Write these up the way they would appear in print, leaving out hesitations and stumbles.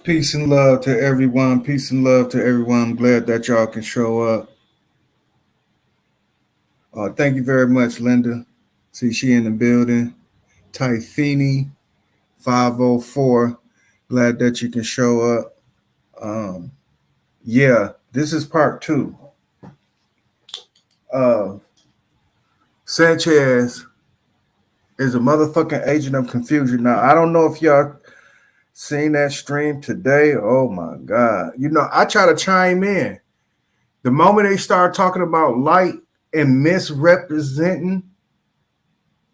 Peace and love to everyone. Peace and love to everyone. I'm glad that y'all can show up. Thank you very much, Linda. See, she in the building. Typhini 504. Glad that you can show up. Yeah, this is part 2. Sanchez is a motherfucking agent of confusion. Now, I don't know if y'all seen that stream today. Oh my God. You know, I try to chime in. The moment they start talking about light and misrepresenting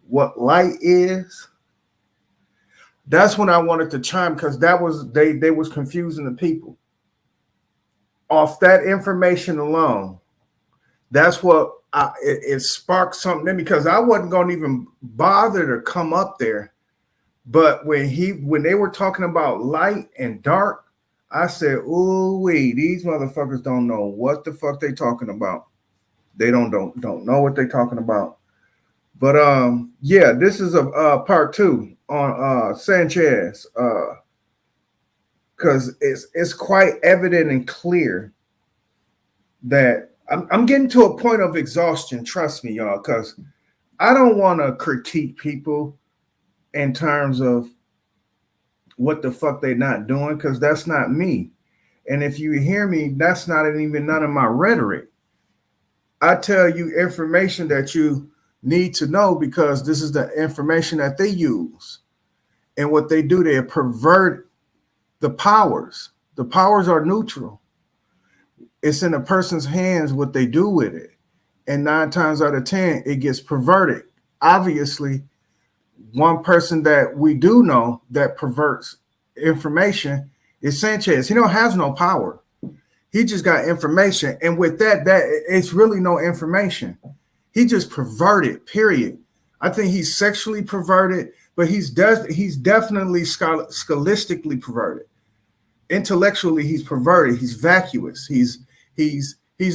what light is, that's when I wanted to chime, because that was they was confusing the people. Off that information alone, that's what it sparked something in me, because I wasn't going to even bother to come up there. But when they were talking about light and dark, I said, "Ooh wee, these motherfuckers don't know what the fuck they talking about. They don't know what they talking about." But yeah, this is a part 2 on Sanchez, because it's quite evident and clear that I'm getting to a point of exhaustion. Trust me, y'all, because I don't want to critique people in terms of what the fuck they not doing, because that's not me. And if you hear me, that's not even none of my rhetoric. I tell you information that you need to know, because this is the information that they use. And what they do, they pervert the powers. The powers are neutral. It's in a person's hands what they do with it. And 9 times out of 10, it gets perverted. Obviously, one person that we do know that perverts information is Sanchez. He has no power. He just got information. And with that it's really no information. He just perverted, period. I think he's sexually perverted, but he's definitely scholastically perverted. Intellectually, he's perverted. He's vacuous. He's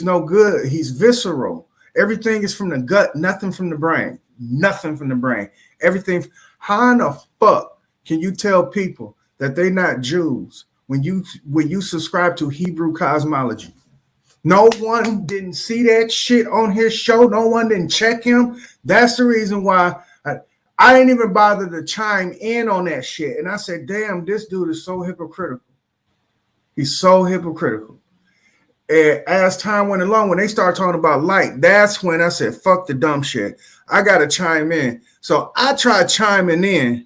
no good. He's visceral. Everything is from the gut, nothing from the brain. Nothing from the brain. Everything. How in the fuck can you tell people that they're not Jews when you subscribe to Hebrew cosmology? No one didn't see that shit on his show. No one didn't check him. That's the reason why I didn't even bother to chime in on that shit. And I said, damn, this dude is so hypocritical. He's so hypocritical. And as time went along, when they started talking about light, that's when I said, fuck the dumb shit. I got to chime in. So I tried chiming in.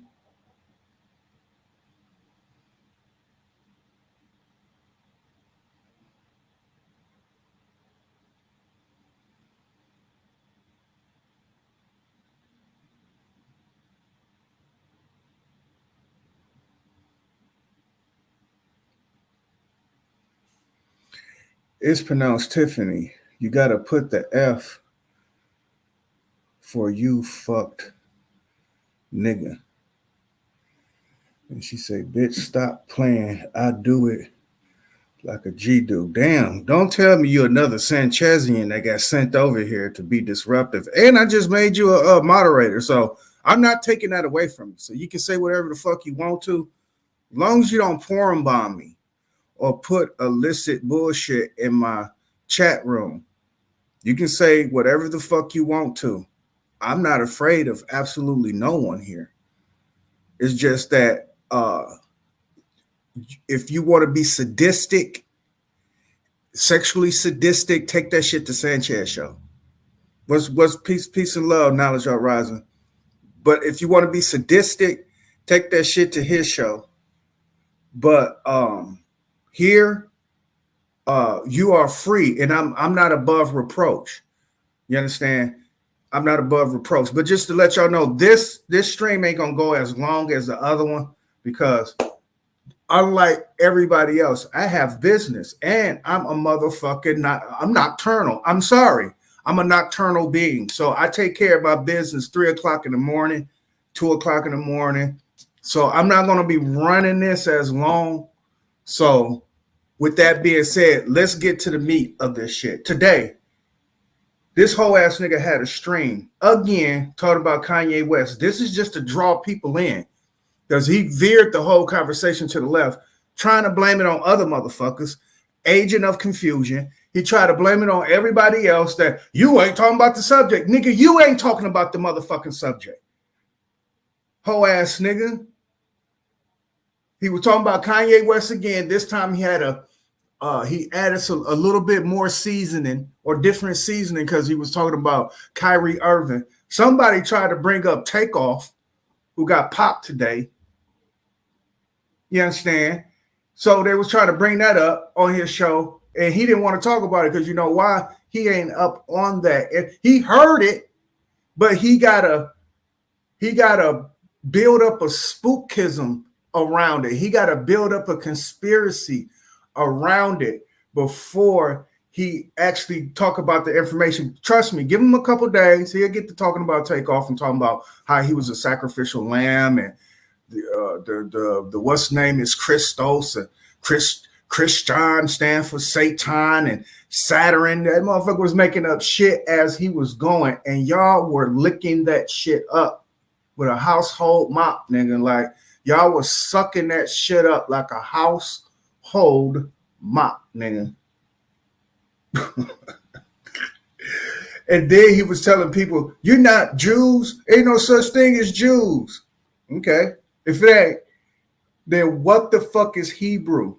It's pronounced Tiffany. You got to put the F for you fucked nigga. And she say, bitch, stop playing. I do it like a G do. Damn, don't tell me you're another Sanchezian that got sent over here to be disruptive. And I just made you a moderator. So I'm not taking that away from you. So you can say whatever the fuck you want to, as long as you don't forum bomb me or put illicit bullshit in my chat room. You can say whatever the fuck you want to. I'm not afraid of absolutely no one here. It's just that if you want to be sadistic, sexually sadistic, take that shit to Sanchez show. What's peace and love, knowledge are rising. But if you want to be sadistic, take that shit to his show. But here, you are free, and I'm not above reproach. You understand? I'm not above reproach. But just to let y'all know, this stream ain't gonna go as long as the other one because unlike everybody else, I have business and I'm a motherfucking I'm nocturnal. I'm sorry. I'm a nocturnal being. So I take care of my business 3 o'clock in the morning, 2 o'clock in the morning. So I'm not going to be running this as long. So with that being said, let's get to the meat of this shit. Today, this whole ass nigga had a stream again talking about Kanye West. This is just to draw people in because he veered the whole conversation to the left, trying to blame it on other motherfuckers, agent of confusion. He tried to blame it on everybody else that you ain't talking about the subject. Nigga, you ain't talking about the motherfucking subject. Whole ass nigga. He was talking about Kanye West again. This time he had he added a little bit more seasoning or different seasoning because he was talking about Kyrie Irving. Somebody tried to bring up Takeoff, who got popped today. You understand? So they was trying to bring that up on his show, and he didn't want to talk about it because you know why? He ain't up on that. And he heard it, but he gotta build up a spookism around it. He gotta build up a conspiracy around it before he actually talk about the information. Trust me, give him a couple days. He'll get to talking about Takeoff and talking about how he was a sacrificial lamb and the what's name is Christos and Christian stand for Satan and Saturn. That motherfucker was making up shit as he was going, and y'all were licking that shit up with a household mop, nigga. Like y'all was sucking that shit up like a household mop, nigga. And then he was telling people, "You're not Jews. Ain't no such thing as Jews." Okay. If it ain't, then what the fuck is Hebrew?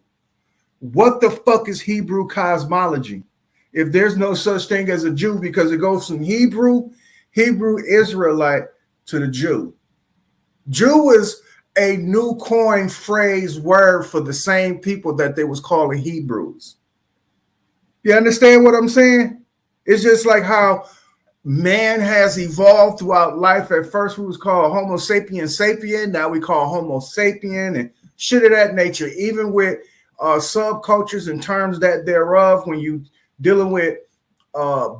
What the fuck is Hebrew cosmology? If there's no such thing as a Jew, because it goes from Hebrew Israelite to the Jew. Jew is a new coin phrase word for the same people that they was calling Hebrews. You understand what I'm saying? It's just like how man has evolved throughout life. At first we was called Homo sapiens sapien. Now we call Homo sapien and shit of that nature. Even with subcultures and terms that thereof, when you dealing with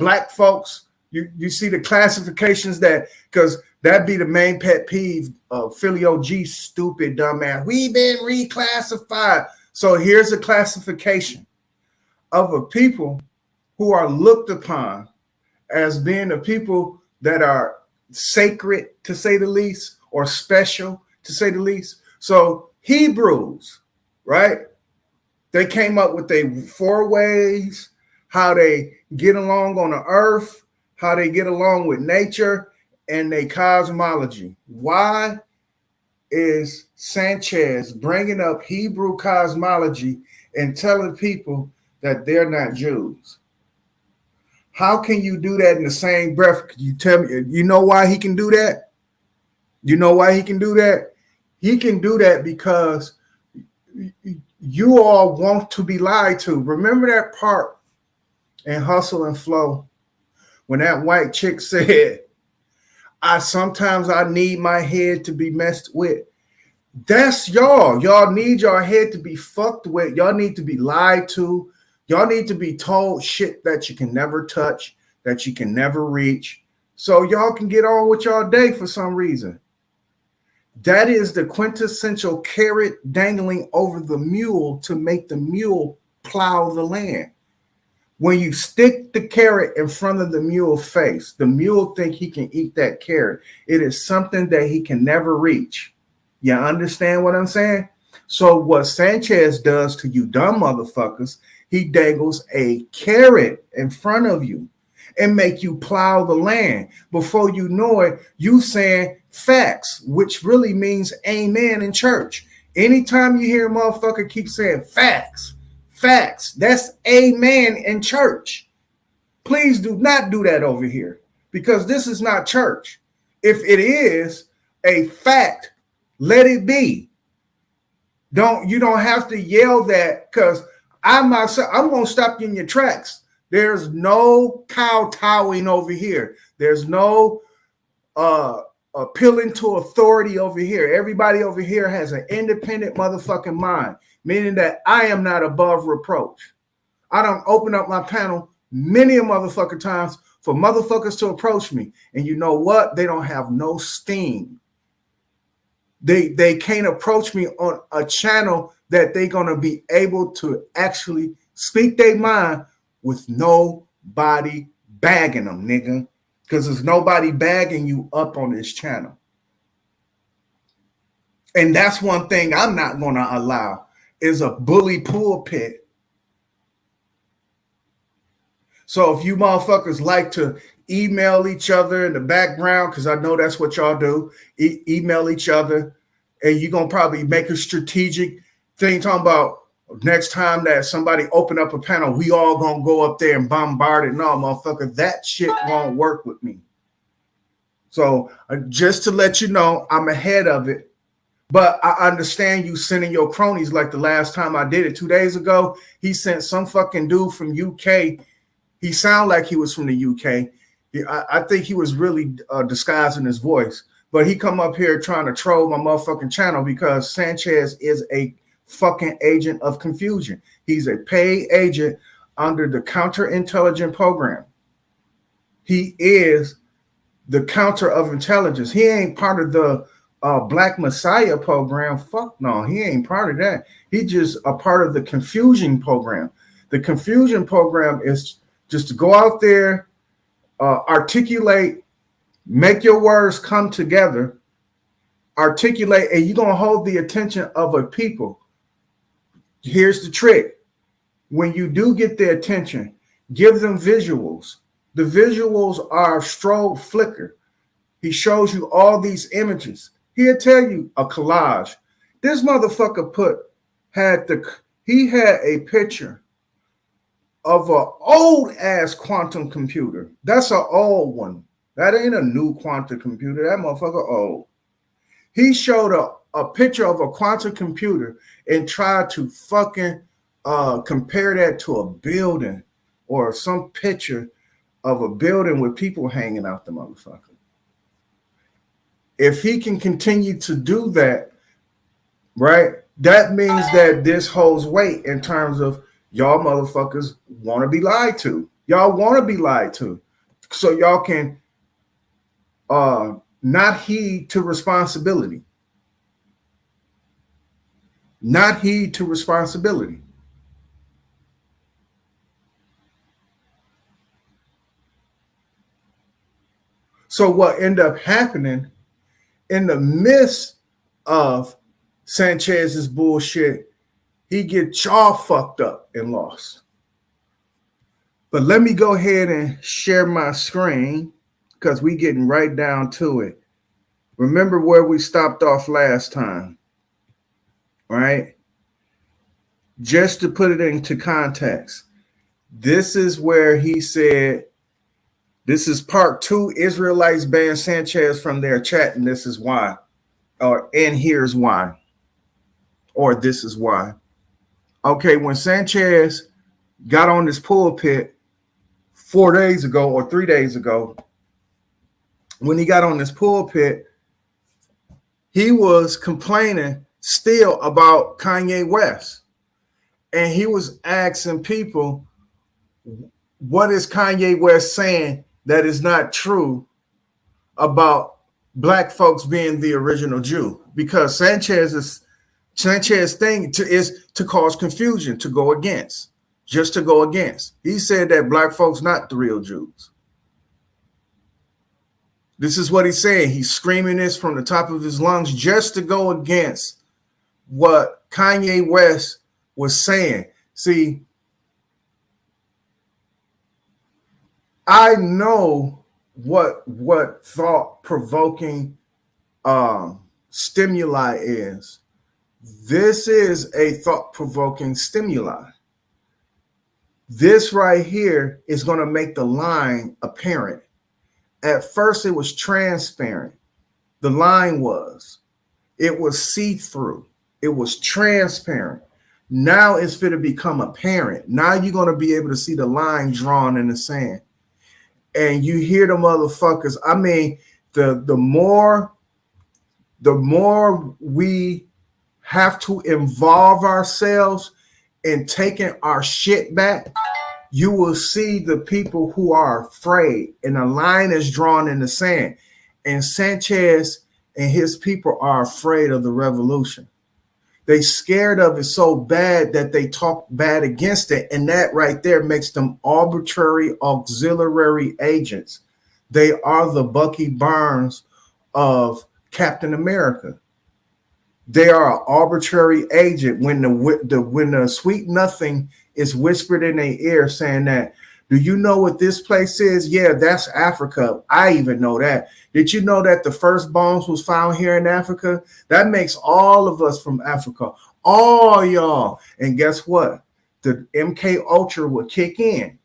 black folks, you see the classifications that, because that'd be the main pet peeve of Philly OG, stupid dumbass. We've been reclassified. So here's a classification of a people who are looked upon as being the people that are sacred, to say the least, or special, to say the least. So Hebrews, right? They came up with their 4 ways, how they get along on the earth, how they get along with nature, and their cosmology. Why is Sanchez bringing up Hebrew cosmology and telling people that they're not Jews? How can you do that in the same breath? Can you tell me? You know why he can do that? You know why he can do that? He can do that because you all want to be lied to. Remember that part in Hustle and Flow when that white chick said, sometimes I need my head to be messed with. That's y'all. Y'all need your head to be fucked with. Y'all need to be lied to. Y'all need to be told shit that you can never touch, that you can never reach, so y'all can get on with y'all day for some reason. That is the quintessential carrot dangling over the mule to make the mule plow the land. When you stick the carrot in front of the mule's face, the mule think he can eat that carrot. It is something that he can never reach. You understand what I'm saying? So what Sanchez does to you dumb motherfuckers, he dangles a carrot in front of you. and make you plow the land. Before you know it, you saying facts, which really means amen in church. Anytime you hear a motherfucker keep saying facts, facts, that's amen in church. Please do not do that over here, because this is not church. If it is a fact, let it be. You don't have to yell that, because I'm going to stop you in your tracks. There's no kowtowing over here. There's no appealing to authority over here. Everybody over here has an independent motherfucking mind, meaning that I am not above reproach. I don't open up my panel many a motherfucking times for motherfuckers to approach me. And you know what? They don't have no steam. They can't approach me on a channel that they're going to be able to actually speak their mind with nobody bagging them, nigga. Because there's nobody bagging you up on this channel. And that's one thing I'm not going to allow, is a bully pulpit. So if you motherfuckers like to email each other in the background, because I know that's what y'all do, email each other, and you're going to probably make a strategic thing talking about next time that somebody open up a panel, we all going to go up there and bombard it. No, motherfucker, that shit won't work with me. So just to let you know, I'm ahead of it. But I understand you sending your cronies like the last time I did it 2 days ago. He sent some fucking dude from UK. He sounded like he was from the UK. I think he was really disguising his voice. But he come up here trying to troll my motherfucking channel because Sanchez is a fucking agent of confusion. He's a paid agent under the counterintelligence program. He is the counter of intelligence. He ain't part of the Black Messiah program. Fuck no, he ain't part of that. He just a part of the confusion program. The confusion program is just to go out there, articulate, make your words come together, articulate, and you're going to hold the attention of a people. Here's the trick. When you do get their attention, give them visuals. The visuals are strobe flicker. He shows you all these images. He'll tell you a collage. This motherfucker had a picture of an old ass quantum computer. That's an old one. That ain't a new quantum computer. That motherfucker old. He showed a picture of a quantum computer and tried to fucking compare that to a building or some picture of a building with people hanging out the motherfucker. If he can continue to do that, right, that means that this holds weight in terms of y'all motherfuckers want to be lied to. Y'all want to be lied to. So y'all can not heed to responsibility. Not heed to responsibility. So what ended up happening in the midst of Sanchez's bullshit, he gets all fucked up and lost. But let me go ahead and share my screen because we getting right down to it. Remember where we stopped off last time, right? Just to put it into context, this is where he said, this is part 2, Israelites ban Sanchez from their chat, and this is why. And here's why. Or this is why. Okay, when Sanchez got on this pulpit 4 days ago or 3 days ago, when he got on this pulpit, he was complaining still about Kanye West. And he was asking people, what is Kanye West saying that is not true about black folks being the original Jew? Because Sanchez's thing is to cause confusion, to go against, just to go against. He said that black folks not the real Jews. This is what he's saying. He's screaming this from the top of his lungs just to go against what Kanye West was saying. See, I know what thought-provoking stimuli is. This is a thought-provoking stimuli. This right here is going to make the line apparent. At first, it was transparent. The line was. It was see-through. It was transparent. Now it's going to become apparent. Now you're going to be able to see the line drawn in the sand. And you hear the motherfuckers. I mean, the more we have to involve ourselves in taking our shit back, you will see the people who are afraid, and a line is drawn in the sand. And Sanchez and his people are afraid of the revolution. They scared of it so bad that they talk bad against it. And that right there makes them arbitrary auxiliary agents. They are the Bucky Barnes of Captain America. They are an arbitrary agent. When the sweet nothing is whispered in their ear saying that, do you know what this place is? Yeah, that's Africa. I even know that. Did you know that the first bombs was found here in Africa? That makes all of us from Africa. All y'all. And guess what? The MK Ultra will kick in.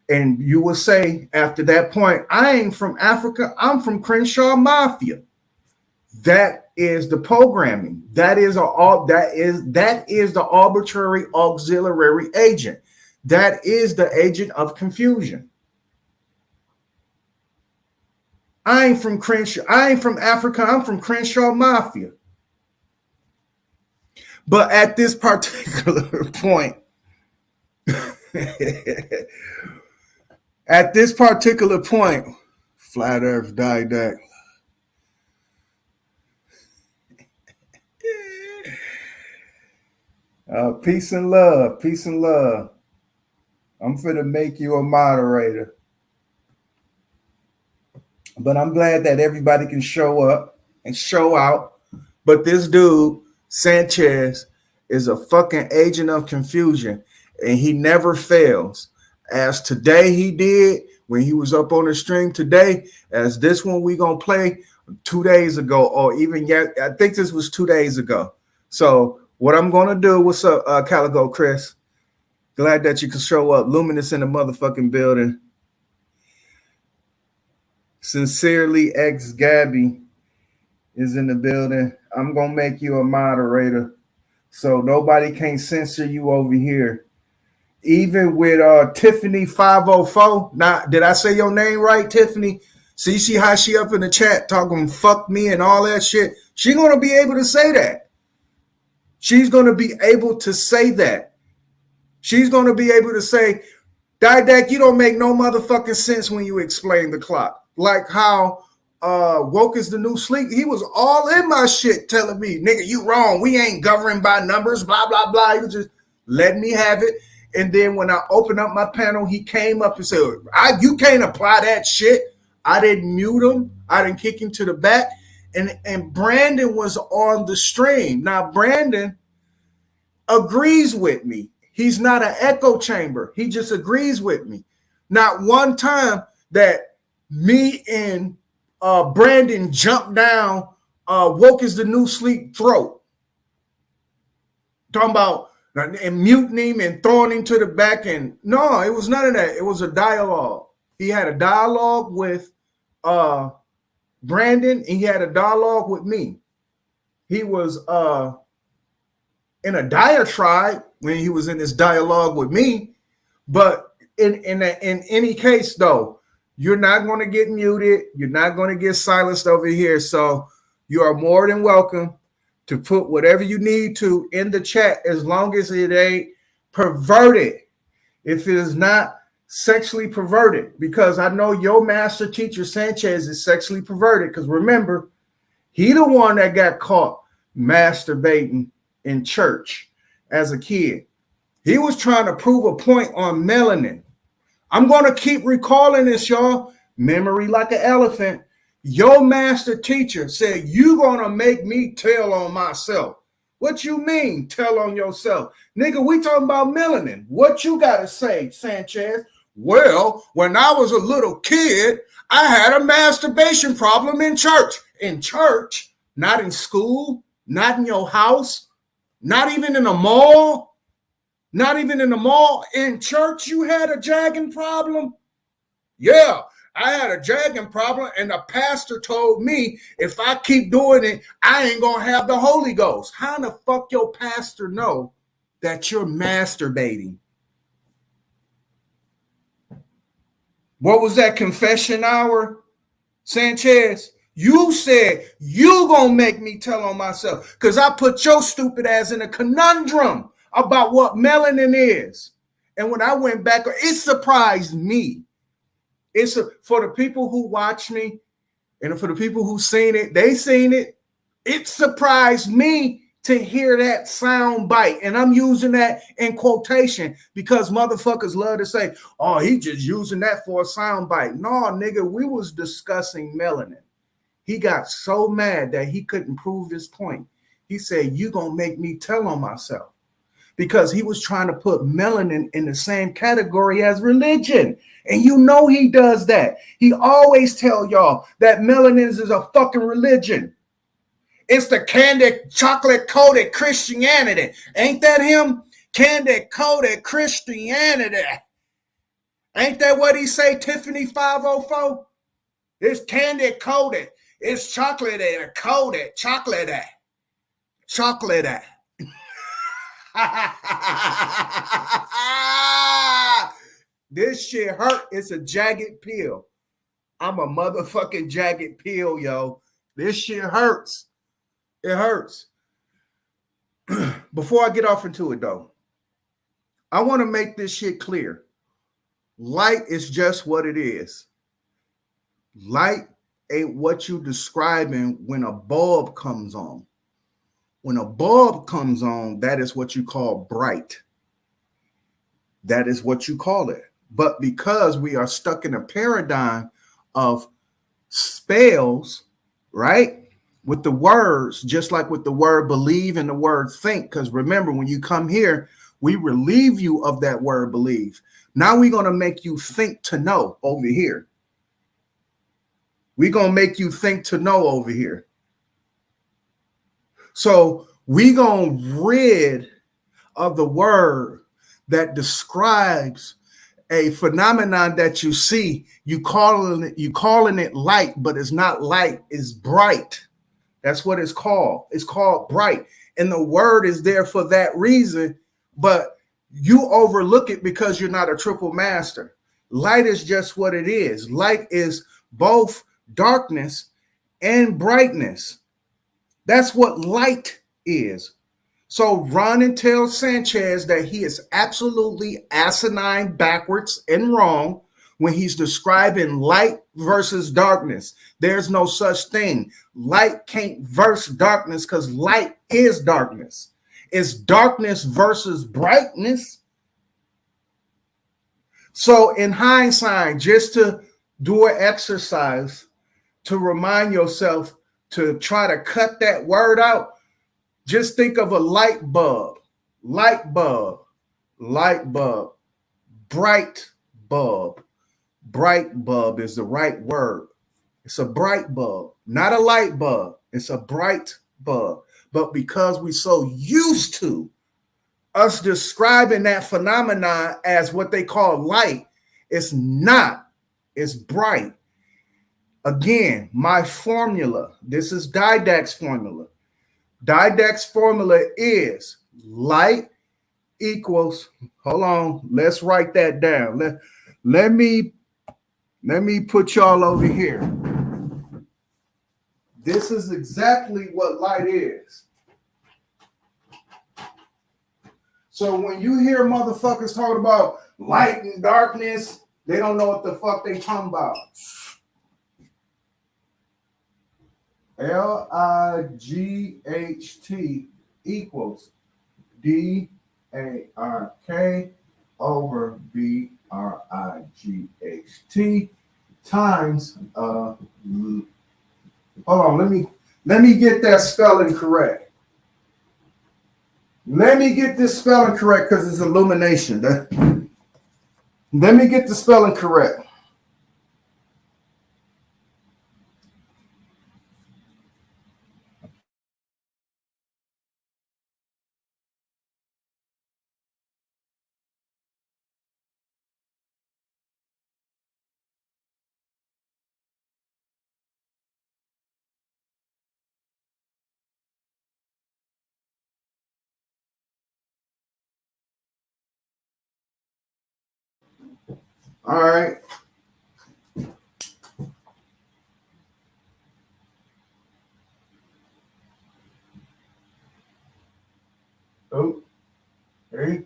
And you will say after that point, I ain't from Africa. I'm from Crenshaw Mafia. That is the programming. That is the arbitrary auxiliary agent. That is the agent of confusion. I ain't from Crenshaw. I ain't from Africa. I'm from Crenshaw Mafia. But at this particular point, Flat Earth didact. Peace and love. Peace and love. I'm finna make you a moderator. But I'm glad that everybody can show up and show out. But this dude, Sanchez, is a fucking agent of confusion. And he never fails. As today he did when he was up on the stream today, as this one we gonna play 2 days ago, or even yet, I think this was 2 days ago. So what I'm gonna do, what's up, Calico Chris? Glad that you can show up. Luminous in the motherfucking building. Sincerely, ex Gabby is in the building. I'm gonna make you a moderator, so nobody can censor you over here. Even with Tiffany 504. Now, did I say your name right, Tiffany? See how she up in the chat talking fuck me and all that shit. She's gonna be able to say that. She's gonna be able to say that. She's going to be able to say, Didac, you don't make no motherfucking sense when you explain the clock. Like how woke is the new sleep. He was all in my shit telling me, nigga, you wrong. We ain't governed by numbers, blah, blah, blah. He was just letting me have it. And then when I opened up my panel, he came up and said, you can't apply that shit. I didn't mute him. I didn't kick him to the back. And Brandon was on the stream. Now, Brandon agrees with me. He's not an echo chamber. He just agrees with me. Not one time that me and Brandon jumped down woke is the new sleep throat. Talking about and muting him and throwing him to the back. And no, it was none of that. It was a dialogue. He had a dialogue with Brandon, and he had a dialogue with me. He was in a diatribe when he was in this dialogue with me. But in any case, though, you're not going to get muted. You're not going to get silenced over here. So you are more than welcome to put whatever you need to in the chat, as long as it ain't perverted. If it is not sexually perverted, because I know your master teacher Sanchez is sexually perverted, because remember, he the one that got caught masturbating in church as a kid. He was trying to prove a point on melanin. I'm going to keep recalling this, y'all. Memory like an elephant. Your master teacher said, you going to make me tell on myself. What you mean, tell on yourself? Nigga, we talking about melanin. What you got to say, Sanchez? Well, when I was a little kid, I had a masturbation problem in church. In church, not in school, not in your house, not even in a mall, not even in the mall. In church, you had a jagging problem? Yeah, I had a jagging problem, and the pastor told me if I keep doing it, I ain't gonna have the Holy Ghost. How the fuck your pastor know that you're masturbating? What was that confession hour, Sanchez? You said you gonna make me tell on myself because I put your stupid ass in a conundrum about what melanin is. And when I went back, it surprised me. For the people who watch me and for the people who seen it, they seen it. It surprised me to hear that sound bite. And I'm using that in quotation because motherfuckers love to say, oh, he just using that for a sound bite. No, nigga, we was discussing melanin. He got so mad that he couldn't prove his point. He said, you gonna make me tell on myself. Because he was trying to put melanin in the same category as religion. And you know he does that. He always tell y'all that melanin is a fucking religion. It's the candy chocolate coated Christianity. Ain't that him? Candy coated Christianity. Ain't that what he say, Tiffany 504? It's candy coated. It's chocolate coated. Chocolate. This shit hurt. It's a jagged pill. I'm a motherfucking jagged pill, yo. This shit hurts. It hurts. Before I get off into it, though, I want to make this shit clear. Light is just what it is. Light ain't what you describing when a bulb comes on. When a bulb comes on, that is what you call bright. That is what you call it. But because we are stuck in a paradigm of spells, right? With the words, just like with the word believe and the word think. Because remember, when you come here, we relieve you of that word believe. Now we're going to make you think to know over here. We're going to make you think to know over here. So we're going to rid of the word that describes a phenomenon that you see. You calling it light, but it's not light, it's bright. That's what it's called. It's called bright. And the word is there for that reason, but you overlook it because you're not a triple master. Light is just what it is. Light is both darkness and brightness. That's what light is. So Ron tells Sanchez that he is absolutely asinine, backwards, and wrong when he's describing light versus darkness. There's no such thing. Light can't verse darkness because light is darkness. It's darkness versus brightness. So in hindsight, just to do an exercise to remind yourself to try to cut that word out, just think of a light bulb, bright bulb. Bright bulb is the right word. It's a bright bulb, not a light bulb. It's a bright bulb. But because we're so used to us describing that phenomenon as what they call light, it's not. It's bright. Again, my formula. This is Didact's formula. Didact's formula is light equals, hold on, let's write that down. Let me put y'all over here. This is exactly what light is. So when you hear motherfuckers talking about light and darkness, they don't know what the fuck they talking about. LIGHT equals DARK over BRIGHT times hold on, let me get that spelling correct. Let me get this spelling correct because it's illumination. Let me get the spelling correct. All right. Oh, hey.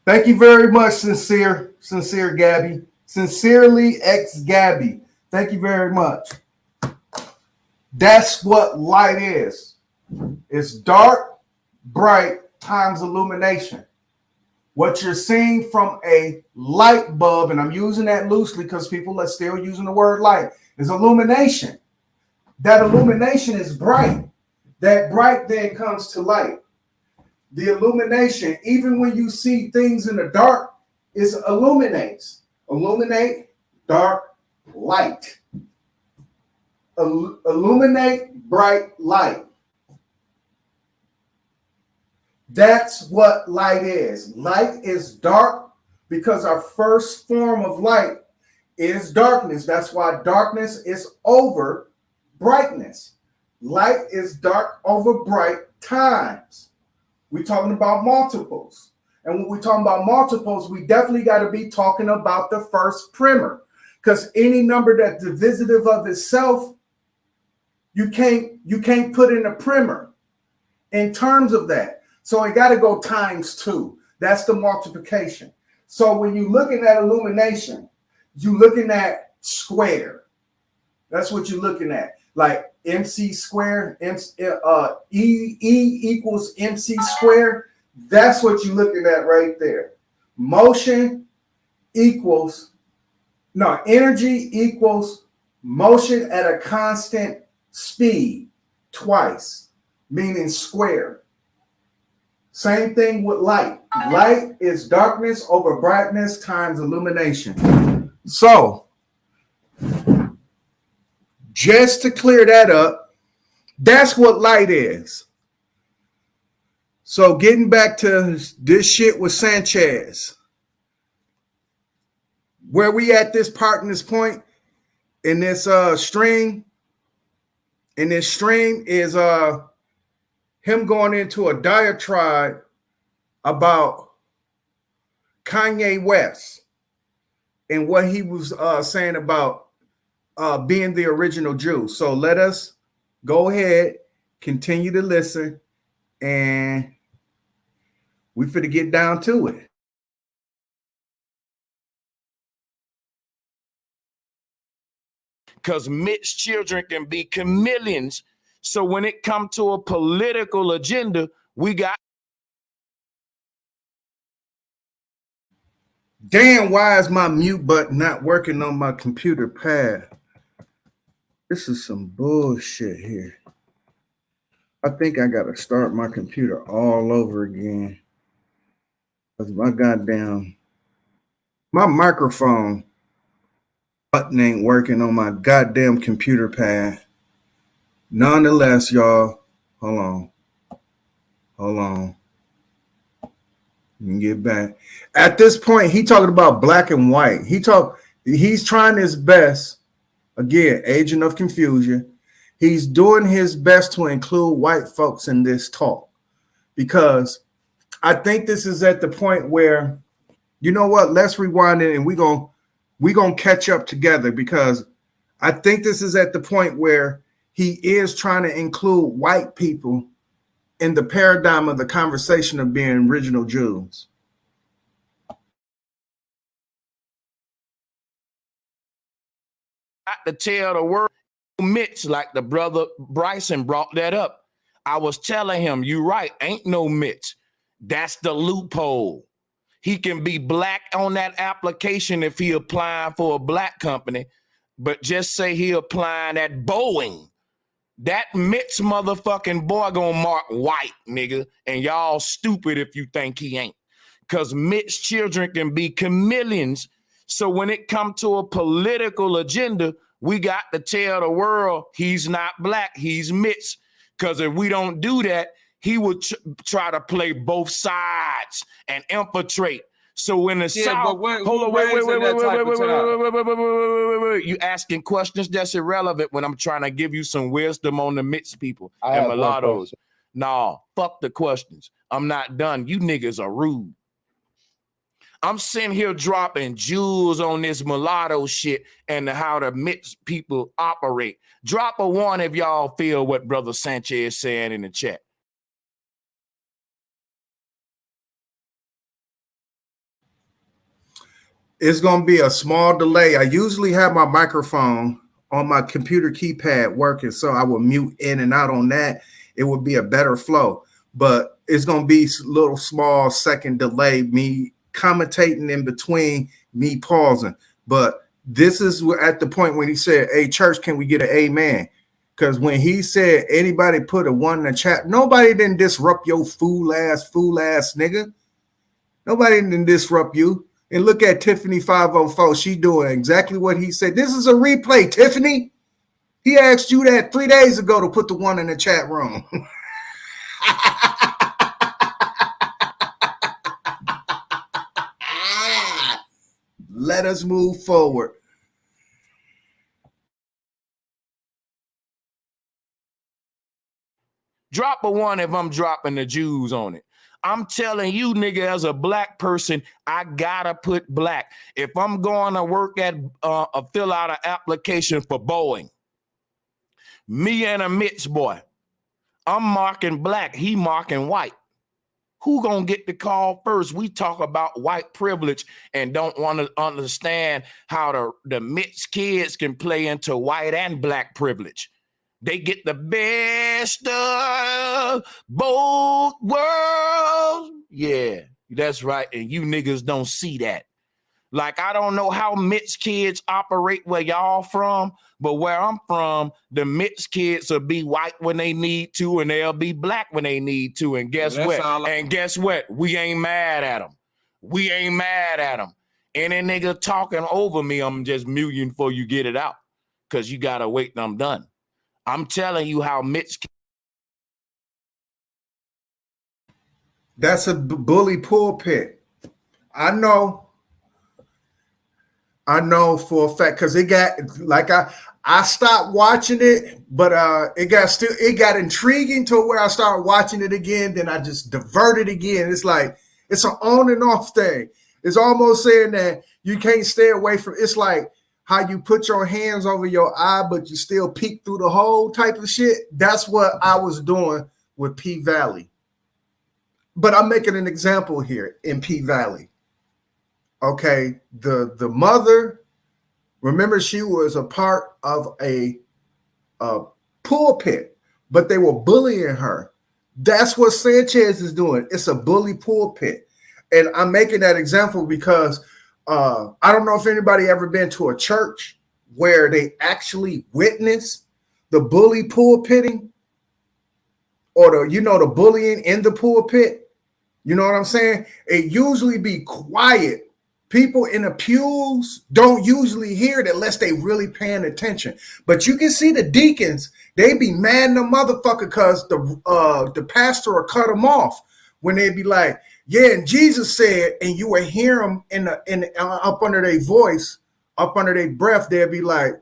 Thank you very much, sincere Gabby. Sincerely, ex Gabby. Thank you very much. That's what light is. It's dark, bright times illumination. What you're seeing from a light bulb, and I'm using that loosely because people are still using the word light, is illumination. That illumination is bright. That bright then comes to light. The illumination, even when you see things in the dark, is illuminates. Illuminate, dark, light. Illuminate, bright, light. That's what light is. Light is dark because our first form of light is darkness. That's why darkness is over brightness. Light is dark over bright times. We're talking about multiples. And when we're talking about multiples, we definitely got to be talking about the first primer. Because any number that's divisive of itself, you can't put in a primer in terms of that. So it got to go times 2. That's the multiplication. So when you're looking at illumination, you're looking at square. That's what you're looking at. Like MC square, E equals MC square. That's what you're looking at right there. Motion equals, no, energy equals motion at a constant speed twice, meaning square. Same thing with light. Light is darkness over brightness times illumination. So, just to clear that up, that's what light is. So getting back to this shit with Sanchez, where we at this part in this point in this stream, in this stream is him going into a diatribe about Kanye West and what he was saying about being the original Jew. So let us go ahead, continue to listen, and we finna get down to it. Because Mitch's children can be chameleons. So when it comes to a political agenda, we got. Damn, why is my mute button not working on my computer pad? This is some bullshit here. I think I got to start my computer all over again. Because my microphone button ain't working on my goddamn computer pad. Nonetheless, y'all, hold on. You can get back. At this point, he talking about black and white. He's trying his best. Again, agent of confusion. He's doing his best to include white folks in this talk because I think this is at the point where, you know what? Let's rewind it and we're gonna catch up together because I think this is at the point where he is trying to include white people in the paradigm of the conversation of being original Jews. To tell the world mitts, like the brother Bryson brought that up. I was telling him, you right, ain't no mitts. That's the loophole. He can be black on that application if he applying for a black company, but just say he applying at Boeing. That Mitch motherfucking boy gonna mark white, nigga, and y'all stupid if you think he ain't. Because Mitch children can be chameleons. So when it come to a political agenda, we got to tell the world he's not black, he's Mitch. Because if we don't do that, he would try to play both sides and infiltrate. So in the South, hold on, wait. You asking questions that's irrelevant when I'm trying to give you some wisdom on the mixed people and mulattoes. Nah, fuck the questions. I'm not done. You niggas are rude. I'm sitting here dropping jewels on this mulatto shit and how the mixed people operate. Drop a one if y'all feel what Brother Sanchez is saying in the chat. It's going to be a small delay. I usually have my microphone on my computer keypad working, so I will mute in and out on that. It would be a better flow, but it's going to be a little small second delay, me commentating in between, me pausing. But this is at the point when he said, hey, church, can we get an amen? Because when he said anybody put a one in the chat, nobody didn't disrupt your fool ass nigga. Nobody didn't disrupt you. And look at Tiffany 504. She doing exactly what he said. This is a replay, Tiffany. He asked you that 3 days ago to put the one in the chat room. Let us move forward. Drop a one if I'm dropping the Jews on it. I'm telling you, nigga, as a black person, I gotta put black. If I'm going to work at fill out an application for Boeing, me and a Mitch boy, I'm marking black, he marking white. Who gonna get the call first? We talk about white privilege and don't want to understand how the Mitch kids can play into white and black privilege. They get the best of both worlds. Yeah, that's right. And you niggas don't see that. Like, I don't know how Mitch kids operate where y'all from, but where I'm from, the Mitch kids will be white when they need to, and they'll be black when they need to. And guess what? And guess what? We ain't mad at them. We ain't mad at them. Any nigga talking over me, I'm just muting before you get it out, because you got to wait till I'm done. I'm telling you how Mitch. That's a bully pulpit. I know for a fact, because it got, like, I stopped watching it, but it got intriguing to where I started watching it again. Then I just diverted again. It's like it's an on and off thing. It's almost saying that you can't stay away from. It's like how you put your hands over your eye, but you still peek through the hole type of shit. That's what I was doing with P Valley. But I'm making an example here in P Valley. Okay, the mother, remember, she was a part of a pulpit, but they were bullying her. That's what Sanchez is doing. It's a bully pulpit. And I'm making that example because I don't know if anybody ever been to a church where they actually witness the bully pulpitting or the bullying in the pulpit. You know what I'm saying? It usually be quiet. People in the pews don't usually hear it unless they really paying attention. But you can see the deacons, they be mad in the motherfucker because the pastor will cut them off when they be like, yeah, and Jesus said, and you will hear them up under their voice, up under their breath, they'll be like,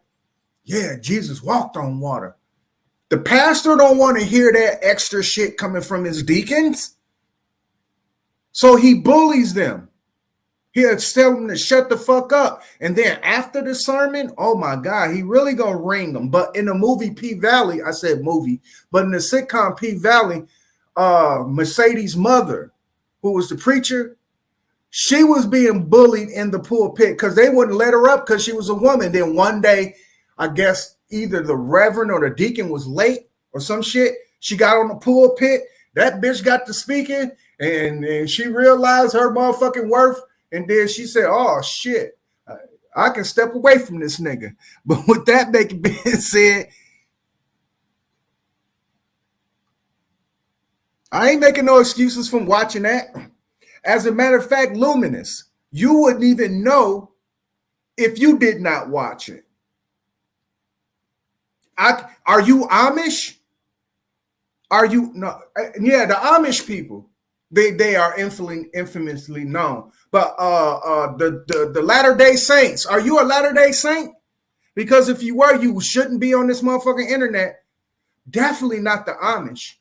yeah, Jesus walked on water. The pastor don't want to hear that extra shit coming from his deacons. So he bullies them. He'll tell them to shut the fuck up. And then after the sermon, oh my God, he really gonna ring them. But in the movie P Valley, I said movie, but in the sitcom P Valley, Mercedes' mother, who was the preacher, she was being bullied in the pulpit because they wouldn't let her up because she was a woman. Then one day, I guess either the reverend or the deacon was late or some shit. She got on the pulpit. That bitch got to speaking, and she realized her motherfucking worth. And then she said, "Oh shit, I can step away from this nigga." But with that being said, I ain't making no excuses from watching that. As a matter of fact, Luminous, you wouldn't even know if you did not watch it. Are you Amish? Are you no? Yeah, the Amish people, they are infamously known. But the Latter-day Saints, are you a Latter-day Saint? Because if you were, you shouldn't be on this motherfucking internet. Definitely not the Amish.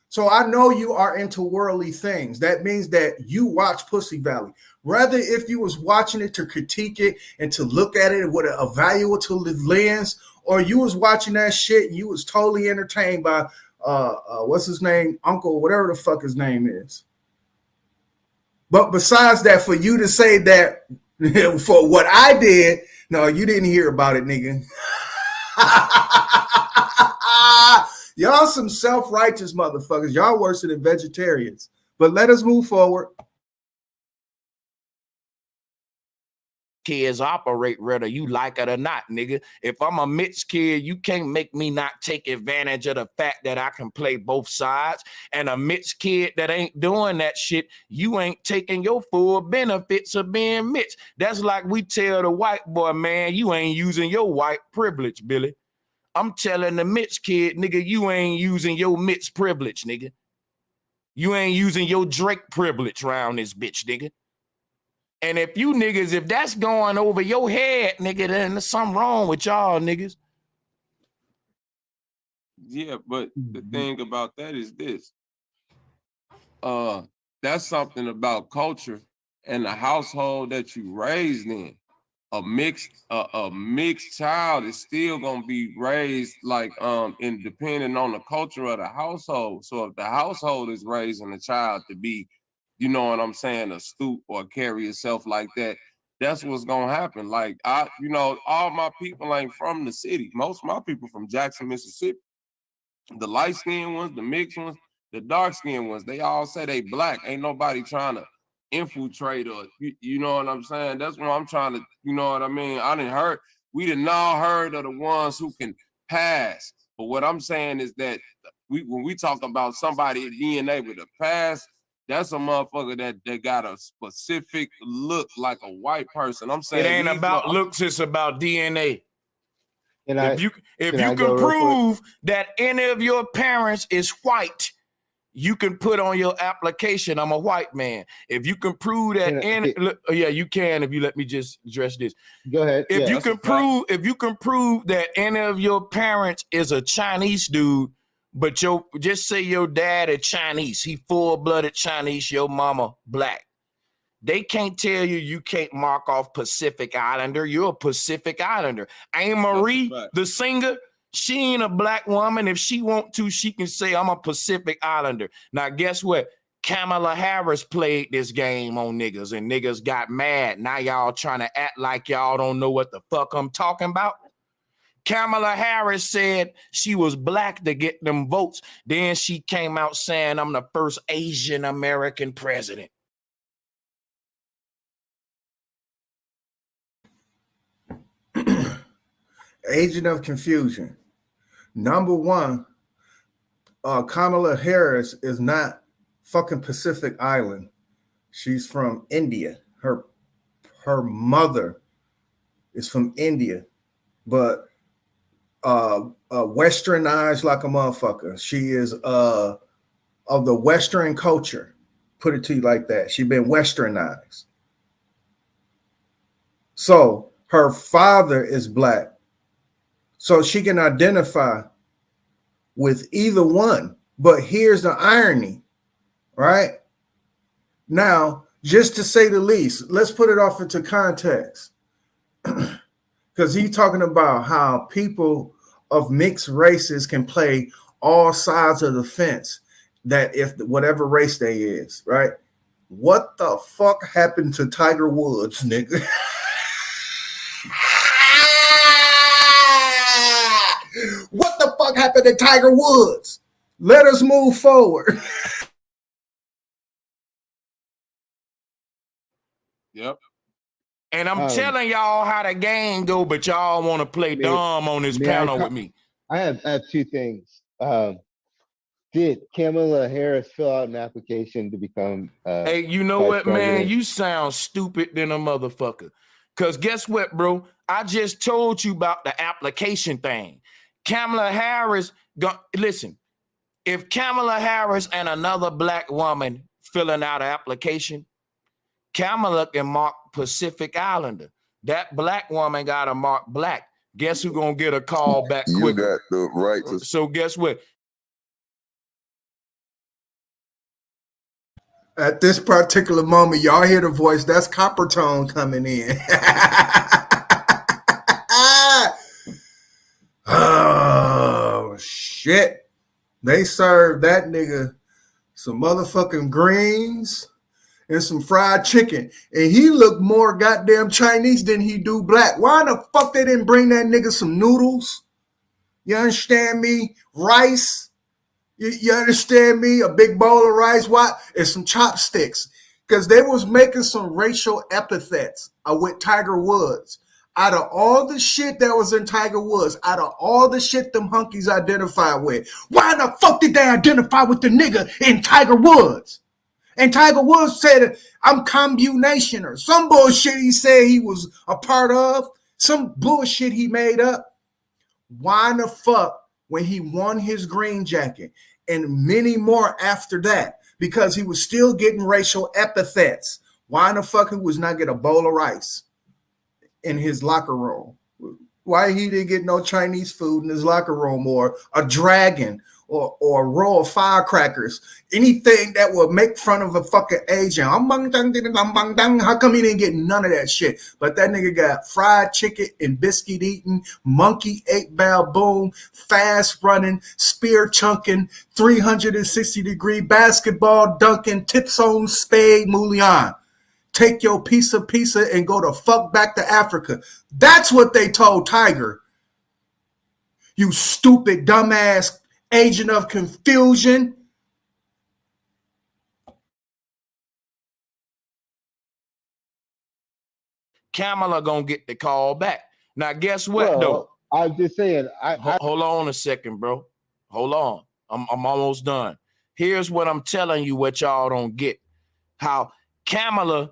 So I know you are into worldly things. That means that you watch Pussy Valley. Rather, if you was watching it to critique it and to look at it with an evaluative lens, or you was watching that shit, you was totally entertained by what's his name, Uncle, whatever the fuck his name is. But besides that, for you to say that for what I did, no, you didn't hear about it, nigga. Y'all some self-righteous motherfuckers. Y'all worse than vegetarians. But let us move forward. Kids operate whether you like it or not, nigga. If I'm a mixed kid, you can't make me not take advantage of the fact that I can play both sides. And a mixed kid that ain't doing that shit, you ain't taking your full benefits of being mixed. That's like we tell the white boy, man, you ain't using your white privilege, Billy. I'm telling the mixed kid, nigga, you ain't using your mixed privilege, nigga. You ain't using your Drake privilege around this bitch, nigga. And if you niggas, if that's going over your head, nigga, then there's something wrong with y'all niggas. Yeah, but the thing about that is this. That's something about culture and the household that you raised in. A mixed child is still gonna be raised like and depending on the culture of the household. So if the household is raising a child to be, you know what I'm saying, astute or carry yourself like that, that's what's gonna happen. Like all my people ain't from the city. Most of my people from Jackson, Mississippi. The light-skinned ones, the mixed ones, the dark-skinned ones, they all say they black. Ain't nobody trying to infiltrate or you know what I'm saying? That's what I'm trying to, you know what I mean? We didn't all heard of the ones who can pass. But what I'm saying is that when we talk about somebody DNA with a pass, that's a motherfucker that got a specific look like a white person. I'm saying it ain't about looks, it's about DNA. If you can prove that any of your parents is white, you can put on your application, I'm a white man. If you can prove that you can if you let me just address this. Go ahead. If you can prove that any of your parents is a Chinese dude, but just say your dad is Chinese, he full-blooded Chinese, your mama black. They can't tell you can't mark off Pacific Islander. You're a Pacific Islander. Anne Marie, the singer, she ain't a black woman. If she want to, she can say, I'm a Pacific Islander. Now, guess what? Kamala Harris played this game on niggas, and niggas got mad. Now y'all trying to act like y'all don't know what the fuck I'm talking about. Kamala Harris said she was black to get them votes. Then she came out saying, I'm the first Asian American president. Agent of confusion. Number one, Kamala Harris is not fucking Pacific Island. She's from India. Her mother is from India, but westernized like a motherfucker. She is of the Western culture. Put it to you like that. She's been westernized. So her father is black. So she can identify with either one. But here's the irony, right? Now, just to say the least, let's put it off into context. Because he's talking about how people of mixed races can play all sides of the fence, that if whatever race they is, right? What the fuck happened to Tiger Woods, nigga? What the fuck happened to Tiger Woods? Let us move forward. Yep. And I'm telling y'all how the game go, but y'all want to play dumb on this panel with me. I have 2 things. Did Kamala Harris fill out an application to become hey, you know what, man? You sound stupid than a motherfucker. Because guess what, bro? I just told you about the application thing. Kamala Harris, listen, if Kamala Harris and another black woman filling out an application, Kamala can mark Pacific Islander. That black woman got to mark black. Guess who gonna get a call back quicker? You got the right to. So guess what? At this particular moment, y'all hear the voice. That's Copper Tone coming in. Oh, shit. They served that nigga some motherfucking greens and some fried chicken. And he looked more goddamn Chinese than he do black. Why the fuck they didn't bring that nigga some noodles? You understand me? Rice. You understand me? A big bowl of rice, what? And some chopsticks. Because they was making some racial epithets with Tiger Woods. Out of all the shit that was in Tiger Woods, out of all the shit them hunkies identified with, why the fuck did they identify with the nigga in Tiger Woods? And Tiger Woods said, I'm combination or some bullshit he said he was a part of, some bullshit he made up. Why the fuck when he won his green jacket and many more after that, because he was still getting racial epithets, why the fuck he was not get a bowl of rice in his locker room? Why he didn't get no Chinese food in his locker room, or a dragon, or a row of firecrackers, anything that would make fun of a fucking Asian? How come he didn't get none of that shit? But that nigga got fried chicken and biscuit eating, monkey 8-ball boom, fast running, spear chunking, 360-degree basketball dunking, tips on spade mullion. Take your piece of pizza and go the fuck back to Africa. That's what they told Tiger. You stupid, dumbass agent of confusion. Kamala gonna get the call back. Now, guess what, though? I'm just saying. Hold on a second, bro. Hold on. I'm almost done. Here's what I'm telling you, what y'all don't get. How Kamala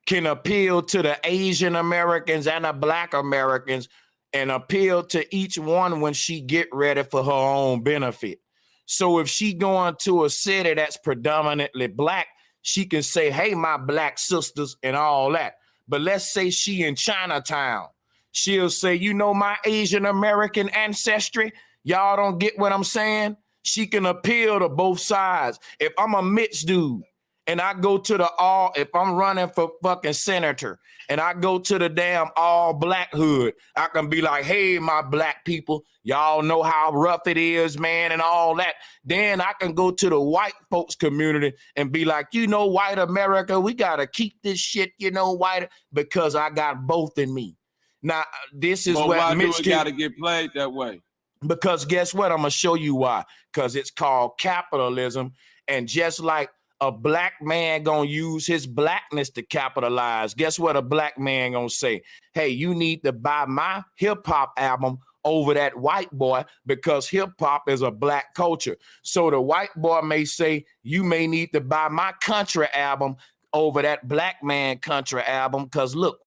can appeal to the Asian Americans and the Black Americans and appeal to each one when she get ready for her own benefit. So if she going to a city that's predominantly Black, she can say, hey, my Black sisters and all that. But let's say she in Chinatown. She'll say, you know, my Asian American ancestry, y'all don't get what I'm saying? She can appeal to both sides. If I'm a mixed dude, and I go to if I'm running for fucking senator and I go to the damn all black hood, I can be like, hey, my black people, y'all know how rough it is, man, and all that. Then I can go to the white folks community and be like, you know, white America, we got to keep this shit, you know, white, because I got both in me. Now, this is what why do it got to get played that way? Because guess what? I'm going to show you why. Because it's called capitalism. And just like a black man gonna use his blackness to capitalize, guess what a black man gonna say? Hey, you need to buy my hip-hop album over that white boy because hip-hop is a black culture. So the white boy may say, you may need to buy my country album over that black man country album because look.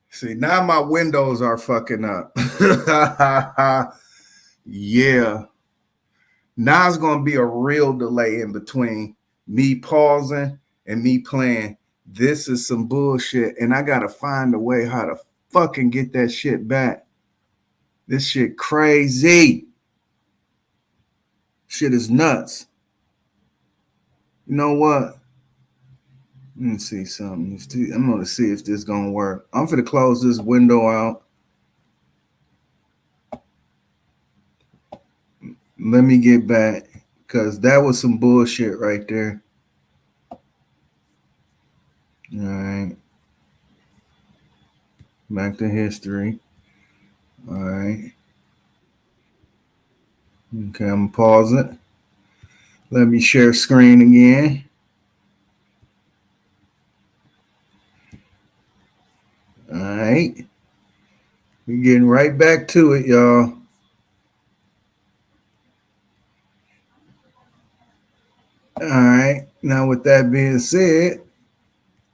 See, now my windows are fucking up. Yeah. Now it's going to be a real delay in between me pausing and me playing. This is some bullshit, and I got to find a way how to fucking get that shit back. This shit crazy. Shit is nuts. You know what? Let me see something. I'm going to see if this is going to work. I'm going to close this window out. Let me get back because that was some bullshit right there. All right. Back to history. All right. Okay, I'm gonna pause it. Let me share screen again. All right. We're getting right back to it, y'all. All right. Now, with that being said,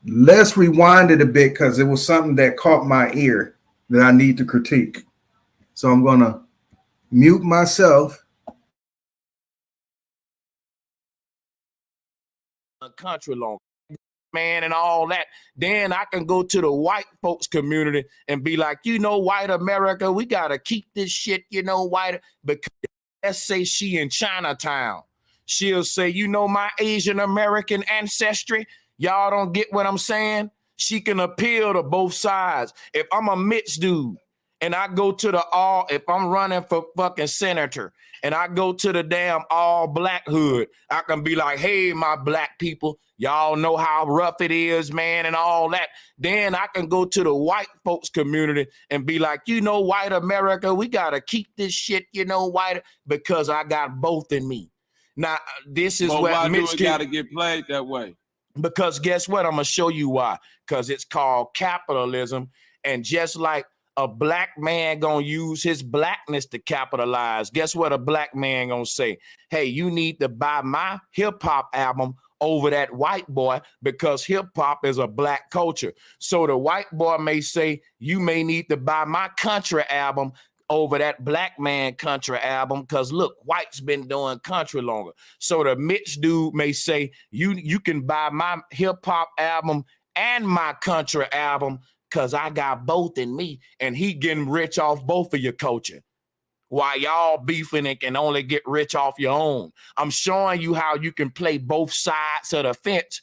let's rewind it a bit because it was something that caught my ear that I need to critique. So I'm going to mute myself. Country long, man, and all that. Then I can go to the white folks community and be like, white America, we got to keep this shit, white, because let's say she in Chinatown. She'll say, my Asian American ancestry. Y'all don't get what I'm saying? She can appeal to both sides. If I'm a mixed dude and I go to if I'm running for fucking senator and I go to the damn all black hood, I can be like, hey, my black people, y'all know how rough it is, man, and all that. Then I can go to the white folks community and be like, white America, we got to keep this shit, white, because I got both in me. Now, this is But what why do Mitch it got to get played that way? Because guess what? I'm going to show you why. Because it's called capitalism. And just like a black man going to use his blackness to capitalize, guess what a black man going to say? Hey, you need to buy my hip-hop album over that white boy because hip-hop is a black culture. So the white boy may say, you may need to buy my country album over that black man country album because look, white's been doing country longer. So the mixed dude may say, you can buy my hip-hop album and my country album because I got both in me, and he getting rich off both of your culture. While y'all beefing and can only get rich off your own. I'm showing you how you can play both sides of the fence.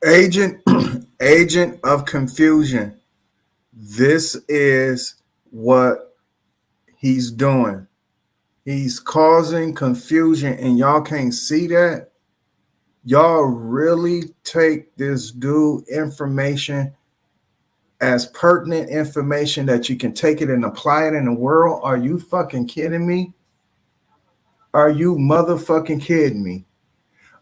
Agent of confusion. This is what he's doing. He's causing confusion, and y'all can't see that. Y'all really take this dude information as pertinent information that you can take it and apply it in the world? Are you fucking kidding me? Are you motherfucking kidding me?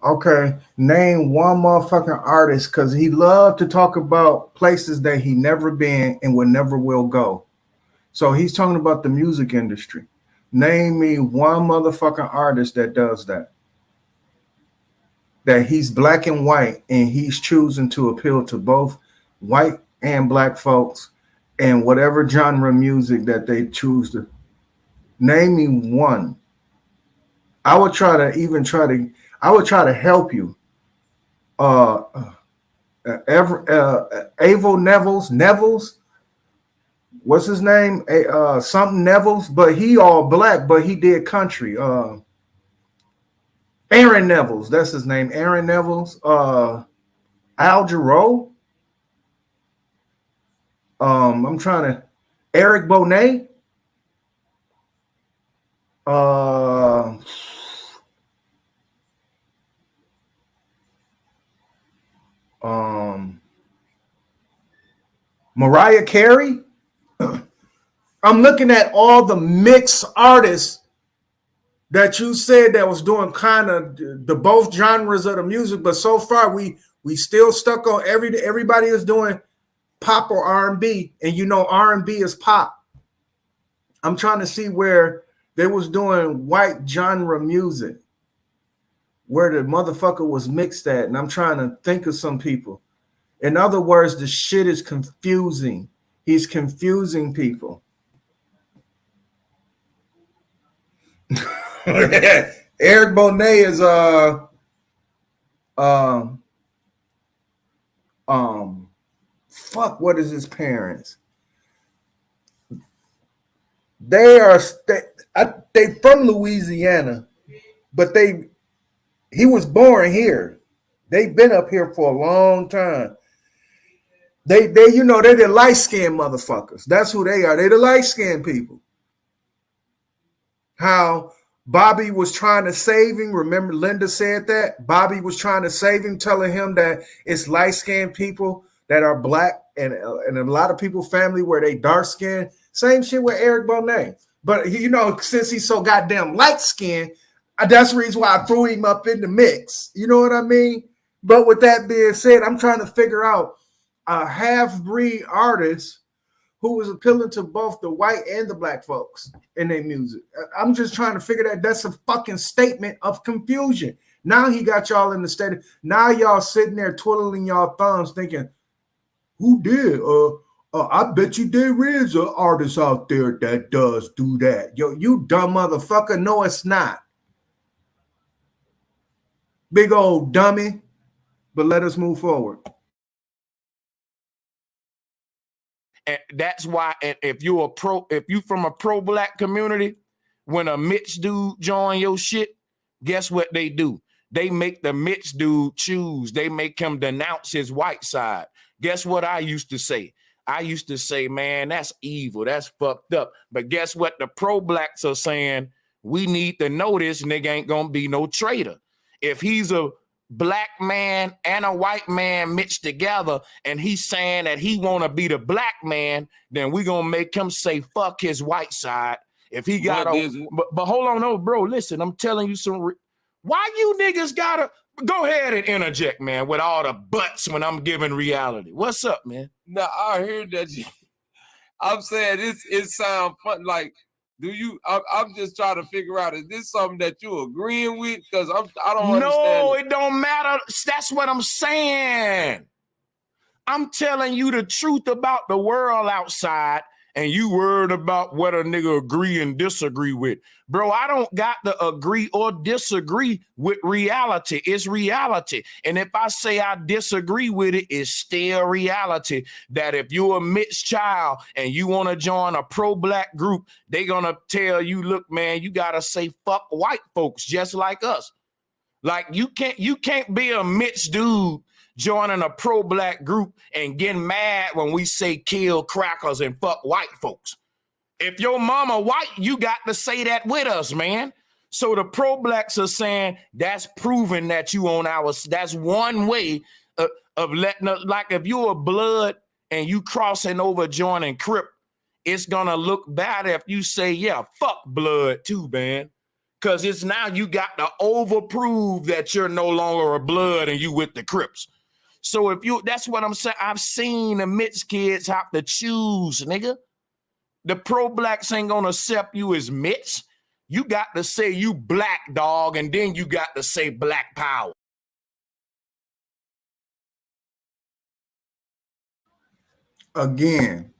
Okay, name one motherfucking artist, because he loved to talk about places that he never been and will never will go. So he's talking about the music industry. Name me one motherfucking artist that does that. That he's black and white and he's choosing to appeal to both white and black folks and whatever genre music that they choose to. Name me one. I would try to help you. Avo Neville's, what's his name? Something Neville's, but he all black, but he did country. Aaron Neville's, that's his name. Aaron Neville's. Al Jarreau. I'm trying to. Eric Bonet. Mariah Carey. I'm looking at all the mixed artists that you said that was doing kind of the both genres of the music, but so far we still stuck on everybody is doing pop or R&B, and R&B is pop. I'm trying to see where they was doing white genre music, where the motherfucker was mixed at, and I'm trying to think of some people. In other words, the shit is confusing. He's confusing people. Eric Bonet is fuck, what is his parents? They from Louisiana, but he was born here. They've been up here for a long time. They're the light-skinned motherfuckers. That's who they are. They're the light-skinned people. How Bobby was trying to save him. Remember, Linda said that Bobby was trying to save him, telling him that it's light-skinned people that are black, and a lot of people family where they dark-skinned. Same shit with Eric Bonet. But you know, since he's so goddamn light-skinned, that's the reason why I threw him up in the mix. You know what I mean? But with that being said, I'm trying to figure out a half-breed artist who was appealing to both the white and the black folks in their music. I'm just trying to figure that. That's a fucking statement of confusion. Now he got y'all in the state. Now y'all sitting there twiddling y'all thumbs thinking, who did? I bet you there is an artist out there that does do that. Yo, you dumb motherfucker. No, it's not. Big old dummy. But let us move forward. And that's why if you from a pro-black community, when a Mitch dude join your shit, guess what they do? They make the Mitch dude choose. They make him denounce his white side. Guess what I used to say? I used to say, man, that's evil. That's fucked up. But guess what? The pro-blacks are saying, we need to know this nigga ain't gonna be no traitor. If he's a black man and a white man mixed together and he's saying that he want to be the black man, then we gonna make him say fuck his white side. If he got but hold on, no, bro, listen, I'm telling you why you niggas gotta go ahead and interject, man, with all the butts when I'm giving reality. What's up, man? No, I heard that. I'm saying it sounds fun. Like, I'm just trying to figure out, is this something that you agreeing with? Because I don't understand. No, it don't matter. That's what I'm saying. I'm telling you the truth about the world outside, and you worried about what a nigga agree and disagree with. Bro, I don't got to agree or disagree with reality. It's reality. And if I say I disagree with it, it's still reality. That if you're a mixed child and you want to join a pro-black group, they gonna tell you, look, man, you gotta say fuck white folks just like us. Like you can't be a mixed dude joining a pro-black group and getting mad when we say kill crackers and fuck white folks. If your mama white, you got to say that with us, man. So the pro-blacks are saying that's proving that you on that's one way of letting us, like if you're a blood and you crossing over joining Crip, it's gonna look bad if you say, yeah, fuck blood too, man. Cause it's now you got to overprove that you're no longer a blood and you with the Crips. So that's what I'm saying. I've seen the mixed kids have to choose, nigga. The pro-blacks ain't gonna accept you as mixed. You got to say you black, dog, and then you got to say black power. Again,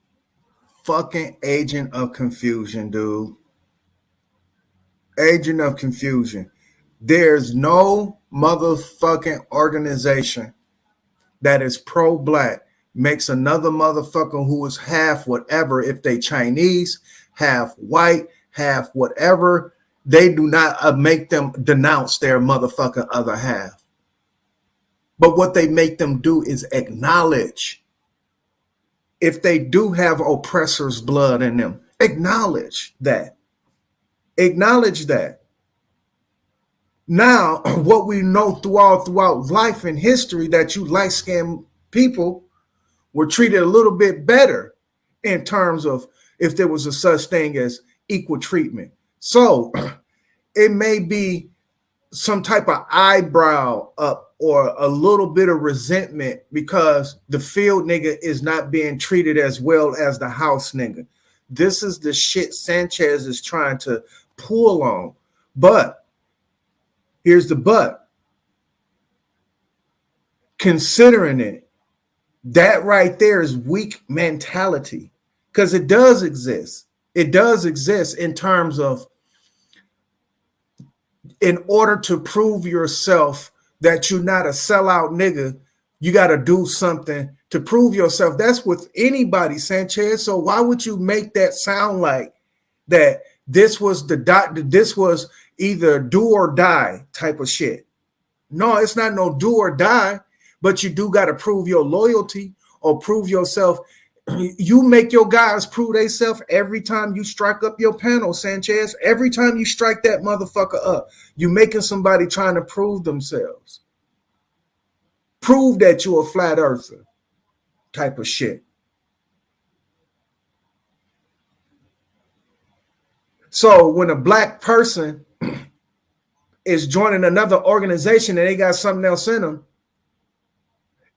fucking agent of confusion, dude. Agent of confusion. There's no motherfucking organization that is pro-black makes another motherfucker who is half whatever, if they Chinese, half white, half whatever, they do not make them denounce their motherfucking other half. But what they make them do is acknowledge if they do have oppressors' blood in them. Acknowledge that. Acknowledge that. Now, what we know throughout life and history, that you light-skinned people were treated a little bit better in terms of if there was a such thing as equal treatment. So it may be some type of eyebrow up or a little bit of resentment because the field nigga is not being treated as well as the house nigga. This is the shit Sanchez is trying to pull on. But here's the but. Considering it, that right there is weak mentality, because it does exist. It does exist in terms of, in order to prove yourself that you're not a sellout nigga, you got to do something to prove yourself. That's with anybody, Sanchez. So why would you make that sound like that this was this was either do or die type of shit? No, it's not no do or die, but you do got to prove your loyalty or prove yourself You make your guys prove themselves every time you strike up your panel, Sanchez. Every time you strike that motherfucker up, you making somebody trying to prove themselves. Prove that you're a flat earther type of shit. So when a black person is joining another organization and they got something else in them,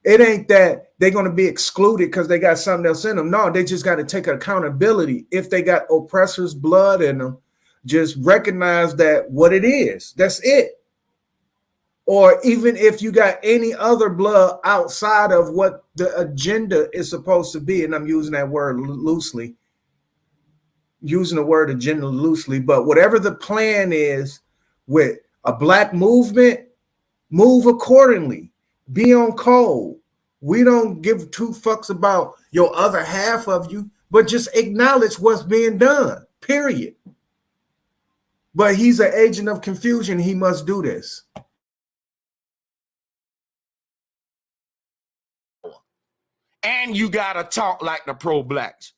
it ain't that they're going to be excluded because they got something else in them. No, they just got to take accountability. If they got oppressors' blood in them, just recognize that what it is. That's it. Or even if you got any other blood outside of what the agenda is supposed to be, and I'm using that word loosely, using the word agenda loosely, but whatever the plan is with a black movement, move accordingly. Be on code. We don't give two fucks about your other half of you, but just acknowledge what's being done, period. But he's an agent of confusion. He must do this. And you got to talk like the pro-blacks.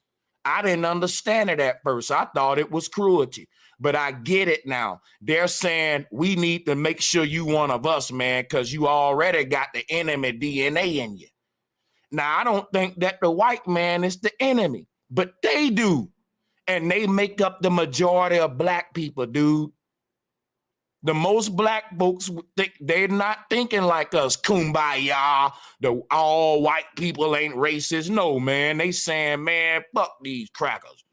I didn't understand it at first. I thought it was cruelty. But I get it now. They're saying we need to make sure you one of us, man, because you already got the enemy DNA in you. Now, I don't think that the white man is the enemy, but they do. And they make up the majority of black people, dude. The most black folks, they're not thinking like us, kumbaya, the all white people ain't racist. No, man, they saying, man, fuck these crackers.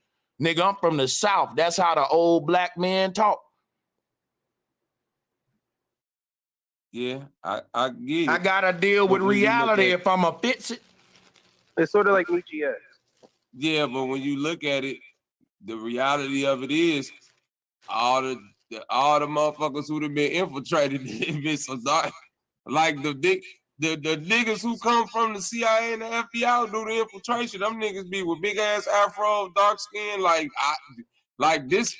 Nigga, I'm from the South. That's how the old black men talk. Yeah, I get it. I gotta deal with reality if I'ma fix it. It's sort of like UGS. Yeah, but when you look at it, the reality of it is all the motherfuckers who'd have been infiltrated been so dark. Like the niggas who come from the CIA and the FBI do the infiltration. Them niggas be with big ass afro, dark skin, like this.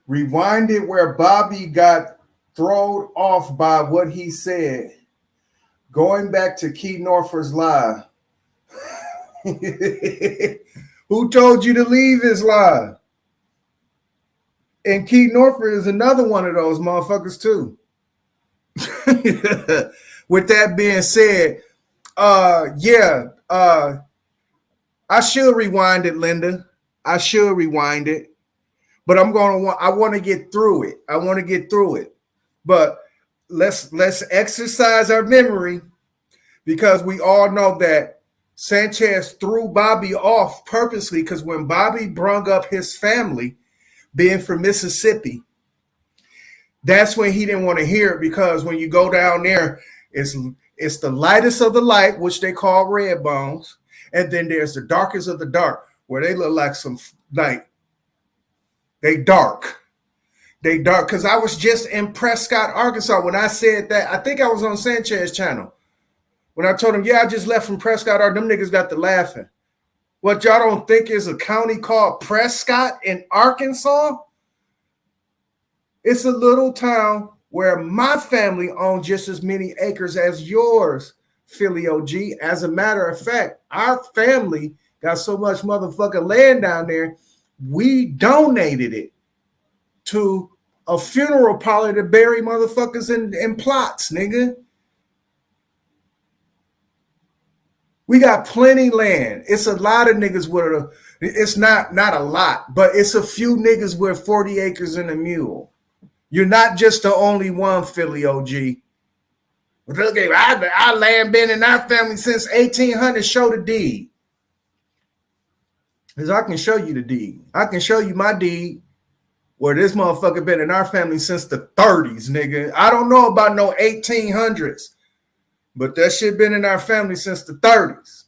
Rewind it where Bobby got thrown off by what he said. Going back to Key Norfolk's live. Who told you to leave his live? And Key Norfolk is another one of those motherfuckers too. With that being said, I should rewind it, Linda. I should rewind it. But I want to get through it. I want to get through it. But let's exercise our memory, because we all know that Sanchez threw Bobby off purposely, because when Bobby brung up his family being from Mississippi, that's when he didn't want to hear it, because when you go down there, it's the lightest of the light, which they call red bones, and then there's the darkest of the dark, where they look like some they dark. Because I was just in Prescott, Arkansas when I said that. I think I was on Sanchez channel when I told him, yeah, I just left from Prescott. Them niggas got to laughing. What y'all don't think is a county called Prescott in Arkansas? It's a little town where my family owns just as many acres as yours, Philly OG. As a matter of fact, our family got so much motherfucking land down there, we donated it to a funeral parlor to bury motherfuckers in plots, nigga. We got plenty land. It's a lot of niggas with it's not a lot, but it's a few niggas with 40 acres and a mule. You're not just the only one, Philly OG. Look at our land been in our family since 1800. Show the deed. Because I can show you the deed. I can show you my deed where this motherfucker been in our family since the 30s, nigga. I don't know about no 1800s, but that shit been in our family since the 30s.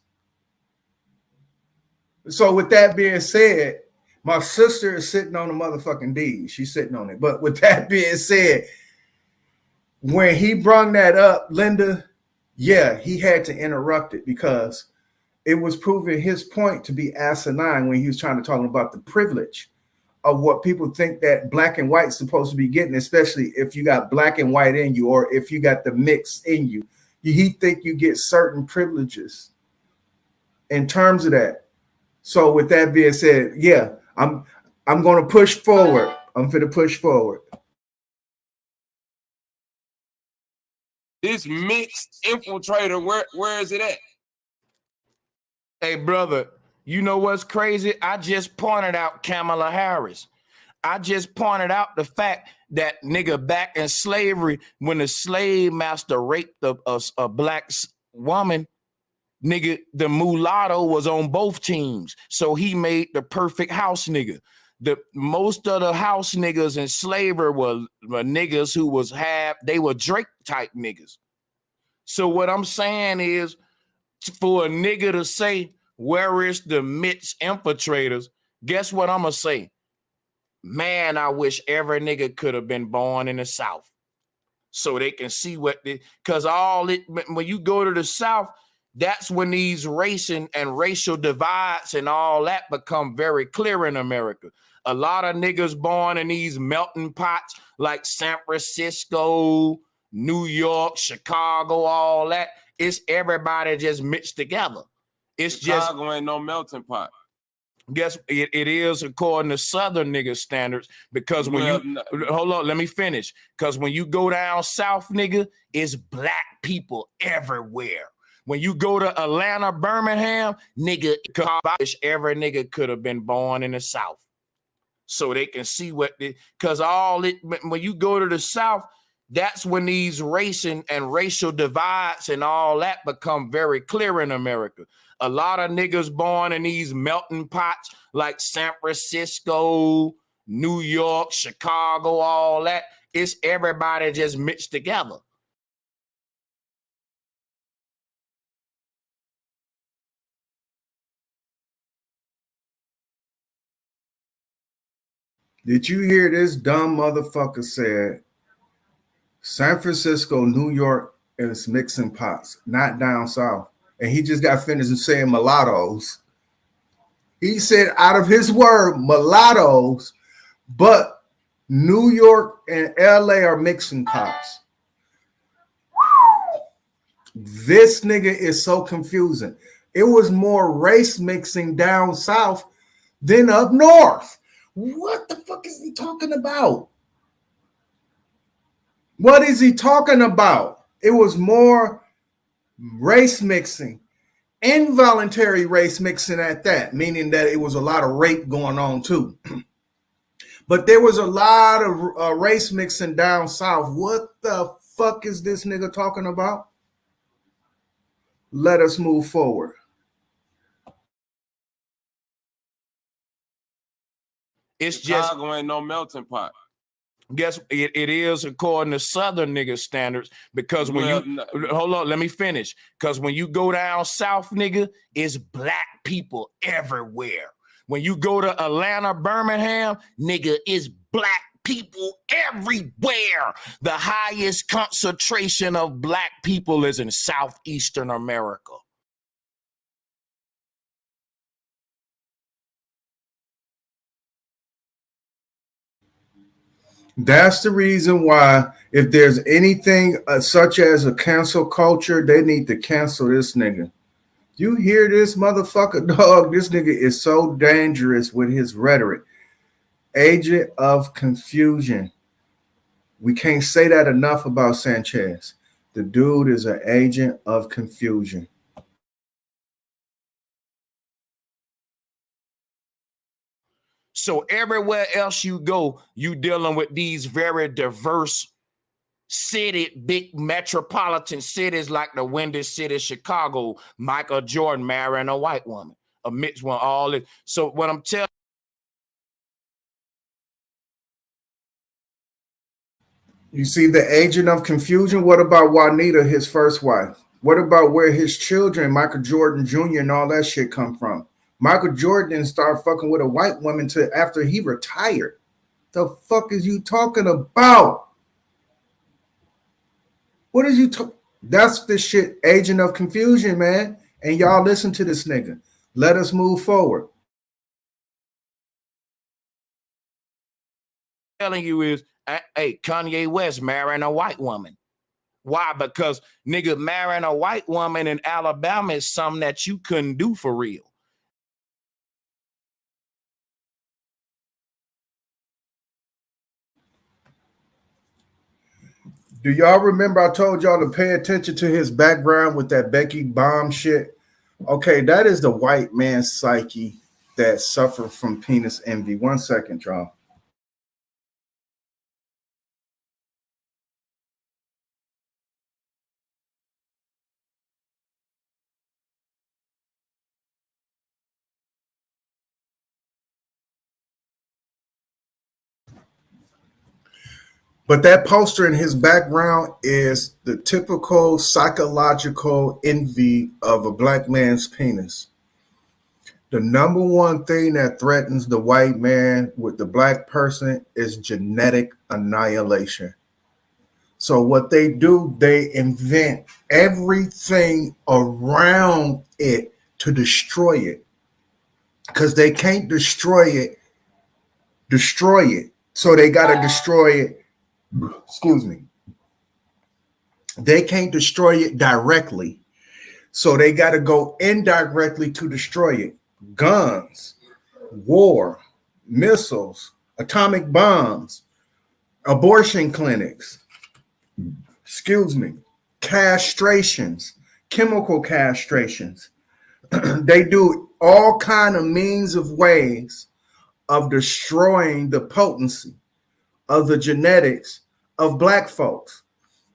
So with that being said, my sister is sitting on the motherfucking deed. She's sitting on it. But with that being said, when he brung that up, Linda, yeah, he had to interrupt it, because it was proving his point to be asinine when he was trying to talk about the privilege of what people think that black and white's supposed to be getting, especially if you got black and white in you, or if you got the mix in you. He think you get certain privileges in terms of that. So with that being said, yeah, I'm going to push forward. I'm going to push forward. This mixed infiltrator, where is it at? Hey, brother, you know what's crazy? I just pointed out Kamala Harris. I just pointed out the fact that nigga back in slavery, when the slave master raped a black woman, nigga, the mulatto was on both teams. So he made the perfect house nigga. Most of the house niggas in slavery were niggas who was they were Drake type niggas. So what I'm saying is, for a nigga to say, where is the mixed infiltrators? Guess what I'm gonna say? Man, I wish every nigga could have been born in the South so they can see because when you go to the South, that's when these racing and racial divides and all that become very clear in America. A lot of niggas born in these melting pots like San Francisco, New York, Chicago, all that. It's everybody just mixed together. It's Chicago ain't no melting pot. Guess it is according to Southern nigga standards, because hold on, let me finish. Because when you go down South, nigga, it's black people everywhere. When you go to Atlanta, Birmingham, nigga, every nigga could have been born in the South. So they can see when you go to the South, that's when these racing and racial divides and all that become very clear in America. A lot of niggas born in these melting pots like San Francisco, New York, Chicago, all that. It's everybody just mixed together. Did you hear this dumb motherfucker said San Francisco, New York is mixing pots, not down south? And he just got finished saying mulattoes. He said out of his word, mulattoes, but New York and LA are mixing pots. This nigga is so confusing. It was more race mixing down south than up north. What the fuck is he talking about? What is he talking about? It was more race mixing, involuntary race mixing at that, meaning that it was a lot of rape going on too. But there was a lot of race mixing down south. What the fuck is this nigga talking about? Let us move forward. It's Chicago ain't no melting pot. Guess it is according to Southern nigga standards, because hold on, let me finish. Because when you go down South, nigga, it's black people everywhere. When you go to Atlanta, Birmingham, nigga, it's black people everywhere. The highest concentration of black people is in Southeastern America. That's the reason why, if there's anything such as a cancel culture, they need to cancel this nigga. You hear this motherfucker, dog? This nigga is so dangerous with his rhetoric. Agent of confusion. We can't say that enough about Sanchez. The dude is an agent of confusion. So everywhere else you go, you dealing with these very diverse big metropolitan cities like the Windy City, Chicago. Michael Jordan marrying a white woman, a mixed one, all this. So what I'm telling you, see the agent of confusion? What about Juanita, his first wife? What about where his children, Michael Jordan Jr. and all that shit come from? Michael Jordan didn't start fucking with a white woman till after he retired. The fuck is you talking about? What is you talking? That's the shit, agent of confusion, man. And y'all listen to this nigga. Let us move forward. Telling you is, hey, Kanye West marrying a white woman. Why? Because nigga, marrying a white woman in Alabama is something that you couldn't do for real. Do y'all remember I told y'all to pay attention to his background with that Becky bomb shit? Okay, that is the white man's psyche that suffered from penis envy. 1 second, y'all. But that poster in his background is the typical psychological envy of a black man's penis. The number one thing that threatens the white man with the black person is genetic annihilation. So what they do, they invent everything around it to destroy it. Because they can't destroy it. So they got to destroy it. Excuse me. They can't destroy it directly. So they got to go indirectly to destroy it. Guns, war, missiles, atomic bombs, abortion clinics, castrations, chemical castrations. They do all kind of means of ways of destroying the potency of the genetics of black folks.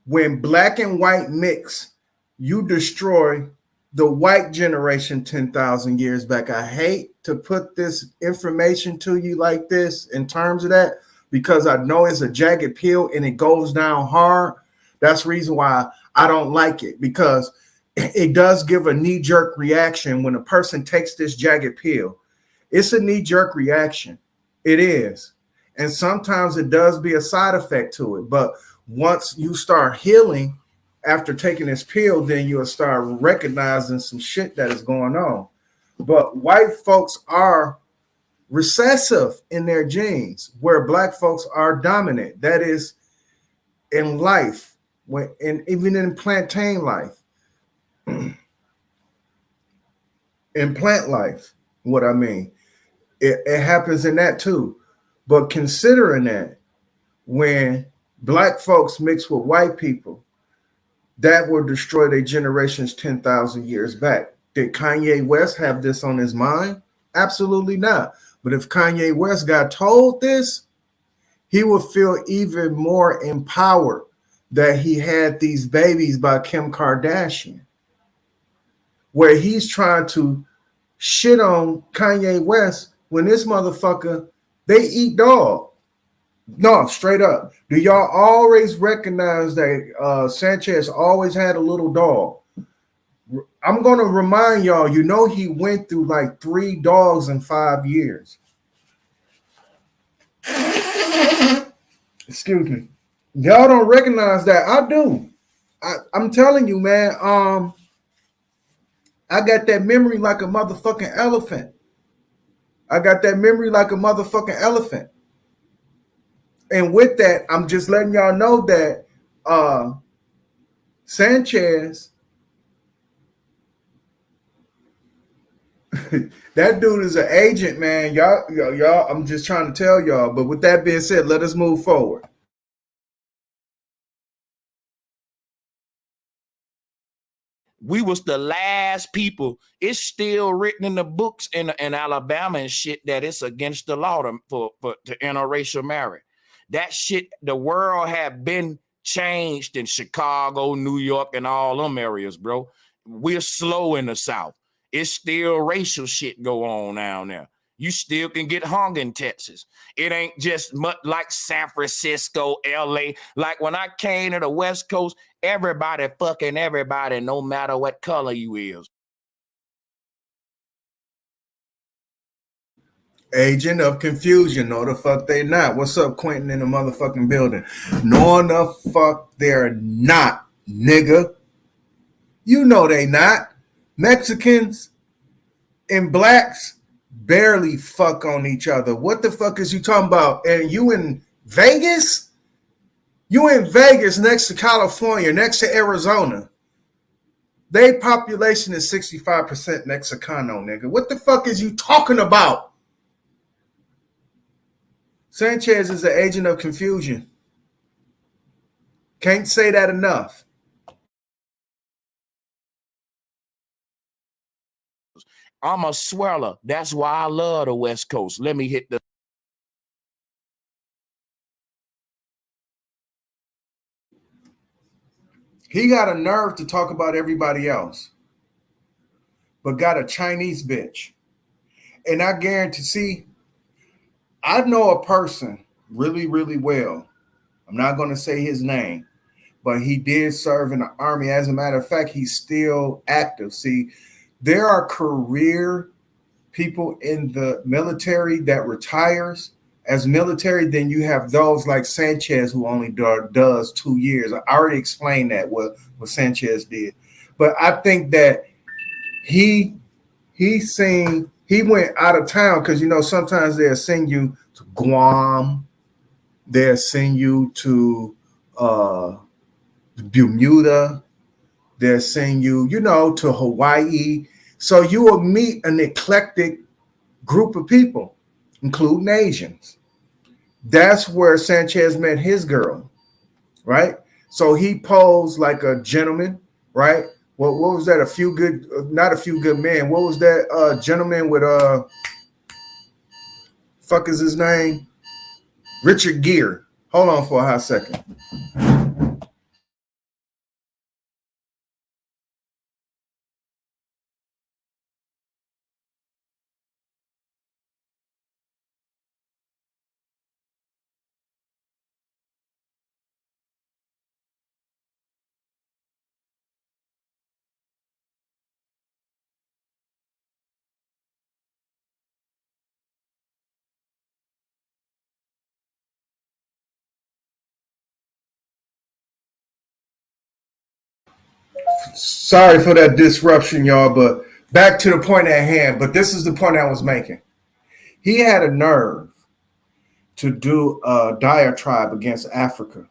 When black and white mix, you destroy the white generation 10,000 years back. I hate to put this information to you like this in terms of that, because I know it's a jagged pill and it goes down hard. That's the reason why I don't like it, because it does give a knee-jerk reaction when a person takes this jagged pill. It's a knee-jerk reaction. It is. And sometimes it does be a side effect to it. But once you start healing after taking this pill, then you'll start recognizing some shit that is going on. But white folks are recessive in their genes, where black folks are dominant. That is in life, and even in plantain life, in plant life, what I mean. It happens in that too. But considering that, when black folks mix with white people, that will destroy their generations 10,000 years back. Did Kanye West have this on his mind? Absolutely not. But if Kanye West got told this, he would feel even more empowered that he had these babies by Kim Kardashian, where he's trying to shit on Kanye West when this motherfucker, they eat dog. No, straight up. Do y'all always recognize that Sanchez always had a little dog? I'm going to remind y'all, you know, he went through like 3 dogs in 5 years. Excuse me. Y'all don't recognize that. I do. I'm telling you, man. I got that memory like a motherfucking elephant. And with that, I'm just letting y'all know that Sanchez, that dude is an agent, man. Y'all, I'm just trying to tell y'all. But with that being said, let us move forward. We was the last people. It's still written in the books in Alabama and shit that it's against the law to interracial marriage. That shit, the world have been changed in Chicago, New York, and all them areas, bro. We're slow in the South. It's still racial shit go on down there. You still can get hung in Texas. It ain't just much like San Francisco, LA. Like when I came to the West Coast, everybody fucking everybody, no matter what color you is. Agent of confusion. No, the fuck they not. What's up, Quentin, in the motherfucking building? No, the fuck they're not, nigga. You know they not. Mexicans and blacks barely fuck on each other. What the fuck is you talking about? And you in Vegas? You in Vegas next to California, next to Arizona. Their population is 65% Mexicano, nigga. What the fuck is you talking about? Sanchez is an agent of confusion. Can't say that enough. I'm a sweller. That's why I love the West Coast. Let me hit the. He got a nerve to talk about everybody else, but got a Chinese bitch. And I guarantee, I know a person really, really well. I'm not going to say his name, but he did serve in the Army. As a matter of fact, he's still active. See, there are career people in the military that retires as military. Then you have those like Sanchez who only does 2 years. I already explained that what Sanchez did. But I think that he went out of town because, you know, sometimes they'll send you to Guam. They'll send you to Bermuda. They'll send you, you know, to Hawaii. So you will meet an eclectic group of people, including Asians. That's where Sanchez met his girl, right? So he posed like a gentleman, right? What was that? Not a few good men. What was that gentleman with fuck is his name? Richard Gere. Hold on for a hot second. Sorry for that disruption, y'all, but back to the point at hand. But this is the point I was making. He had a nerve to do a diatribe against Africa.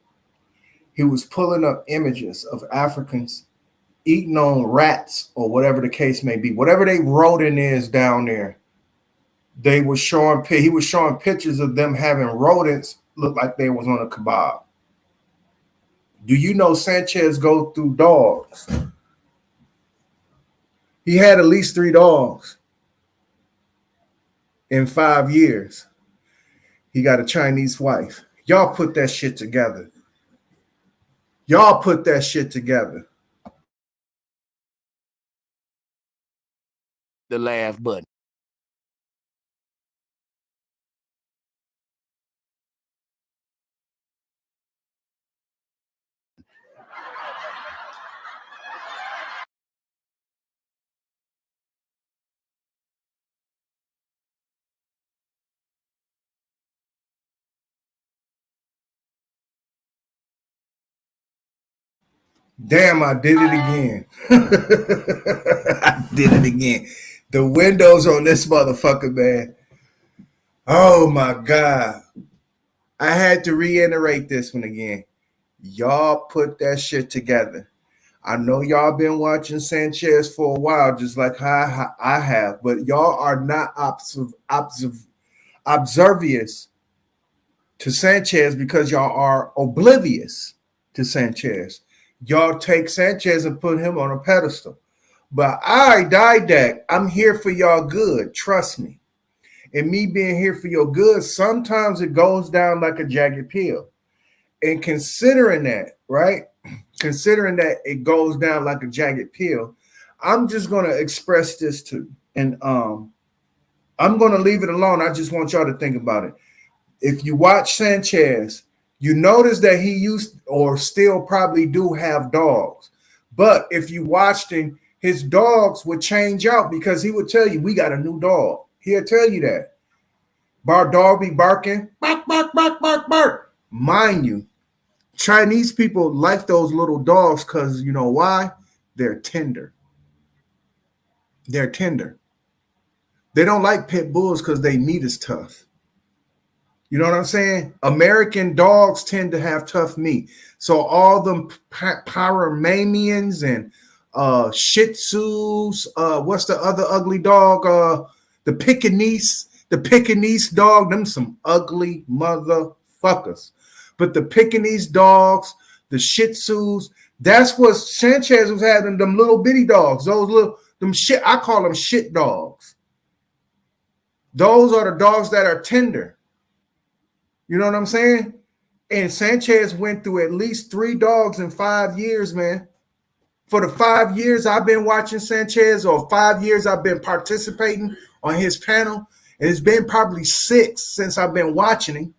He was pulling up images of Africans eating on rats or whatever the case may be, whatever they rodent is down there. He was showing pictures of them having rodents look like they was on a kebab. Do you know Sanchez go through dogs? He had at least 3 dogs in 5 years. He got a Chinese wife. Y'all put that shit together. Y'all put that shit together. The laugh button. Damn, I did it again. I did it again. The windows on this motherfucker, man. Oh my God. I had to reiterate this one again. Y'all put that shit together. I know y'all been watching Sanchez for a while, just like how I have, but y'all are not observious to Sanchez because y'all are oblivious to Sanchez. Y'all take Sanchez and put him on a pedestal. But I died that. I'm here for y'all good. Trust me. And me being here for your good, sometimes it goes down like a jagged pill. And considering that, right? Considering that it goes down like a jagged pill, I'm just going to express this to, and I'm going to leave it alone. I just want y'all to think about it. If you watch Sanchez, you notice that he used or still probably do have dogs. But if you watched him, his dogs would change out because he would tell you, we got a new dog. He'll tell you that. Bar dog be barking, bark, bark, bark, bark, bark. Mind you, Chinese people like those little dogs because you know why? They're tender. They're tender. They don't like pit bulls because their meat is tough. You know what I'm saying? American dogs tend to have tough meat. So all them Pomeranians and Shih Tzus, what's the other ugly dog? The Pekingese dog, them some ugly motherfuckers. But the Pekingese dogs, the Shih Tzus, that's what Sanchez was having, them little bitty dogs. Those little, them shit, I call them shit dogs. Those are the dogs that are tender. You know what I'm saying? And Sanchez went through at least 3 dogs in 5 years, man. For the 5 years I've been watching Sanchez, or 5 years I've been participating on his panel, and it's been probably 6 since I've been watching him.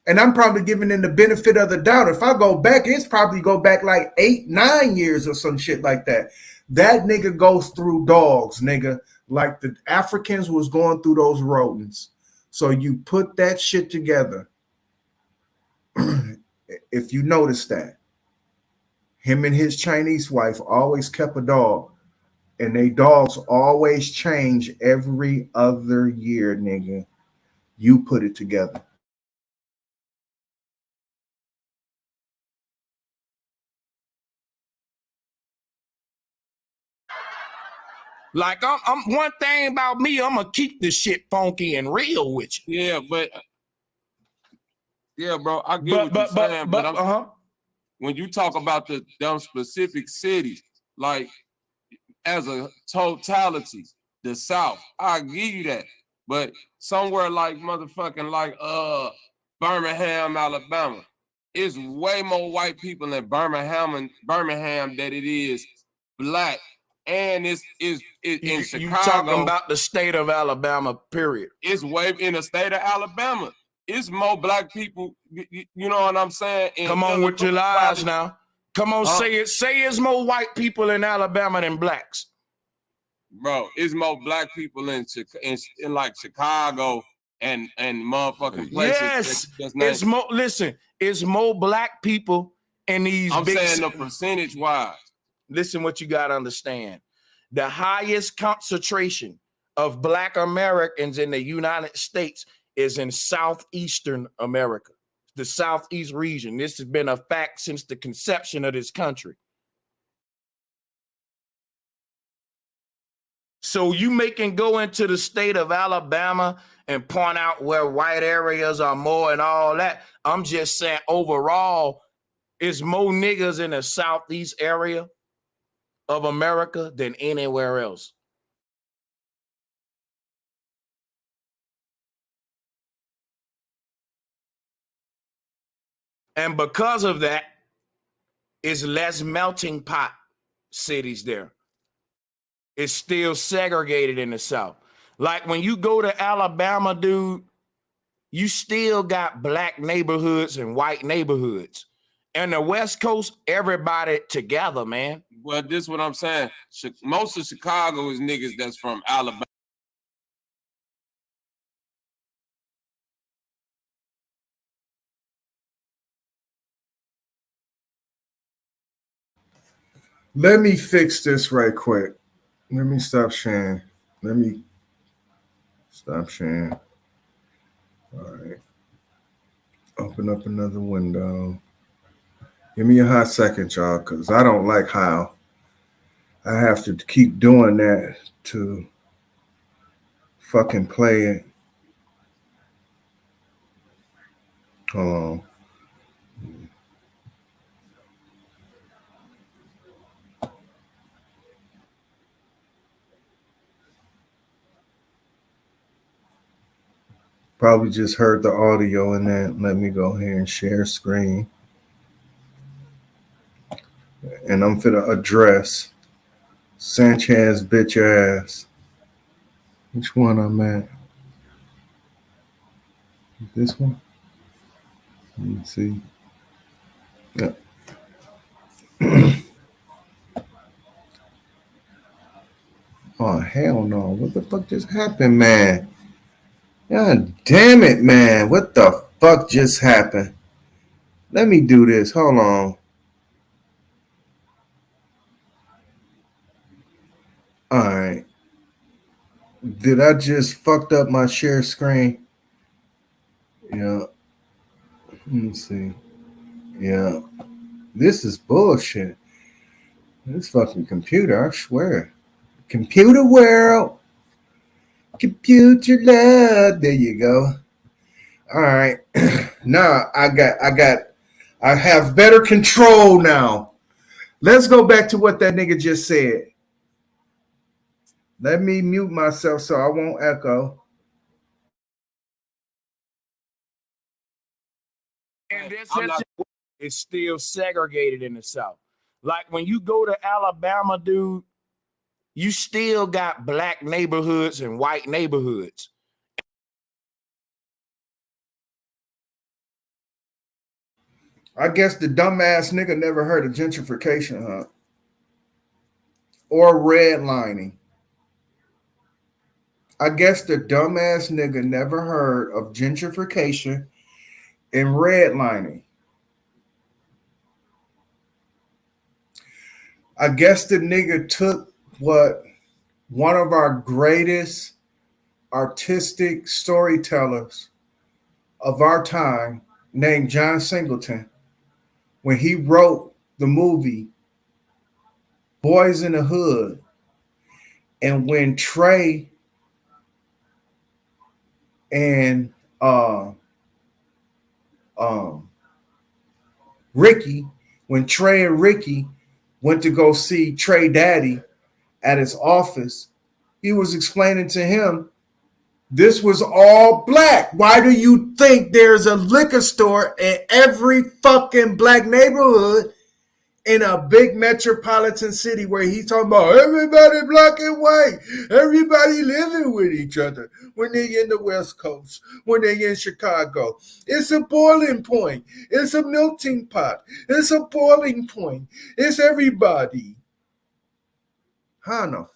And I'm probably giving him the benefit of the doubt. If I go back, it's probably go back like 8, 9 years or some shit like that. That nigga goes through dogs, nigga, like the Africans was going through those rodents. So you put that shit together. If you notice that, him and his Chinese wife always kept a dog, and they dogs always change every other year, nigga. You put it together. Like I'm one thing about me, I'm gonna keep this shit funky and real with you. Yeah, but yeah, bro, I get what you're saying, but when you talk about them specific cities, like as a totality, the South, I give you that. But somewhere like motherfucking like Birmingham, Alabama, it's way more white people in Birmingham than it is black. And it's in Chicago. You talking about the state of Alabama, period. It's way in the state of Alabama. It's more black people, you know what I'm saying? Come on with your lies now. Come on, say it. Say it's more white people in Alabama than blacks. Bro, it's more black people in like Chicago and motherfucking places. Yes, it's more. Listen, it's more black people in these. I'm saying the percentage wise. Listen, what you got to understand: the highest concentration of black Americans in the United States is in southeastern America, the southeast region. This has been a fact since the conception of this country. So you can go into the state of Alabama and point out where white areas are more and all that. I'm just saying overall, it's more niggas in the southeast area of America than anywhere else. And because of that, it's less melting pot cities there. It's still segregated in the South. Like when you go to Alabama, dude, you still got black neighborhoods and white neighborhoods. And the West Coast, everybody together, man. Well, this is what I'm saying. Most of Chicago is niggas that's from Alabama. Let me fix this right quick. Let me stop sharing. Let me stop sharing. All right. Open up another window. Give me a hot second, y'all, because I don't like how I have to keep doing that to fucking play it. Hold on. Probably just heard the audio in that. Let me go here and share screen. And I'm finna address Sanchez bitch ass. Which one I'm at? This one? Let me see. Yeah. Oh, hell no. What the fuck just happened, man? God damn it, man. What the fuck just happened? Let me do this. Hold on. All Did I just fucked up my share screen? Yeah. Let me see. Yeah. This is bullshit. This fucking computer, I swear. Computer world. Computer love. There you go. All right. Now I have better control now. Let's go back to what that nigga just said. Let me mute myself so I won't echo. And this is still segregated in the South. Like when you go to Alabama, dude, you still got black neighborhoods and white neighborhoods. I guess the dumbass nigga never heard of gentrification, huh? Or redlining. I guess the dumbass nigga never heard of gentrification and redlining. I guess the nigga took what one of our greatest artistic storytellers of our time, named John Singleton, when he wrote the movie Boys in the Hood, and when Trey and Ricky, when Trey and Ricky went to go see Trey Daddy at his office, he was explaining to him this was all black. Why do you think there's a liquor store in every fucking black neighborhood in a big metropolitan city where he's talking about everybody black and white, everybody living with each other when they're in the West Coast, when they're in Chicago? It's a boiling point. It's a melting pot. It's a boiling point. It's everybody. Hannah,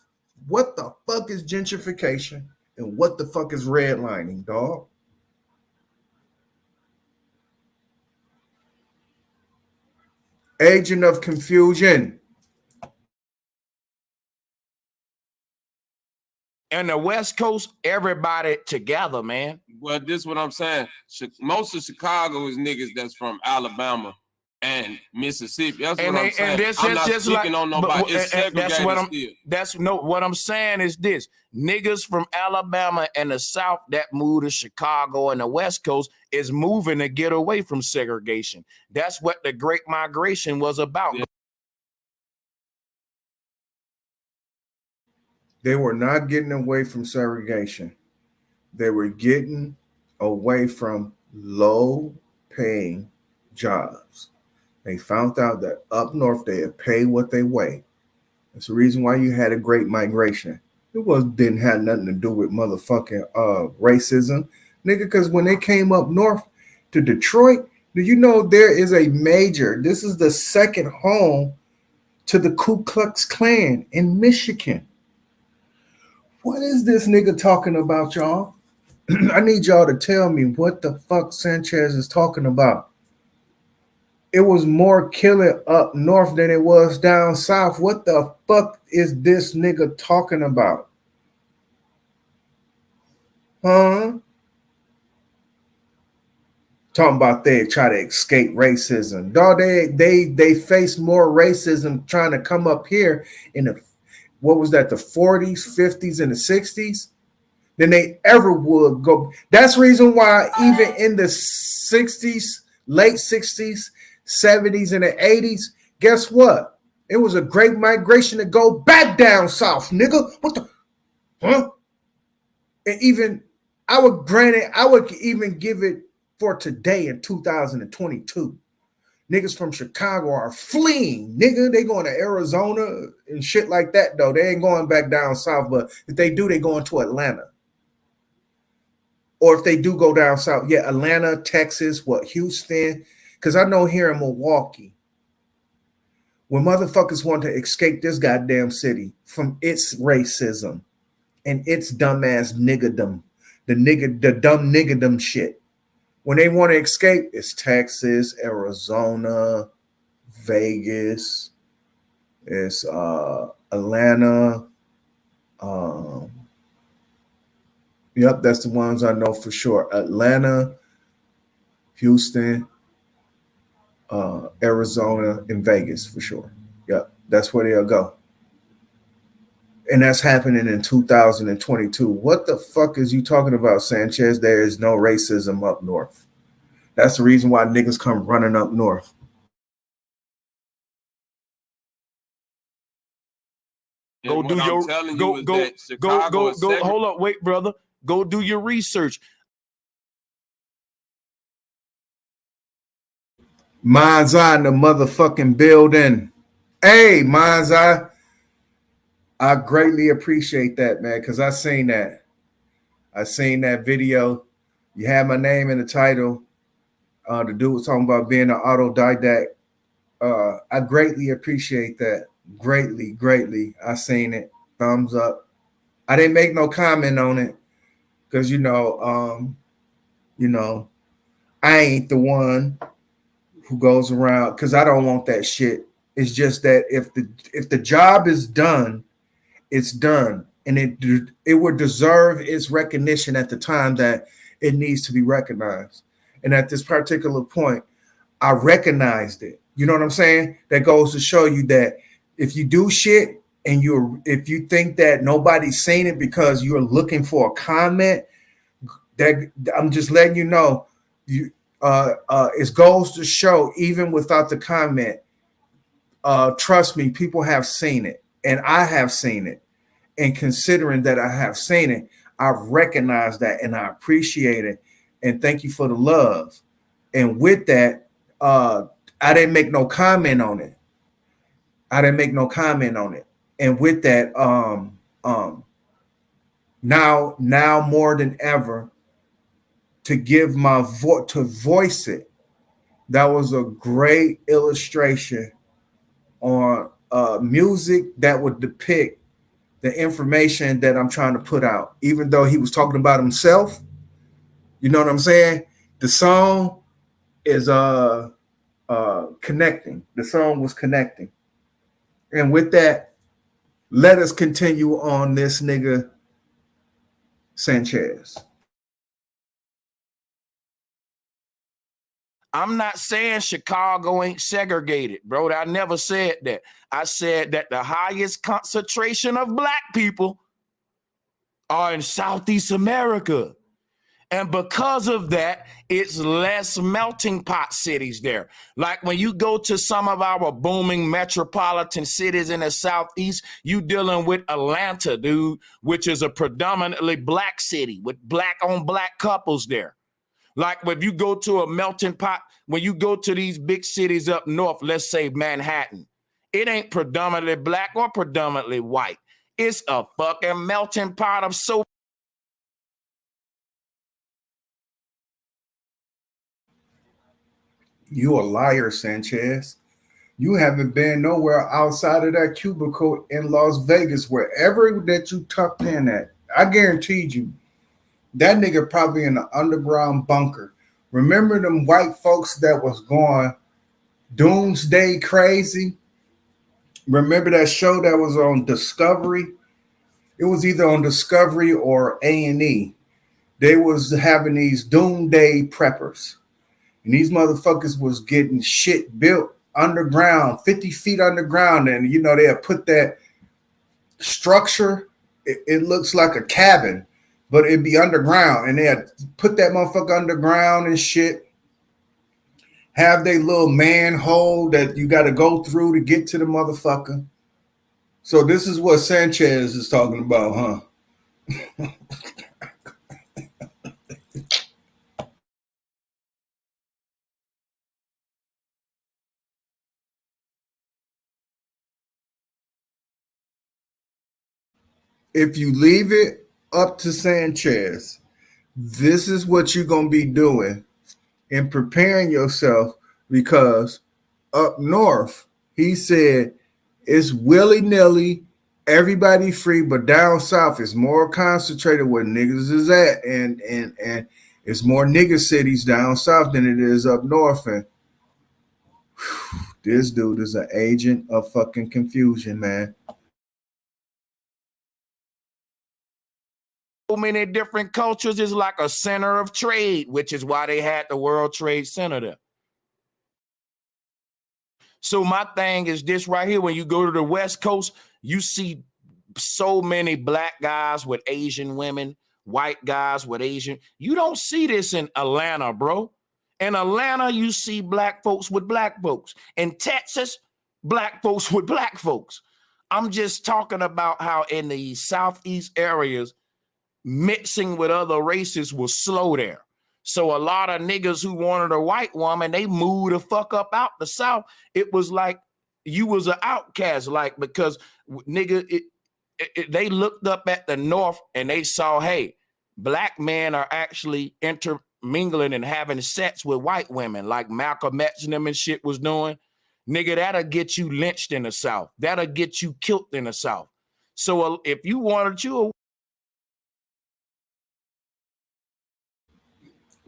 what the fuck is gentrification and what the fuck is redlining, dog? Agent of confusion. And the West Coast, everybody together, man. Well, this is what I'm saying. Most of Chicago is niggas that's from Alabama and Mississippi. That's what I'm saying. I'm not speaking on nobody. It's segregated still. What I'm saying is this: niggas from Alabama and the South that moved to Chicago and the West Coast is moving to get away from segregation. That's what the Great Migration was about. Yeah. They were not getting away from segregation. They were getting away from low-paying jobs. They found out that up north they had paid what they weigh. That's the reason why you had a great migration. It didn't have nothing to do with motherfucking racism, nigga. Because when they came up north to Detroit, do you know there is a major? This is the second home to the Ku Klux Klan in Michigan. What is this nigga talking about, y'all? I need y'all to tell me what the fuck Sanchez is talking about. It was more killing up north than it was down south. What the fuck is this nigga talking about? Huh? Talking about they try to escape racism. Dog, they face more racism trying to come up here in the, what was that, the 40s, 50s, and the 60s than they ever would go. That's the reason why even in the 60s, late 60s, 70s, and the 80s, guess what? It was a great migration to go back down south, nigga. What the? Huh? And even, I would even give it for today in 2022. Niggas from Chicago are fleeing, nigga. They going to Arizona and shit like that, though. They ain't going back down south, but if they do, they going to Atlanta. Or if they do go down south, yeah, Atlanta, Texas, Houston. Because I know here in Milwaukee, when motherfuckers want to escape this goddamn city from its racism and its dumbass niggerdom, the dumb niggerdom shit. When they want to escape, it's Texas, Arizona, Vegas, it's Atlanta, Yep, that's the ones I know for sure. Atlanta, Houston, Arizona, and Vegas for sure. Yep, that's where they'll go. And that's happening in 2022. What the fuck is you talking about, Sanchez? There is no racism up north. That's the reason why niggas come running up north. Go And do what I'm your telling you go is go that go Chicago go is go. Hold up, wait, brother. Go do your research. Mind's Eye in the motherfucking building. Hey, Mind's Eye. I greatly appreciate that, man, because I seen that. I seen that video. You had my name in the title. The dude was talking about being an autodidact. I greatly appreciate that. Greatly, greatly. I seen it. Thumbs up. I didn't make no comment on it because you know, I ain't the one who goes around because I don't want that shit. It's just that if the job is done, it's done, and it would deserve its recognition at the time that it needs to be recognized. And at this particular point, I recognized it. You know what I'm saying? That goes to show you that if you do shit and if you think that nobody's seen it because you're looking for a comment, that I'm just letting you know, you it goes to show even without the comment. Trust me, people have seen it, and I have seen it. And considering that I have seen it, I recognize that and I appreciate it. And thank you for the love. And with that, I didn't make no comment on it. I didn't make no comment on it. And with that, now more than ever, to give my voice to voice it. That was a great illustration on music that would depict the information that I'm trying to put out. Even though he was talking about himself, you know what I'm saying? The song is connecting. The song was connecting. And with that, let us continue on this nigga Sanchez. I'm not saying Chicago ain't segregated, bro. I never said that. I said that the highest concentration of black people are in Southeast America. And because of that, it's less melting pot cities there. Like when you go to some of our booming metropolitan cities in the Southeast, you dealing with Atlanta, dude, which is a predominantly black city with black on black couples there. Like if you go to a melting pot, when you go to these big cities up north, let's say Manhattan, it ain't predominantly black or predominantly white. It's a fucking melting pot of so. You a liar, Sanchez. You haven't been nowhere outside of that cubicle in Las Vegas, wherever that you tucked in at. I guaranteed you, that nigga probably in an underground bunker. Remember them white folks that was going doomsday crazy? Remember that show that was on Discovery? It was either on Discovery or A&E. They was having these doomsday preppers. And these motherfuckers was getting shit built underground, 50 feet underground. And, you know, they'll put that structure. It looks like a cabin, but it'd be underground. And they'll put that motherfucker underground and shit. Have they little manhole that you got to go through to get to the motherfucker. So this is what Sanchez is talking about, huh? If you leave it up to Sanchez, this is what you're going to be doing and preparing yourself, because up north, he said it's willy-nilly, everybody free, but down south it's more concentrated where niggas is at, and it's more nigga cities down south than it is up north. And this dude is an agent of fucking confusion, man. so many different cultures is like a center of trade, which is why they had the World Trade Center there. So my thing is this right here. When you go to the West Coast, you see so many black guys with Asian women, white guys with Asian. You don't see this in Atlanta, bro. In Atlanta, you see black folks with black folks. In Texas, black folks with black folks. I'm just talking about how in the Southeast areas, mixing with other races was slow there. So a lot of niggas who wanted a white woman, they moved the fuck up out the South. It was like you was an outcast, like, because nigga, they looked up at the North and they saw, hey, black men are actually intermingling and having sex with white women, like Malcolm X and them and shit was doing. Nigga, that'll get you lynched in the South. That'll get you killed in the South. So if you wanted you,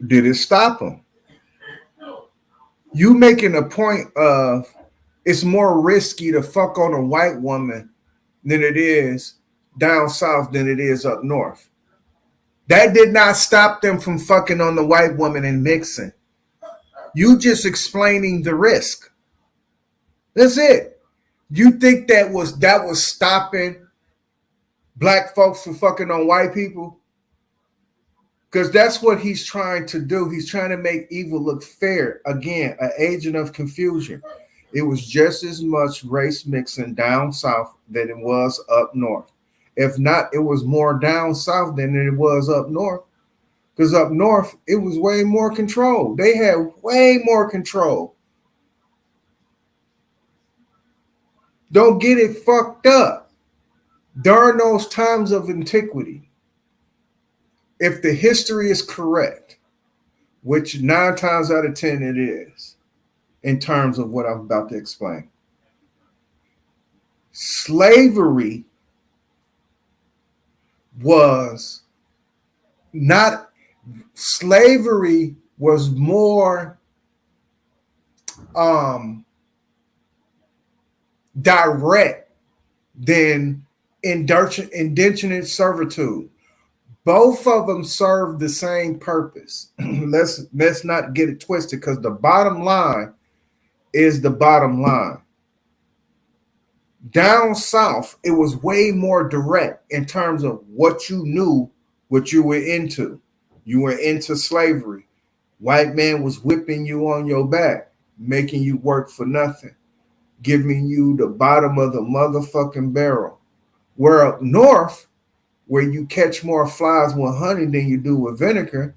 did it stop them? You making a point of it's more risky to fuck on a white woman than it is down south than it is up north. That did not stop them from fucking on the white woman and mixing. You just explaining the risk. That's it. You think that was stopping black folks from fucking on white people? Because that's what he's trying to do. He's trying to make evil look fair. Again, an agent of confusion. It was just as much race mixing down south than it was up north. If not, it was more down south than it was up north. Because up north, it was way more control. They had way more control. Don't get it fucked up. During those times of antiquity, if the history is correct, which 9 times out of 10 it is, in terms of what I'm about to explain, slavery was more direct than indentured servitude. Both of them serve the same purpose. Let's not get it twisted, because the bottom line is the bottom line. Down south, it was way more direct in terms of what you knew, what you were into. You were into slavery. White man was whipping you on your back, making you work for nothing, giving you the bottom of the motherfucking barrel. Where up north, where you catch more flies with honey than you do with vinegar,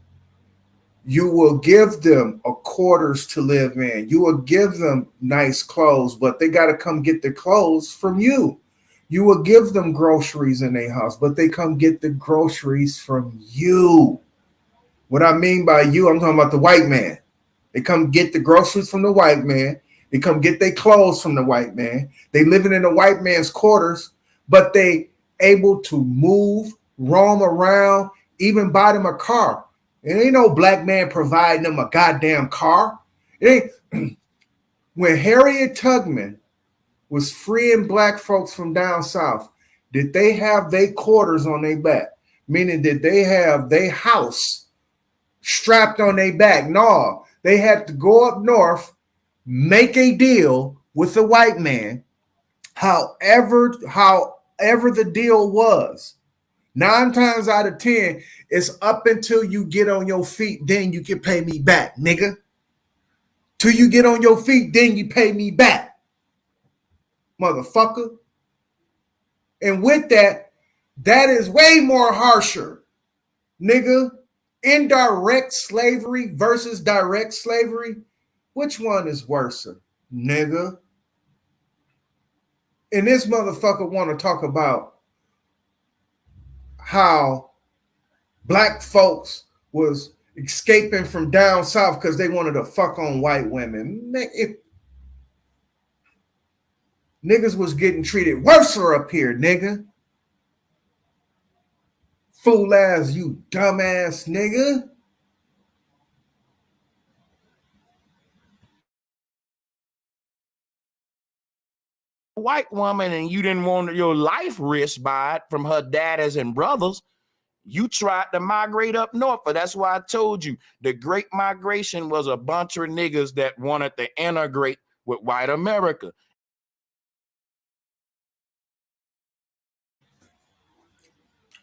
you will give them a quarters to live in. You will give them nice clothes, but they got to come get the clothes from you. You will give them groceries in their house, but they come get the groceries from you. What I mean by you, I'm talking about the white man. They come get the groceries from the white man. They come get their clothes from the white man. They living in the white man's quarters, but they able to move, roam around, even buy them a car. It ain't no black man providing them a goddamn car. It ain't. When Harriet Tubman was freeing black folks from down south, did they have their quarters on their back? Meaning, did they have their house strapped on their back? No, they had to go up north, make a deal with the white man, however the deal was. 9 times out of 10, it's up until you get on your feet, then you can pay me back, nigga. Till you get on your feet, then you pay me back, motherfucker. And with that, that is way more harsher, nigga. Indirect slavery versus direct slavery, which one is worse, nigga? And this motherfucker want to talk about how black folks was escaping from down south because they wanted to fuck on white women. Niggas was getting treated worse up here, nigga. Fool ass, you dumbass nigga. White woman and you didn't want your life risked by it from her daddies and brothers, You tried to migrate up north, but that's why I told you the Great Migration was a bunch of niggas that wanted to integrate with white America.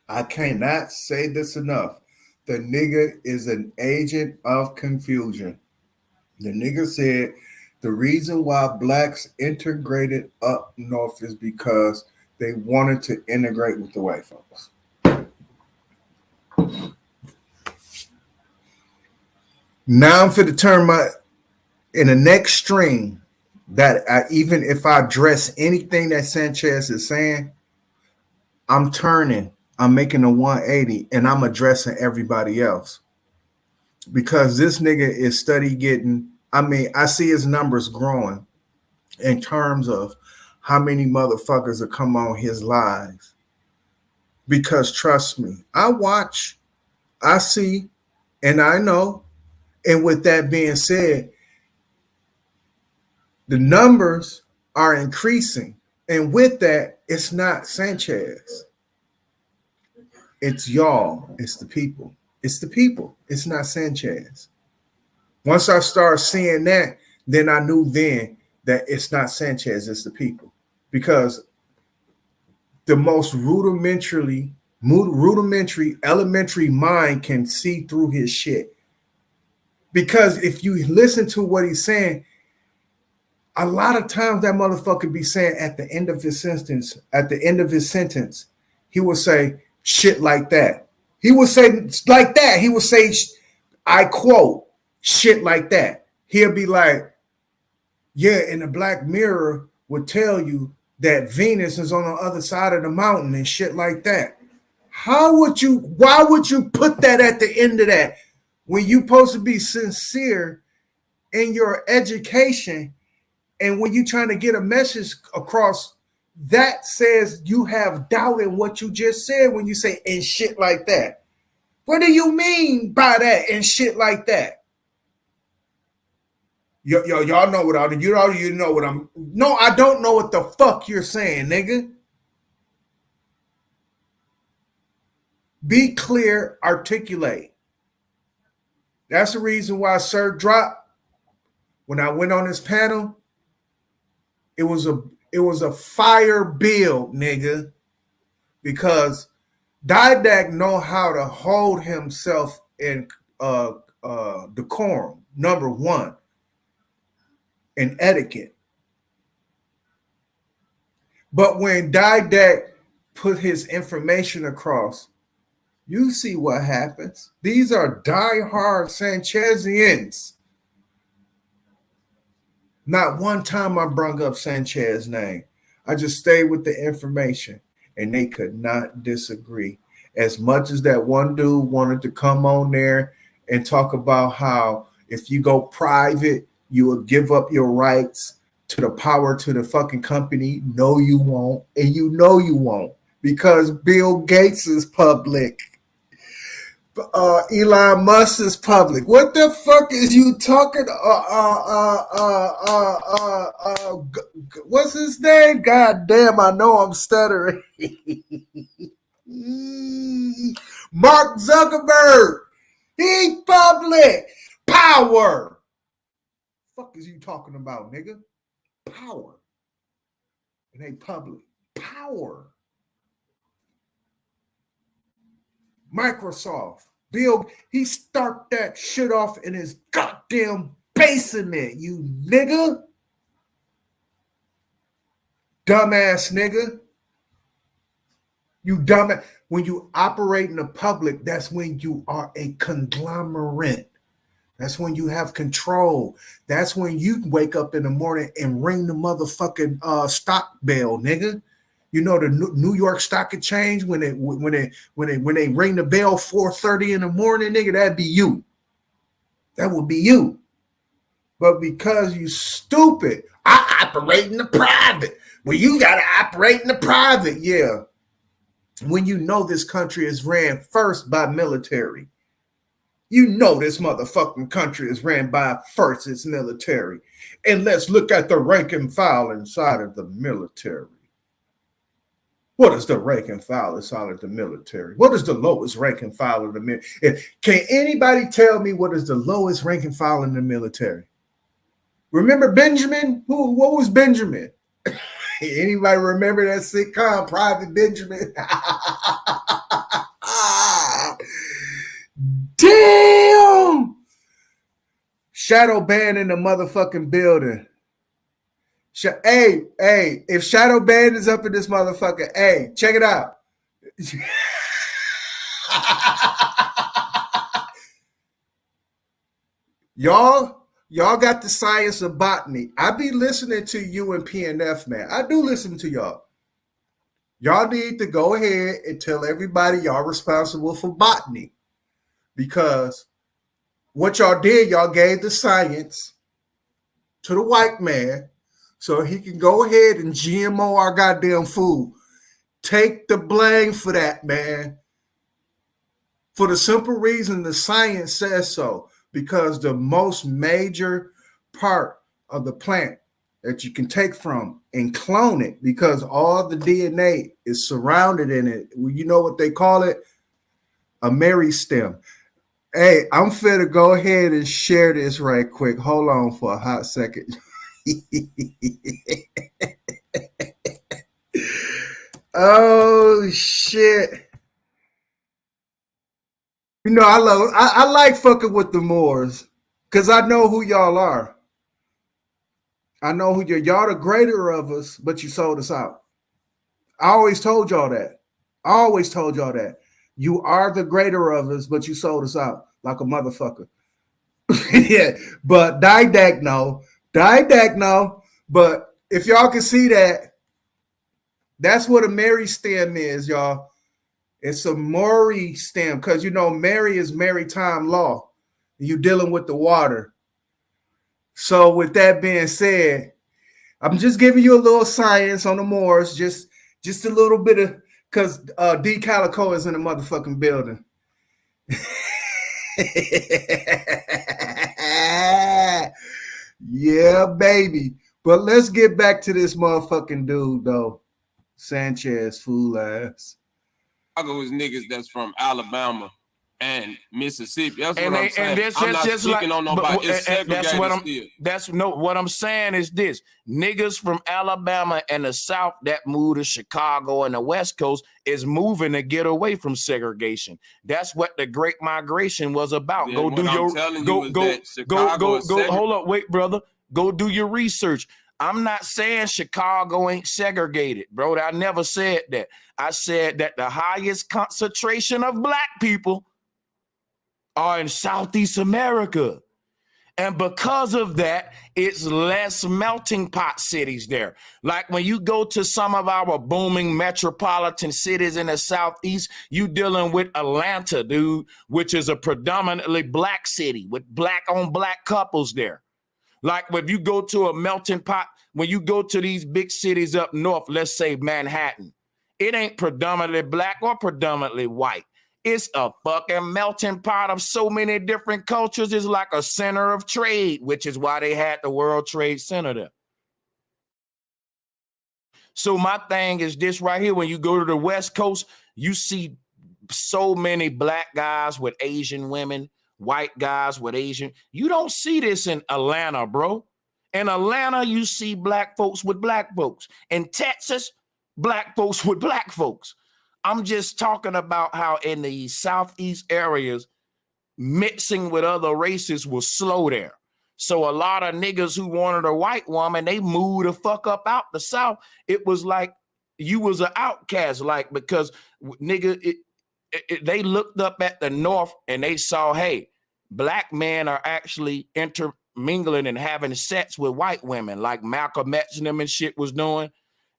I cannot say this enough. The nigga is an agent of confusion. The nigga said the reason why blacks integrated up north is because they wanted to integrate with the white folks. Now I'm for to turn my in the next string that even if I address anything that Sanchez is saying, I'm turning, I'm making a 180, and I'm addressing everybody else. Because this nigga is steady getting, I mean, I see his numbers growing in terms of how many motherfuckers are come on his lives. Because trust me, I watch, I see, and I know. And with that being said, the numbers are increasing. And with that, it's not Sanchez. It's y'all. It's the people. It's the people. It's not Sanchez. Once I start seeing that, then I knew then that it's not Sanchez, it's the people. Because the most rudimentary, elementary mind can see through his shit. Because if you listen to what he's saying, a lot of times that motherfucker be saying at the end of his sentence, he will say shit like that. He will say like that. He will say, I quote, shit like that. He'll be like, yeah, and the Black Mirror would tell you that Venus is on the other side of the mountain and shit like that. Why would you put that at the end of that when you're supposed to be sincere in your education and when you're trying to get a message across that says you have doubt in what you just said when you say and shit like that? What do you mean by that and shit like that? Y'all know what you know what I'm. No, I don't know what the fuck you're saying, nigga. Be clear, articulate. That's the reason why Sir dropped. When I went on this panel, it was a fire build, nigga, because Didac know how to hold himself in decorum. Number one, in etiquette. But when Didac put his information across, you see what happens. These are diehard Sanchezians. Not one time I brung up Sanchez's name. I just stayed with the information, and they could not disagree. As much as that one dude wanted to come on there and talk about how if you go private, you will give up your rights to the power to the fucking company. No, you won't. And you know you won't, because Bill Gates is public. Elon Musk is public. What the fuck is you talking? What's his name? God damn, I know I'm stuttering. Mark Zuckerberg. He public. Power. Fuck is you talking about, nigga? Power. It ain't public. Power. Microsoft. Bill, he start that shit off in his goddamn basement, you nigga. Dumbass nigga. You dumbass. When you operate in the public, that's when you are a conglomerate. That's when you have control. That's when you wake up in the morning and ring the motherfucking stock bell, nigga. You know the New York Stock Exchange when they ring the bell 4:30 in the morning, nigga, that'd be you. That would be you. But because you stupid, I operate in the private. Well, you gotta operate in the private, yeah. When you know this country is ran first by military. You know this motherfucking country is ran by first its military. And let's look at the rank and file inside of the military. What is the rank and file inside of the military? What is the lowest rank and file in the military? Can anybody tell me what is the lowest rank and file in the military? Remember Benjamin? What was Benjamin? Anybody remember that sitcom, Private Benjamin? Damn! Shadow Band in the motherfucking building. Hey, if Shadow Band is up in this motherfucker, hey, check it out. Y'all got the science of botany. I be listening to you and PNF, man. I do listen to y'all. Y'all need to go ahead and tell everybody y'all responsible for botany. Because what y'all did, y'all gave the science to the white man so he can go ahead and GMO our goddamn food. Take the blame for that, man. For the simple reason the science says so. Because the most major part of the plant that you can take from and clone it, because all the DNA is surrounded in it. You know what they call it? A meristem. Hey, I'm finna go ahead and share this right quick. Hold on for a hot second. Oh shit. You know, I like fucking with the Moors because I know who y'all are. I know who y'all the greater of us, but you sold us out. I always told y'all that. I always told y'all that. You are the greater of us, but you sold us out like a motherfucker. Yeah, but Didac no. But if y'all can see that, that's what a Mary stem is, y'all. It's a Maury stem because, you know, Mary is maritime law. You're dealing with the water. So with that being said, I'm just giving you a little science on the Moors, just a little bit of, because D Calico is in the motherfucking building. Yeah, baby. But let's get back to this motherfucking dude, though. Sanchez, fool ass. Chicago is niggas that's from Alabama and Mississippi. That's And what I'm saying. I'm not speaking on nobody. It's segregated still. What I'm saying is this: niggas from Alabama and the South that moved to Chicago and the West Coast is moving to get away from segregation. That's what the Great Migration was about. Then Go what do I'm your telling you is that go. Chicago is Hold up, wait, brother. Go do your research. I'm not saying Chicago ain't segregated, bro. I never said that. I said that the highest concentration of black people are in Southeast America. And because of that, it's less melting pot cities there. Like when you go to some of our booming metropolitan cities in the Southeast, you dealing with Atlanta, dude, which is a predominantly black city with black on black couples there. Like if you go to a melting pot, when you go to these big cities up north, let's say Manhattan, it ain't predominantly black or predominantly white. It's a fucking melting pot of so many different cultures. It's like a center of trade, which is why they had the World Trade Center there. So my thing is this right here. When you go to the West Coast, you see so many black guys with Asian women, white guys with Asian. You don't see this in Atlanta, bro. In Atlanta, you see black folks with black folks. In Texas, black folks with black folks. I'm just talking about how in the Southeast areas, mixing with other races was slow there. So a lot of niggas who wanted a white woman, they moved the fuck up out the South. It was like you was an outcast, like, because nigga, they looked up at the North and they saw, hey, black men are actually intermingling and having sex with white women, like Malcolm X and them and shit was doing.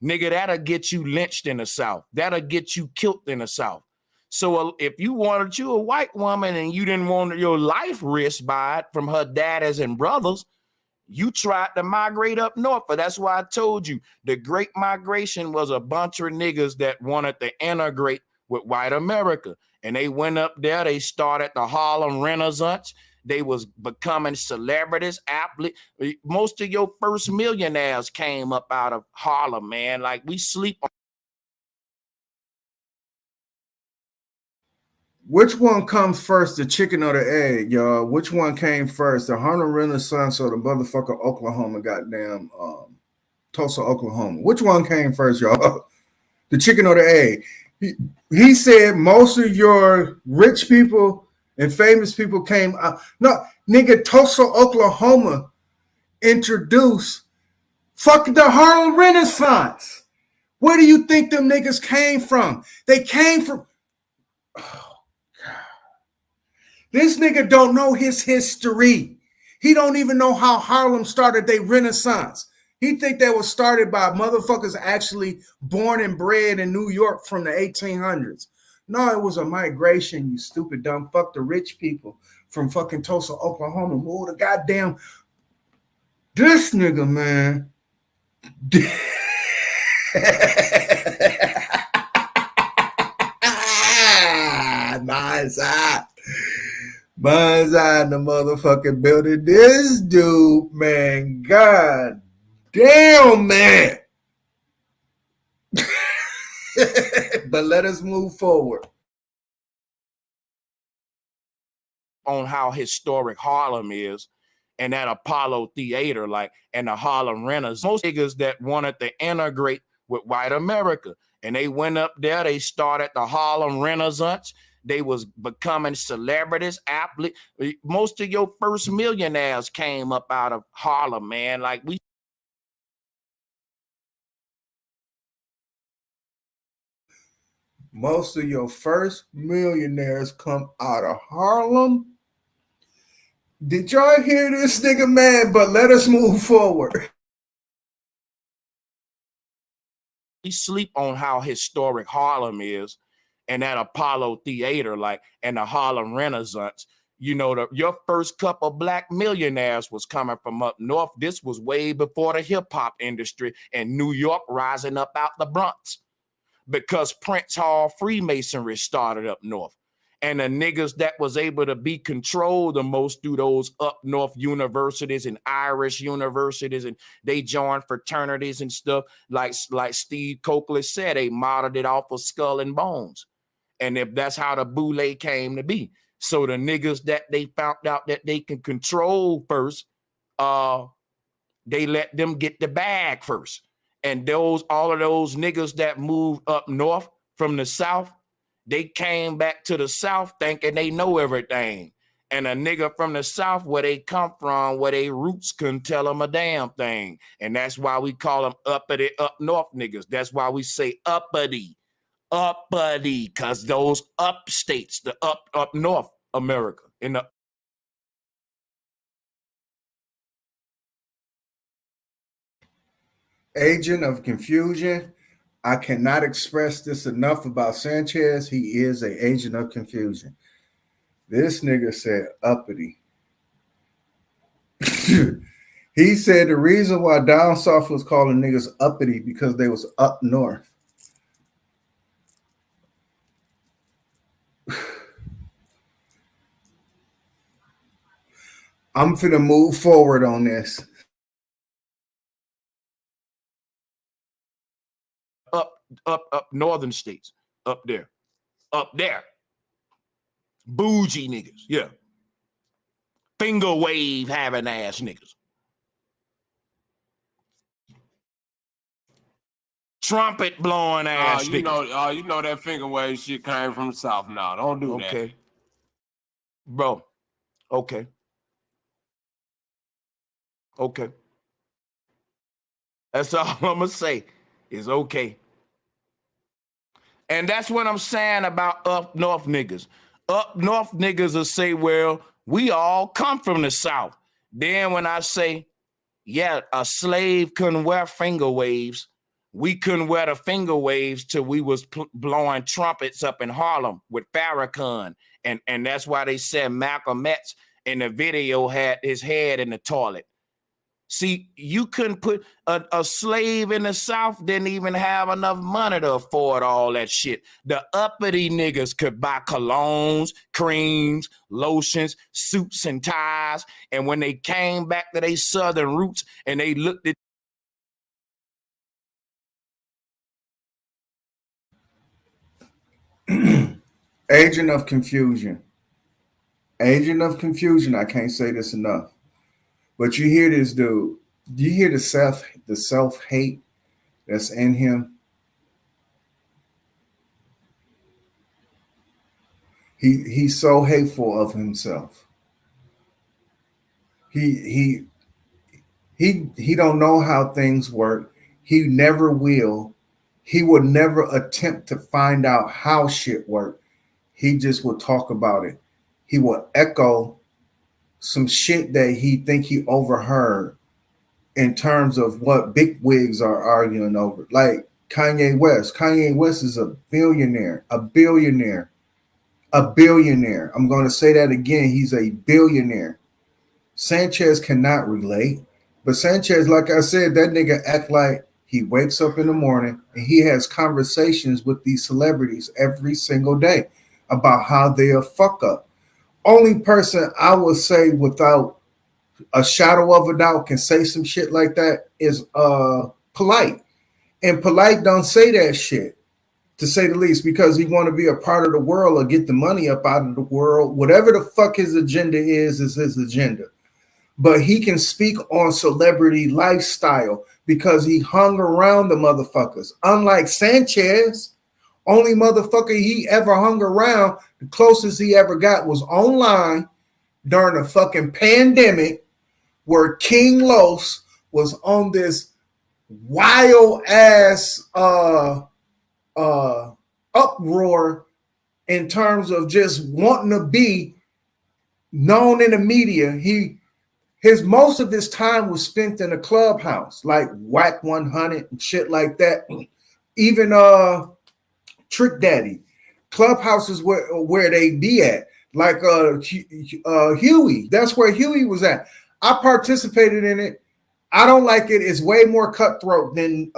Nigga, that'll get you lynched in the South. That'll get you killed in the South. So if you wanted you a white woman and you didn't want your life risked by it from her daddies and brothers, you tried to migrate up north. But that's why I told you the Great Migration was a bunch of niggas that wanted to integrate with white America. And they went up there. They started the Harlem Renaissance. They was becoming celebrities, athletes. Most of your first millionaires came up out of Harlem, man. Like we sleep on Which one comes first, the chicken or the egg, y'all? Which one came first, the Harlem Renaissance or the motherfucker Oklahoma, goddamn Tulsa, Oklahoma? Which one came first, y'all? The chicken or the egg? He said most of your rich people and famous people came out. No, nigga, Tulsa, Oklahoma introduced fucking the Harlem Renaissance. Where do you think them niggas came from? They came from. This nigga don't know his history. He don't even know how Harlem started their Renaissance. He think that was started by motherfuckers actually born and bred in New York from the 1800s. No, it was a migration, you stupid dumb. Fuck the rich people from fucking Tulsa, Oklahoma. Move the goddamn. This nigga, man. Mine's eye. Mine's eye in the motherfucking building. This dude, man, god damn, man. But let us move forward. On how historic Harlem is and that Apollo Theater, like, and the Harlem Renaissance. Most niggas that wanted to integrate with white America. And they went up there, they started the Harlem Renaissance. They was becoming celebrities, athletes. Most of your first millionaires came up out of Harlem, man. Like we. Most of your first millionaires come out of Harlem. Did y'all hear this nigga, man? But let us move forward. We sleep on how historic Harlem is and that Apollo Theater, like, and the Harlem Renaissance. You know, your first couple black millionaires was coming from up north. This was way before the hip hop industry and New York rising up out the Bronx, because Prince Hall Freemasonry started up north. And the niggas that was able to be controlled the most through those up north universities and Irish universities, and they joined fraternities and stuff, like Steve Coakley said, they modeled it off of Skull and Bones. And if that's how the boule came to be. So the niggas that they found out that they can control first, they let them get the bag first. And all of those niggas that moved up north from the South, they came back to the South thinking they know everything. And a nigga from the South, where they come from, where they roots, couldn't tell them a damn thing. And that's why we call them uppity up north niggas. That's why we say uppity, because those up states, the up north America, in the Agent of confusion. I cannot express this enough about Sanchez. He is an agent of confusion. This nigga said uppity. He said the reason why down south was calling niggas uppity because they was up north. I'm finna move forward on this. Up northern states, up there. Bougie niggas, yeah. Finger wave having ass niggas. Trumpet blowing ass niggas. You know that finger wave shit came from the South now. Don't do that. Okay. Bro. Okay. That's all I'm gonna say is okay. And that's what I'm saying about up north niggas. Up north niggas will say, well, we all come from the South. Then when I say, yeah, a slave couldn't wear finger waves, we couldn't wear the finger waves till we was blowing trumpets up in Harlem with Farrakhan. And that's why they said Malcolm X in the video had his head in the toilet. See, you couldn't put a slave in the South, didn't even have enough money to afford all that shit. The uppity niggas could buy colognes, creams, lotions, suits, and ties. And when they came back to their southern roots and they looked at Agent of confusion. Agent of confusion. I can't say this enough. But you hear this dude. Do you hear the self hate that's in him? He's so hateful of himself. He he don't know how things work. He never will. He will never attempt to find out how shit work. He just will talk about it. He will echo some shit that he think he overheard in terms of what big wigs are arguing over. Like Kanye West. Kanye West is a billionaire, a billionaire, a billionaire. I'm going to say that again. He's a billionaire. Sanchez cannot relate. But Sanchez, like I said, that nigga act like he wakes up in the morning and he has conversations with these celebrities every single day about how they'll fuck up. Only person I would say without a shadow of a doubt can say some shit like that is Polite. And Polite don't say that shit, to say the least, because he want to be a part of the world or get the money up out of the world. Whatever the fuck his agenda is his agenda. But he can speak on celebrity lifestyle because he hung around the motherfuckers. Unlike Sanchez, only motherfucker he ever hung around, the closest he ever got was online during a fucking pandemic where King Los was on this wild ass uproar in terms of just wanting to be known in the media. Most of his time was spent in a clubhouse, like Whack 100 and shit like that. Even Trick Daddy. Clubhouses where they be at. Like Huey. That's where Huey was at. I participated in it. I don't like it. It's way more cutthroat than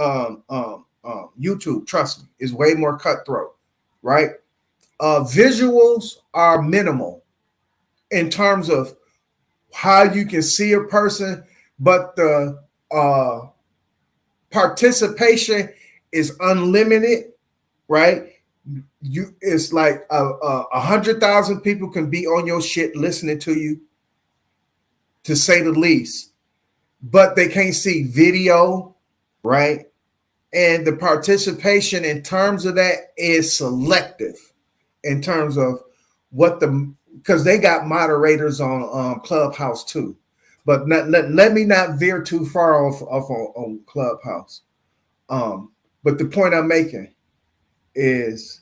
YouTube. Trust me. It's way more cutthroat, right? Visuals are minimal in terms of how you can see a person, but the participation is unlimited, right? It's like 100,000 people can be on your shit listening to you, to say the least, but they can't see video, right? And the participation in terms of that is selective in terms of what because they got moderators on Clubhouse too. But let me not veer too far off on Clubhouse. But the point I'm making is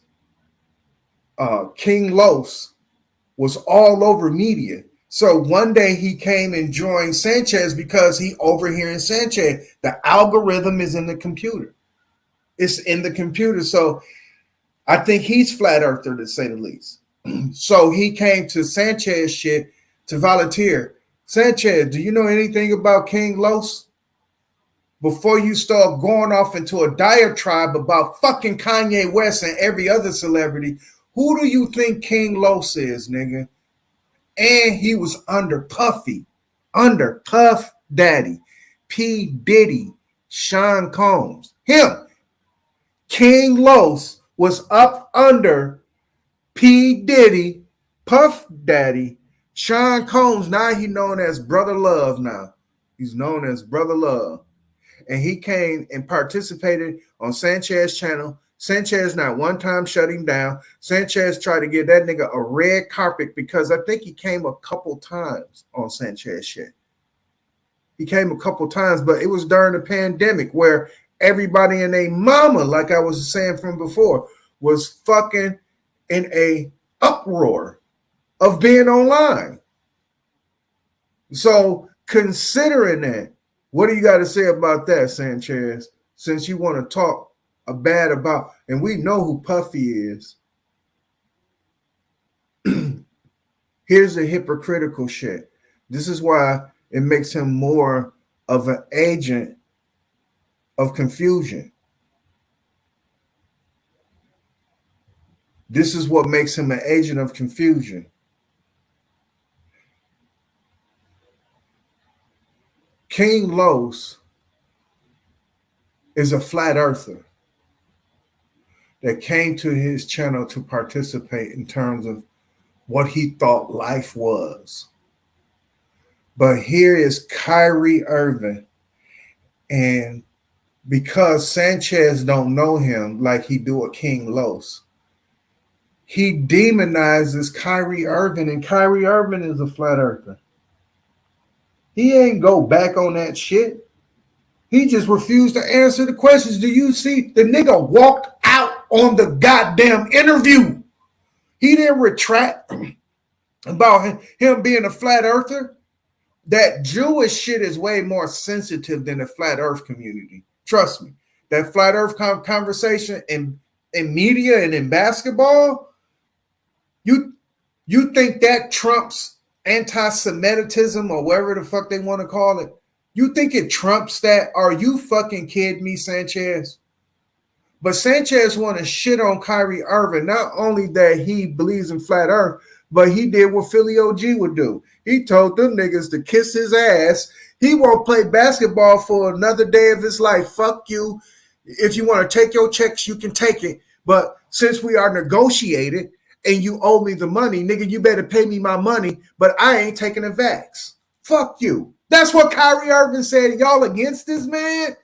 King Los was all over media. So one day he came and joined Sanchez because he overhearing Sanchez. The algorithm is in the computer. It's in the computer. So I think he's flat earther, to say the least. So he came to Sanchez shit to volunteer. Sanchez, do you know anything about King Los? Before you start going off into a diatribe about fucking Kanye West and every other celebrity, who do you think King Los is, nigga? And he was under Puff Daddy, P. Diddy, Sean Combs. Him. King Los was up under P. Diddy, Puff Daddy, Sean Combs. Now he's known as Brother Love now. He's known as Brother Love. And he came and participated on Sanchez channel. Sanchez not one time shut him down. Sanchez tried to give that nigga a red carpet because I think he came a couple times on Sanchez shit. He came a couple times, but it was during the pandemic where everybody and their mama, like I was saying from before, was fucking in a uproar of being online. So considering that, what do you got to say about that, Sanchez? Since you want to talk bad about, and we know who Puffy is. Here's the hypocritical shit. This is why it makes him more of an agent of confusion. This is what makes him an agent of confusion. King Los is a flat earther. that came to his channel to participate in terms of what he thought life was. But here is Kyrie Irving, and because Sanchez don't know him like he do a King Los, he demonizes Kyrie Irving, and Kyrie Irving is a flat earther. He ain't go back on that shit. He just refused to answer the questions. Do you see? The nigga walked out on the goddamn interview. He didn't retract about him being a flat earther. That Jewish shit is way more sensitive than the flat earth community. Trust me. That flat earth conversation in media and in basketball, you think that trumps anti-Semitism or whatever the fuck they want to call it? You think it trumps that? Are you fucking kidding me, Sanchez? But Sanchez want to shit on Kyrie Irving, not only that he believes in flat earth, but he did what Philly OG would do. He told them niggas to kiss his ass. He won't play basketball for another day of his life. Fuck you. If you want to take your checks, you can take it. But since we are negotiated and you owe me the money, nigga, you better pay me my money, but I ain't taking a vax. Fuck you. That's what Kyrie Irving said. Y'all against this man?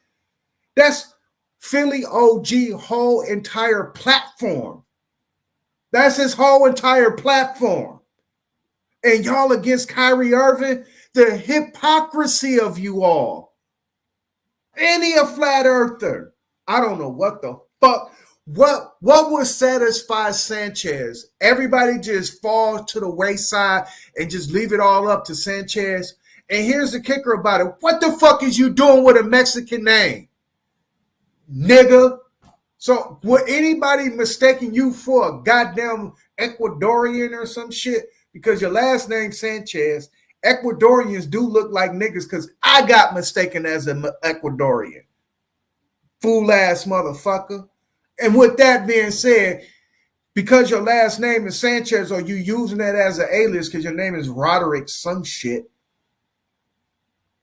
That's Philly OG whole entire platform. That's his whole entire platform. And y'all against Kyrie Irving? The hypocrisy of you all. Any a flat earther. I don't know what the fuck. What would satisfy Sanchez? Everybody just fall to the wayside and just leave it all up to Sanchez. And here's the kicker about it. What the fuck is you doing with a Mexican name? Nigga. So would anybody mistaking you for a goddamn Ecuadorian or some shit? Because your last name Sanchez. Ecuadorians do look like niggas because I got mistaken as an Ecuadorian. Fool ass motherfucker. And with that being said, because your last name is Sanchez, or you using that as an alias because your name is Roderick some shit,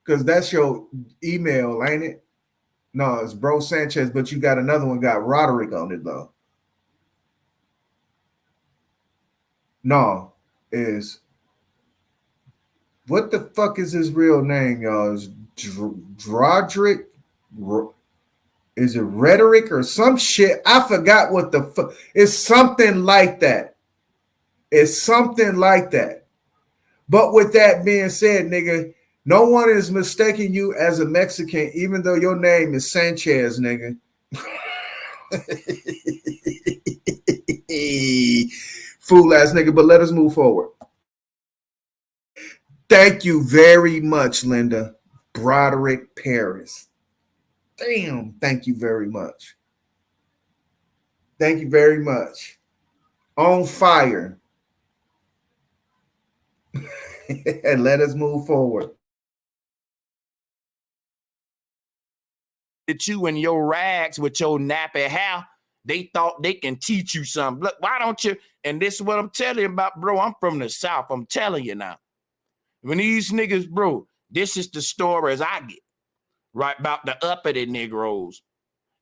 because that's your email, ain't it? No, it's Bro Sanchez, but you got another one got Roderick on it though. No, is what the fuck is his real name, y'all? Is Drodrick? Is it Rhetoric or some shit? I forgot what the fuck. It's something like that. It's something like that. But with that being said, nigga, no one is mistaking you as a Mexican, even though your name is Sanchez, nigga. Fool ass nigga, but let us move forward. Thank you very much, Linda. Broderick Paris. Damn, thank you very much. Thank you very much. On fire. And let us move forward. That you and your rags with your nappy hair, they thought they can teach you something. Look, why don't you? And this is what I'm telling you about, bro. I'm from the South. I'm telling you now. When these niggas, bro, this is the stories I get, right, about the uppity Negroes.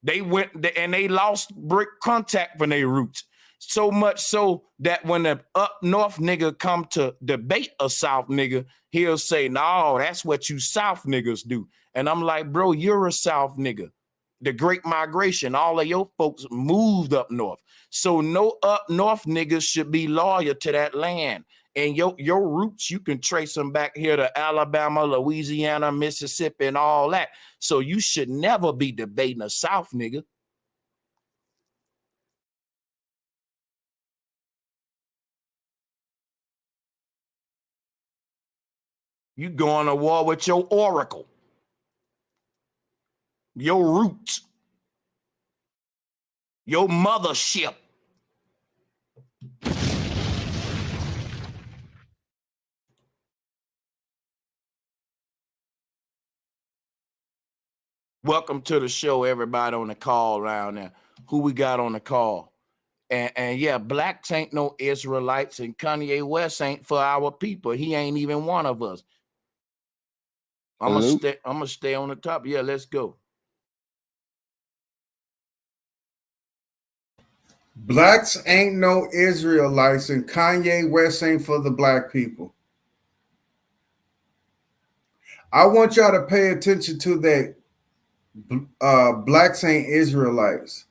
They went and they lost brick contact from their roots. So much so that when the up north nigga come to debate a South nigga, he'll say, no, that's what you South niggas do. And I'm like, bro, you're a South nigga. The Great Migration, all of your folks moved up north. So no up north niggas should be loyal to that land. And your roots, you can trace them back here to Alabama, Louisiana, Mississippi, and all that. So you should never be debating a South nigga. You going to war with your oracle, your roots, your mothership. Welcome to the show, everybody on the call around there. Who we got on the call? And yeah, blacks ain't no Israelites, and Kanye West ain't for our people. He ain't even one of us. I'm gonna stay on the top. Yeah, let's go. Blacks ain't no Israelites, and Kanye West ain't for the black people. I want y'all to pay attention to that. Blacks ain't Israelites,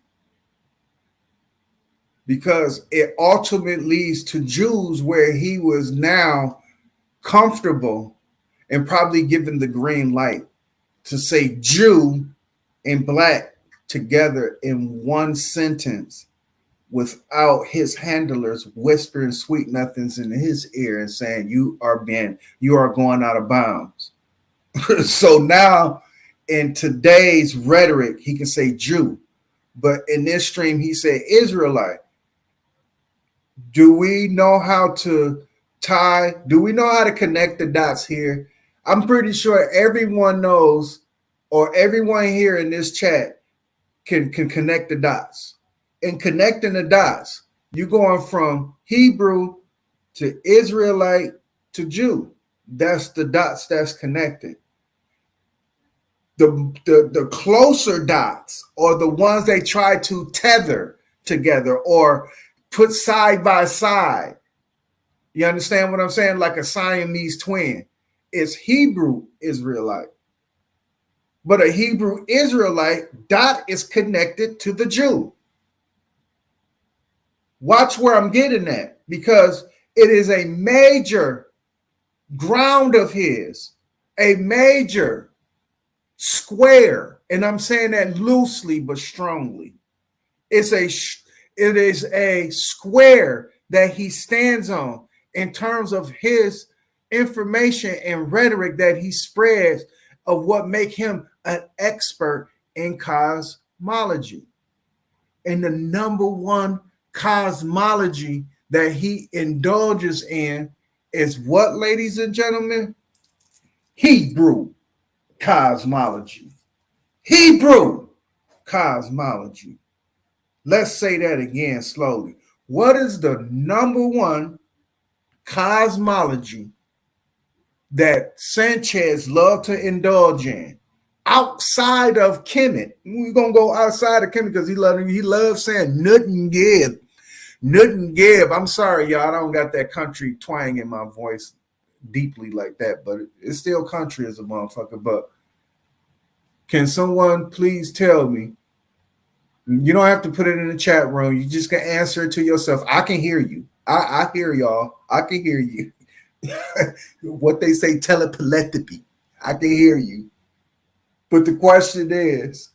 because it ultimately leads to Jews, where he was now comfortable and probably given the green light to say Jew and black together in one sentence without his handlers whispering sweet nothings in his ear and saying you are going out of bounds. So now in today's rhetoric, he can say Jew, but in this stream, he said Israelite. Do we know how to do we know how to connect the dots here? I'm pretty sure everyone knows, or everyone here in this chat can connect the dots. In connecting the dots, you're going from Hebrew to Israelite to Jew. That's the dots that's connected. The closer dots, or the ones they try to tether together or put side by side. You understand what I'm saying? Like a Siamese twin. It's Hebrew Israelite. But a Hebrew Israelite dot is connected to the Jew. Watch where I'm getting at, because it is a major ground of his, a major square, and I'm saying that loosely but strongly. It is a square that he stands on in terms of his information and rhetoric that he spreads of what make him an expert in cosmology. And the number one cosmology that he indulges in is what, ladies and gentlemen? Hebrew cosmology. Hebrew cosmology. Let's say that again slowly. What is the number one cosmology that Sanchez loved to indulge in outside of Kemet? We're gonna go outside of Kemet because he loves saying nothing give. Nothing give. I'm sorry, y'all. I don't got that country twang in my voice deeply like that, but it's still country as a motherfucker. But can someone please tell me? You don't have to put it in the chat room. You just can answer it to yourself. I can hear you. I hear y'all. I can hear you. What they say, telepathy. I can hear you. But the question is,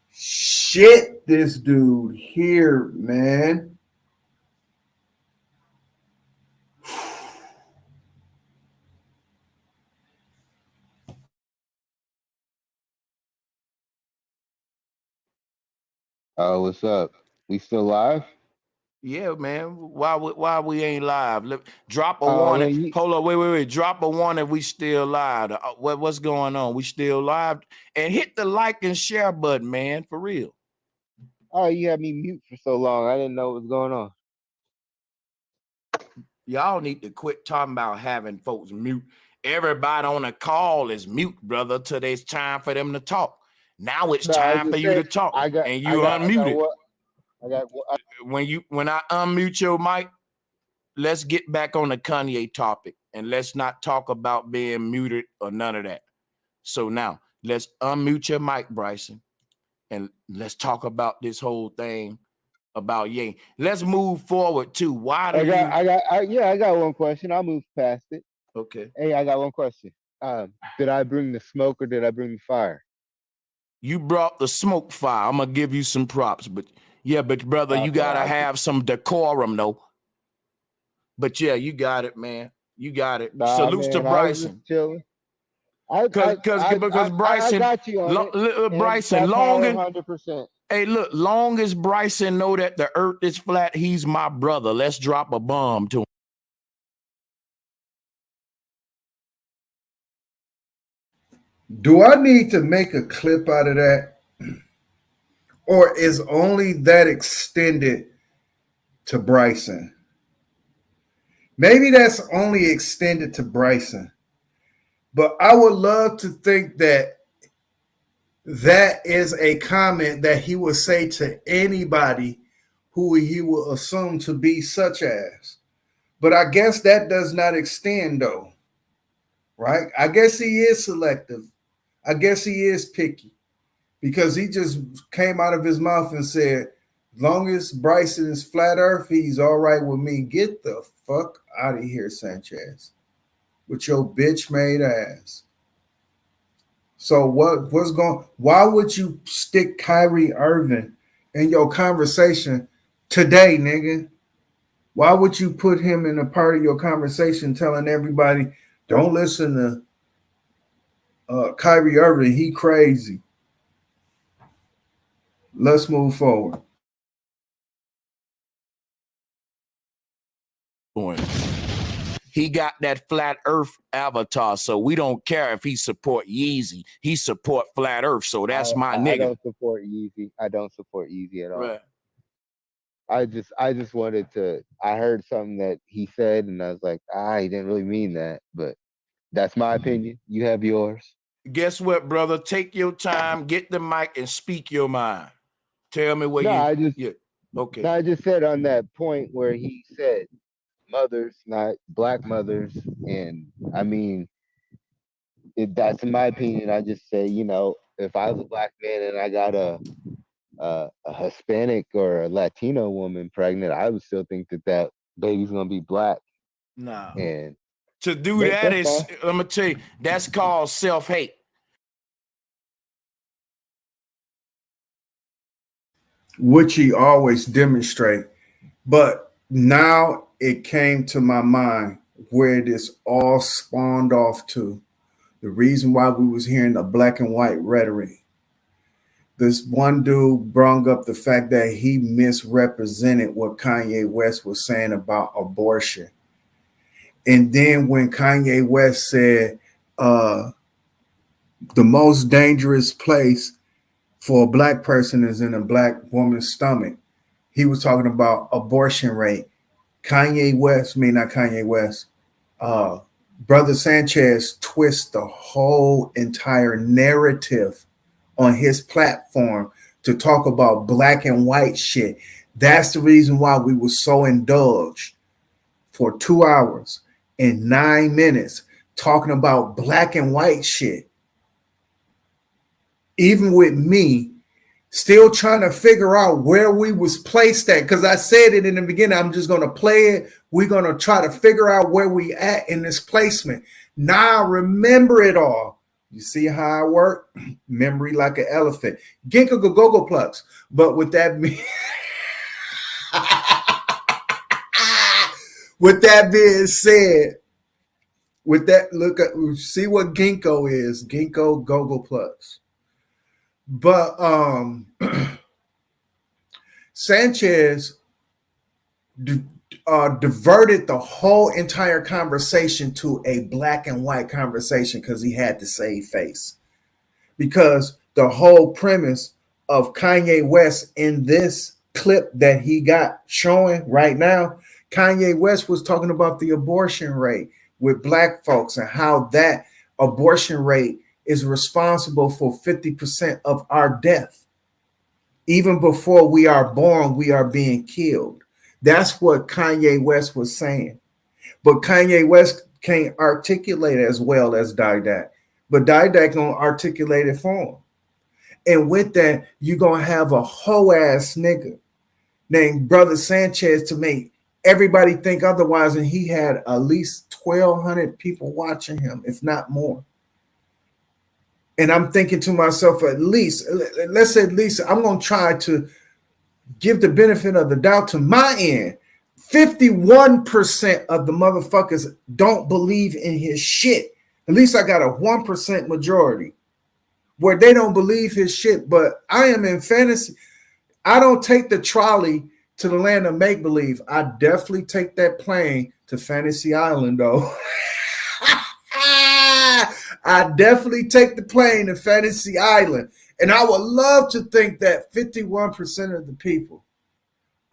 shit, this dude here, man. What's up? We still live? Yeah, man. Why we ain't live? Drop a Well, warning. Hold on, wait. Drop a warning. We still live. What's going on? We still live. And hit the like and share button, man. For real. Oh, you had me mute for so long. I didn't know what was going on. Y'all need to quit talking about having folks mute. Everybody on a call is mute, brother, till it's time for them to talk. Now it's time for you to talk, and you unmuted. When I unmute your mic, let's get back on the Kanye topic, and let's not talk about being muted or none of that. So now let's unmute your mic, Bryson, and let's talk about this whole thing about Ye. Let's move forward too. I got one question. I'll move past it. Okay. Hey, I got one question. Did I bring the smoke or did I bring the fire? You brought the smoke fire. I'm gonna give you some props, but brother, you gotta have some decorum though. But yeah, you got it, man. You got it. Salutes to Bryson. Because Bryson, I got you on it. Bryson, long as 100%. Hey, look, long as Bryson know that the earth is flat, he's my brother. Let's drop a bomb to him. Do I need to make a clip out of that? Or is only that extended to Bryson? Maybe that's only extended to Bryson. But I would love to think that That is a comment that he would say to anybody who he will assume to be such as. But I guess that does not extend though, right? I guess he is selective. I guess he is picky because he just came out of his mouth and said, long as Bryson is flat earth, he's all right with me. Get the fuck out of here, Sanchez, with your bitch made ass. So what's going? Why would you stick Kyrie Irving in your conversation today, nigga? Why would you put him in a part of your conversation telling everybody, don't listen to Kyrie Irving, he crazy. Let's move forward. He got that flat earth avatar, so we don't care if he support Yeezy. He support flat earth, so that's my nigga. I don't support Yeezy. I don't support Yeezy at all. Right. I just wanted to. I heard something that he said, and I was like, he didn't really mean that, but that's my opinion. You have yours. Guess what, brother? Take your time, get the mic, and speak your mind. Tell me what okay. No, I just said on that point where he said mothers, not black mothers, and I mean, that's in my opinion. I just say, if I was a black man and I got a Hispanic or a Latino woman pregnant, I would still think that baby's gonna be black. Nah. And to do that is, I'm gonna tell you, that's called self-hate. Which he always demonstrate. But now it came to my mind where this all spawned off to. The reason why we was hearing the black and white rhetoric. This one dude brought up the fact that he misrepresented what Kanye West was saying about abortion. And then when Kanye West said the most dangerous place for a black person is in a black woman's stomach, he was talking about abortion rate. Brother Sanchez twists the whole entire narrative on his platform to talk about black and white shit. That's the reason why we were so indulged for 2 hours and 9 minutes talking about black and white shit. Even with me still trying to figure out where we was placed at, because I said it in the beginning, I'm just going to play it. We're going to try to figure out where we at in this placement. Now remember it all. You see how I work? Memory like an elephant. Ginkgo go plugs. But with that being said, with that, look at see what ginkgo is. Ginkgo go plugs. But Sanchez diverted the whole entire conversation to a black and white conversation because he had to save face. Because the whole premise of Kanye West in this clip that he got showing right now, Kanye West was talking about the abortion rate with black folks and how that abortion rate is responsible for 50% of our death. Even before we are born, we are being killed. That's what Kanye West was saying. But Kanye West can't articulate as well as Didac. But Didac gonna articulate it for him. And with that, you're gonna have a hoe ass nigga named Brother Sanchez to make everybody think otherwise. And he had at least 1,200 people watching him, if not more. And I'm thinking to myself, let's say at least I'm going to try to give the benefit of the doubt to my end. 51% of the motherfuckers don't believe in his shit. At least I got a 1% majority where they don't believe his shit. But I am in fantasy. I don't take the trolley to the land of make-believe. I definitely take that plane to Fantasy Island, though. I definitely take the plane to Fantasy Island. And I would love to think that 51% of the people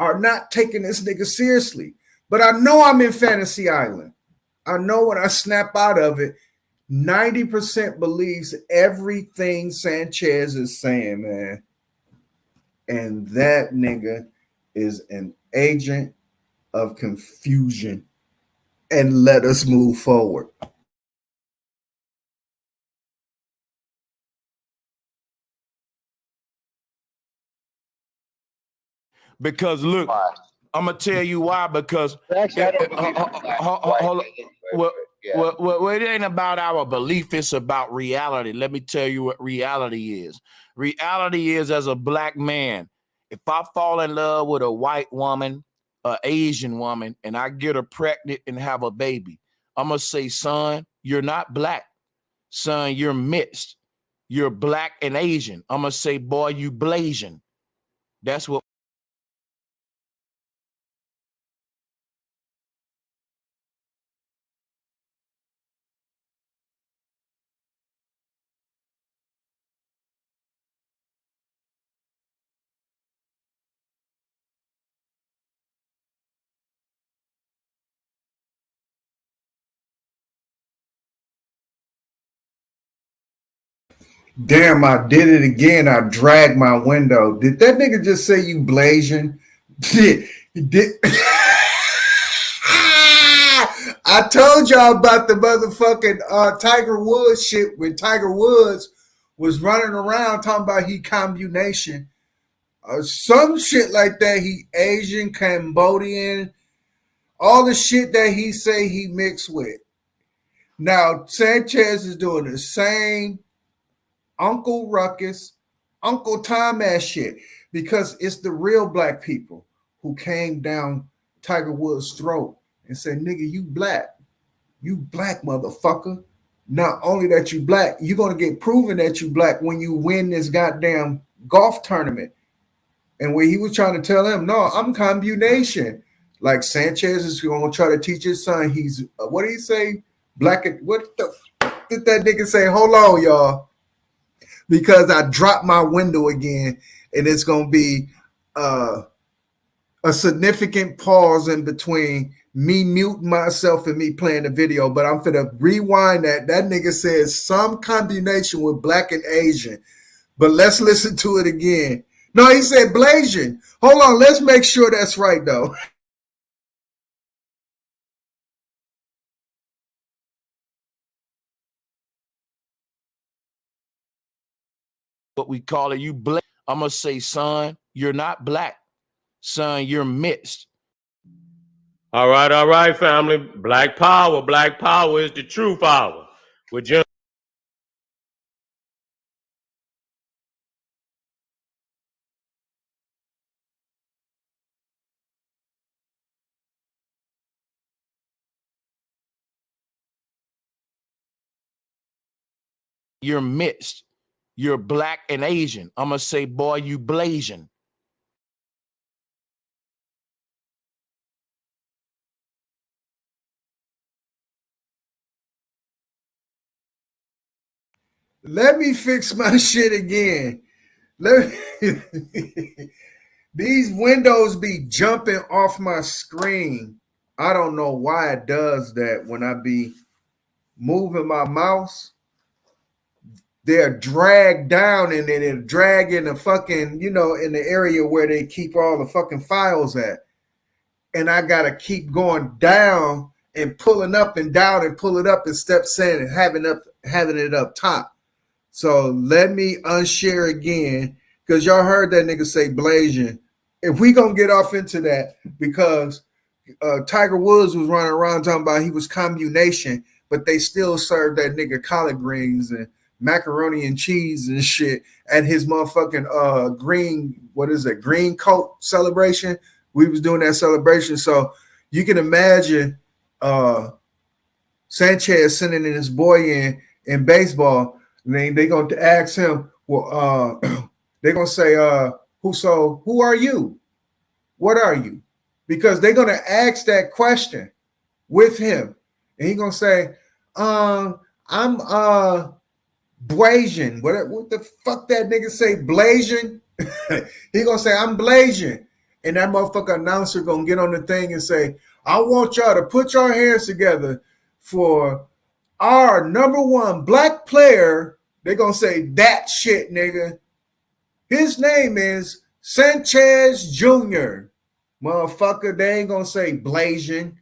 are not taking this nigga seriously. But I know I'm in Fantasy Island. I know when I snap out of it, 90% believes everything Sanchez is saying, man. And that nigga is an agent of confusion. And let us move forward. Because look, Why? I'm gonna tell you why. Because Actually, I don't believe in black, white, well, it ain't about our belief. It's about reality. Let me tell you what reality is. Reality is, as a black man, if I fall in love with a white woman, an Asian woman, and I get her pregnant and have a baby, I'm gonna say, son, you're not black. Son, you're mixed. You're black and Asian. I'm gonna say, boy, you Blasian. That's what. Damn, I did it again. I dragged my window. Did that nigga just say you Blasian? Did I told y'all about the motherfucking Tiger Woods shit when Tiger Woods was running around talking about he combination. Some shit like that. He Asian, Cambodian, all the shit that he say he mixed with. Now Sanchez is doing the same Uncle Ruckus, Uncle Tom ass shit because it's the real black people who came down Tiger Woods' throat and said, nigga, you black motherfucker. Not only that you black, you're gonna get proven that you black when you win this goddamn golf tournament. And when he was trying to tell him, no, I'm combination. Like Sanchez is gonna try to teach his son he's what did he say? Black. What the did that nigga say? Hold on, y'all. Because I dropped my window again, and it's gonna be a significant pause in between me muting myself and me playing the video. But I'm finna rewind that. That nigga says some combination with black and Asian. But let's listen to it again. No, he said Blasian. Hold on, let's make sure that's right though. What we call it, you black. I'm gonna say, son, you're not black. Son, you're mixed. All right, family. Black power is the truth hour. With Jim. You're mixed. You're black and Asian. I'm gonna say, boy, you Blasian. Let me fix my shit again. Let me These windows be jumping off my screen. I don't know why it does that when I be moving my mouse. They're dragged down and then they're dragging the fucking, in the area where they keep all the fucking files at. And I gotta keep going down and pulling up and down and pull it up and step saying and having it up top. So let me unshare again because y'all heard that nigga say Blasian. If we gonna get off into that, because Tiger Woods was running around talking about he was combination, but they still served that nigga collard greens and macaroni and cheese and shit at his motherfucking green coat celebration. We was doing that celebration, so you can imagine Sanchez sending in his boy in baseball. And they gonna ask him, well, they're gonna say, who are you? What are you? Because they're gonna ask that question with him. And he's gonna say, I'm Blasian. What the fuck that nigga say? Blasian? He gonna say, I'm Blasian. And that motherfucker announcer gonna get on the thing and say, I want y'all to put your hands together for our number one black player, they're going to say that shit, nigga. His name is Sanchez Jr. Motherfucker, they ain't going to say Blasian,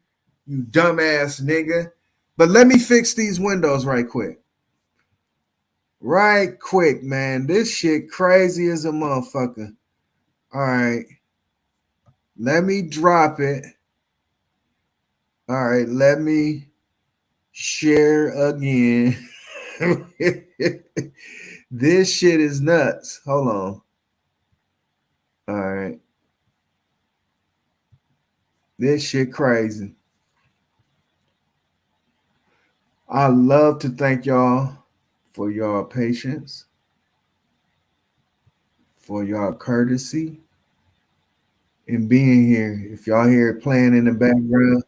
you dumbass nigga. But let me fix these windows right quick. Right quick, man. This shit crazy as a motherfucker. All right. Let me drop it. All right. Let me share again. This shit is nuts. Hold on. All right. This shit crazy. I love to thank y'all for your patience, for your courtesy, and being here. If y'all hear it playing in the background,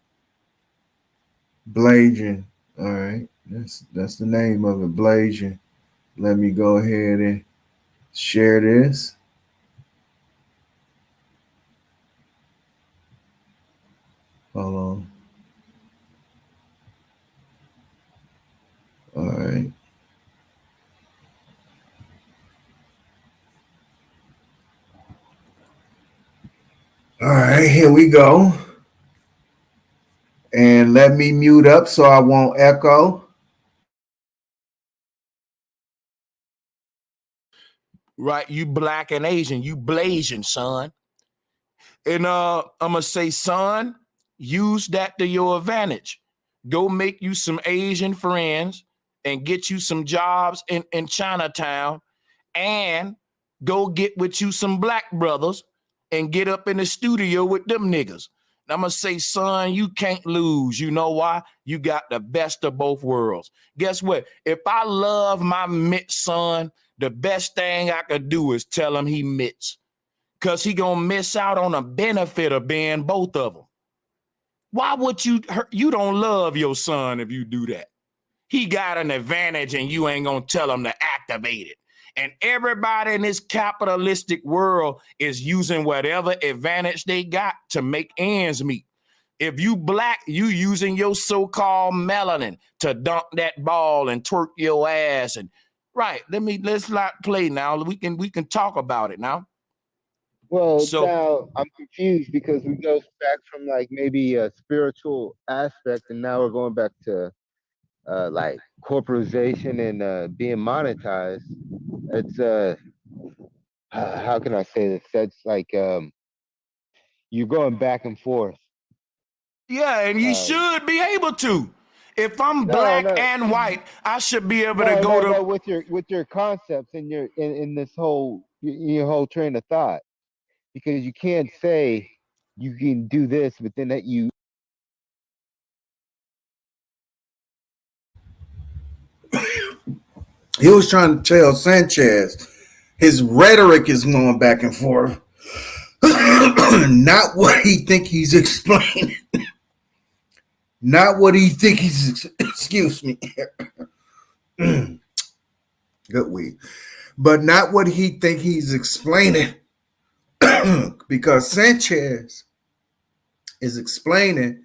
Blasian. All right. That's the name of it, Blasian. Let me go ahead and share this. Hold on. All right. All right, here we go. And let me mute up so I won't echo. Right, you black and Asian, you Blasian, son. And I'm gonna say, son, use that to your advantage. Go make you some Asian friends and get you some jobs in Chinatown, and go get with you some black brothers and get up in the studio with them niggas. And I'm gonna say, son, you can't lose. You know why? You got the best of both worlds. Guess what? If I love my Mitch son, the best thing I could do is tell him he Mitch, because he gonna miss out on a benefit of being both of them. Why would you don't love your son if you do that? He got an advantage and you ain't gonna tell him to activate it. And everybody in this capitalistic world is using whatever advantage they got to make ends meet. If you black, you using your so-called melanin to dunk that ball and twerk your ass. And right, let's not play now. We can talk about it now. Well, So now I'm confused because we go back from like maybe a spiritual aspect, and now we're going back to like corporatization and being monetized. It's how can I say this? That's like you're going back and forth. yeah, and you should be able to. If I'm No, black no, and white, I should be able to no, go no, to. no. With your concepts and your in this whole your whole train of thought, because you can't say you can do this, but then that you. He was trying to tell Sanchez his rhetoric is going back and forth, not what he think he's explaining, not what he think he's. Excuse me, good weed, but not what he think he's explaining, because Sanchez is explaining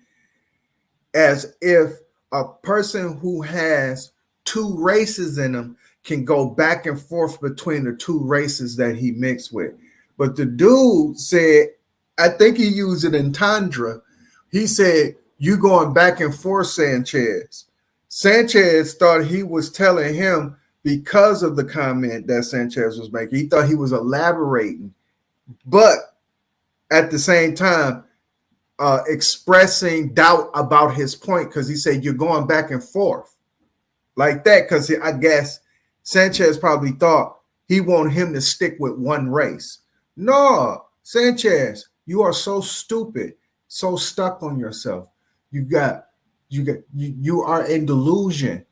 as if a person who has two races in them can go back and forth between the two races that he mixed with. But the dude said, I think he used it in Tundra. He said, you going back and forth, Sanchez. Sanchez thought he was telling him because of the comment that Sanchez was making. He thought he was elaborating. But at the same time, expressing doubt about his point, because he said you're going back and forth like that, because I guess Sanchez probably thought he wanted him to stick with one race. No, Sanchez, you are so stupid, so stuck on yourself. You are in delusion.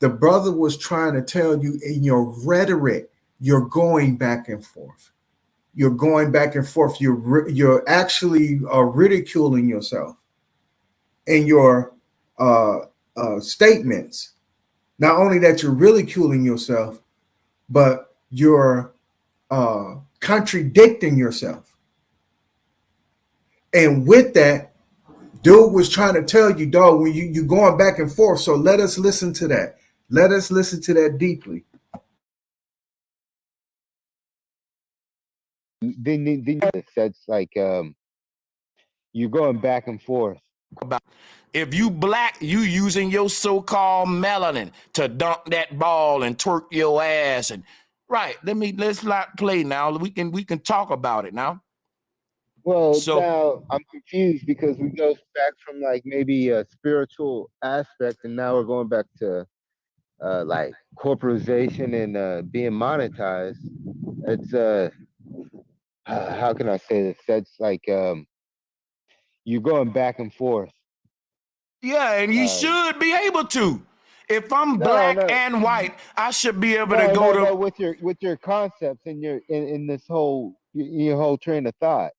The brother was trying to tell you in your rhetoric, you're going back and forth. You're going back and forth. You're actually ridiculing yourself in your statements. Not only that you're ridiculing yourself, but you're contradicting yourself. And with that, Dude was trying to tell you, dog, when you going back and forth. So let us listen to that. Let us listen to that deeply. Then that's like you're going back and forth. If you black, you using your so-called melanin to dunk that ball and twerk your ass and right. Let's not play now. We can talk about it now. Well, So now I'm confused because we go back from like maybe a spiritual aspect, and now we're going back to like corporatization and being monetized. It's how can I say this? That's like you're going back and forth. yeah, and you should be able to. If I'm No, black no, and white, I should be able to no, go no, to no. With your concepts and your in this whole your whole train of thought.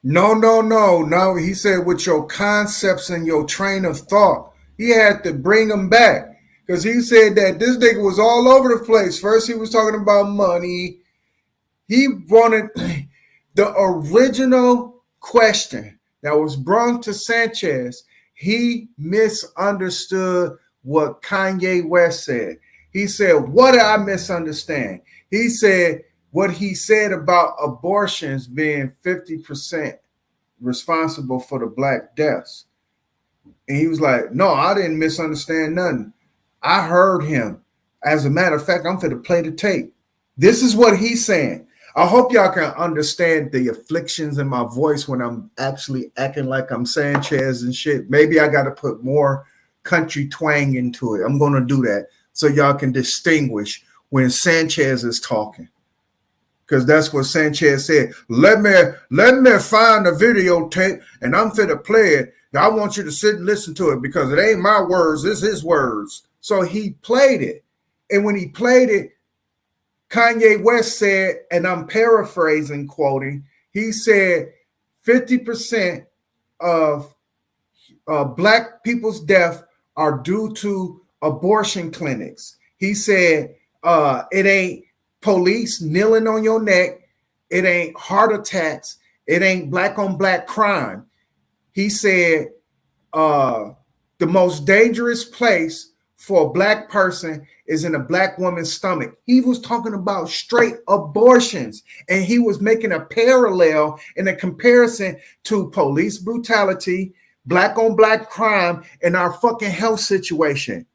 No. He said with your concepts and your train of thought, he had to bring them back because he said that this nigga was all over the place. First, he was talking about money. He wanted the original question that was brought to Sanchez. He misunderstood what Kanye West said. He said, "What did I misunderstand?" He said what he said about abortions being 50% responsible for the black deaths. And he was like, "No, I didn't misunderstand nothing. I heard him. As a matter of fact, I'm going to play the tape. This is what he's saying." I hope y'all can understand the afflictions in my voice when I'm actually acting like I'm Sanchez and shit. Maybe I got to put more country twang into it. I'm going to do that so y'all can distinguish when Sanchez is talking. Because that's what Sanchez said. Let me find the videotape and I'm finna play it. I want you to sit and listen to it because it ain't my words, it's his words. So he played it. And when he played it, Kanye West said, and I'm paraphrasing, quoting, he said 50% of black people's death are due to abortion clinics. He said it ain't police kneeling on your neck, it ain't heart attacks, it ain't black on black crime. He said the most dangerous place for a black person is in a black woman's stomach. He was talking about straight abortions, and he was making a parallel and a comparison to police brutality, black on black crime, and our fucking health situation.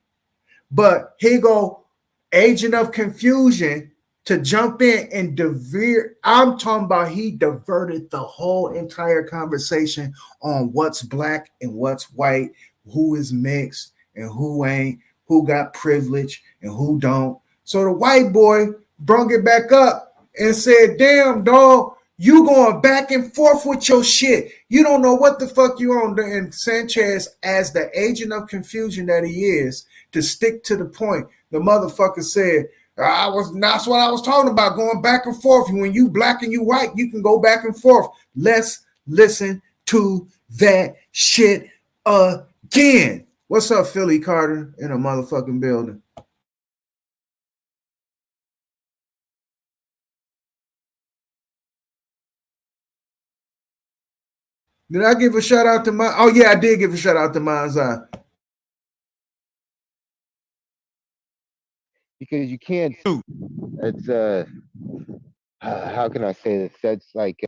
But he go agent of confusion to jump in and divert. I'm talking about he diverted the whole entire conversation on what's black and what's white, who is mixed and who ain't, who got privilege and who don't. So the white boy brung it back up and said, "Damn, dog, you going back and forth with your shit. You don't know what the fuck you on." And Sanchez, as the agent of confusion that he is, to stick to the point, the motherfucker said, that's what I was talking about, going back and forth. When you black and you white, you can go back and forth. Let's listen to that shit again. What's up, Philly Carter in a motherfucking building? Did I give a shout out to my? Oh yeah, I did give a shout out to Mind's Eye. Because you can't. It's how can I say this? That's like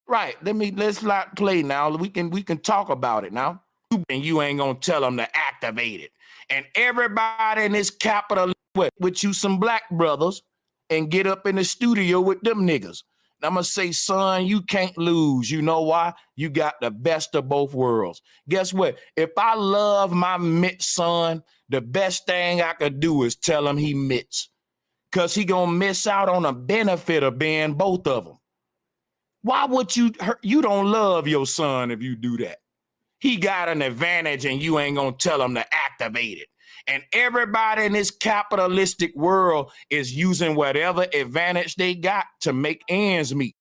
right. Let's not play now. We can talk about it now. And you ain't gonna tell them to activate it. And everybody in this capital with you some black brothers and get up in the studio with them niggas. And I'm gonna say, son, you can't lose. You know why? You got the best of both worlds. Guess what? If I love my Mitch son, the best thing I could do is tell him he Mitch. Because he gonna miss out on a benefit of being both of them. Why would you don't love your son if you do that? He got an advantage and you ain't gonna tell him to activate it. And everybody in this capitalistic world is using whatever advantage they got to make ends meet.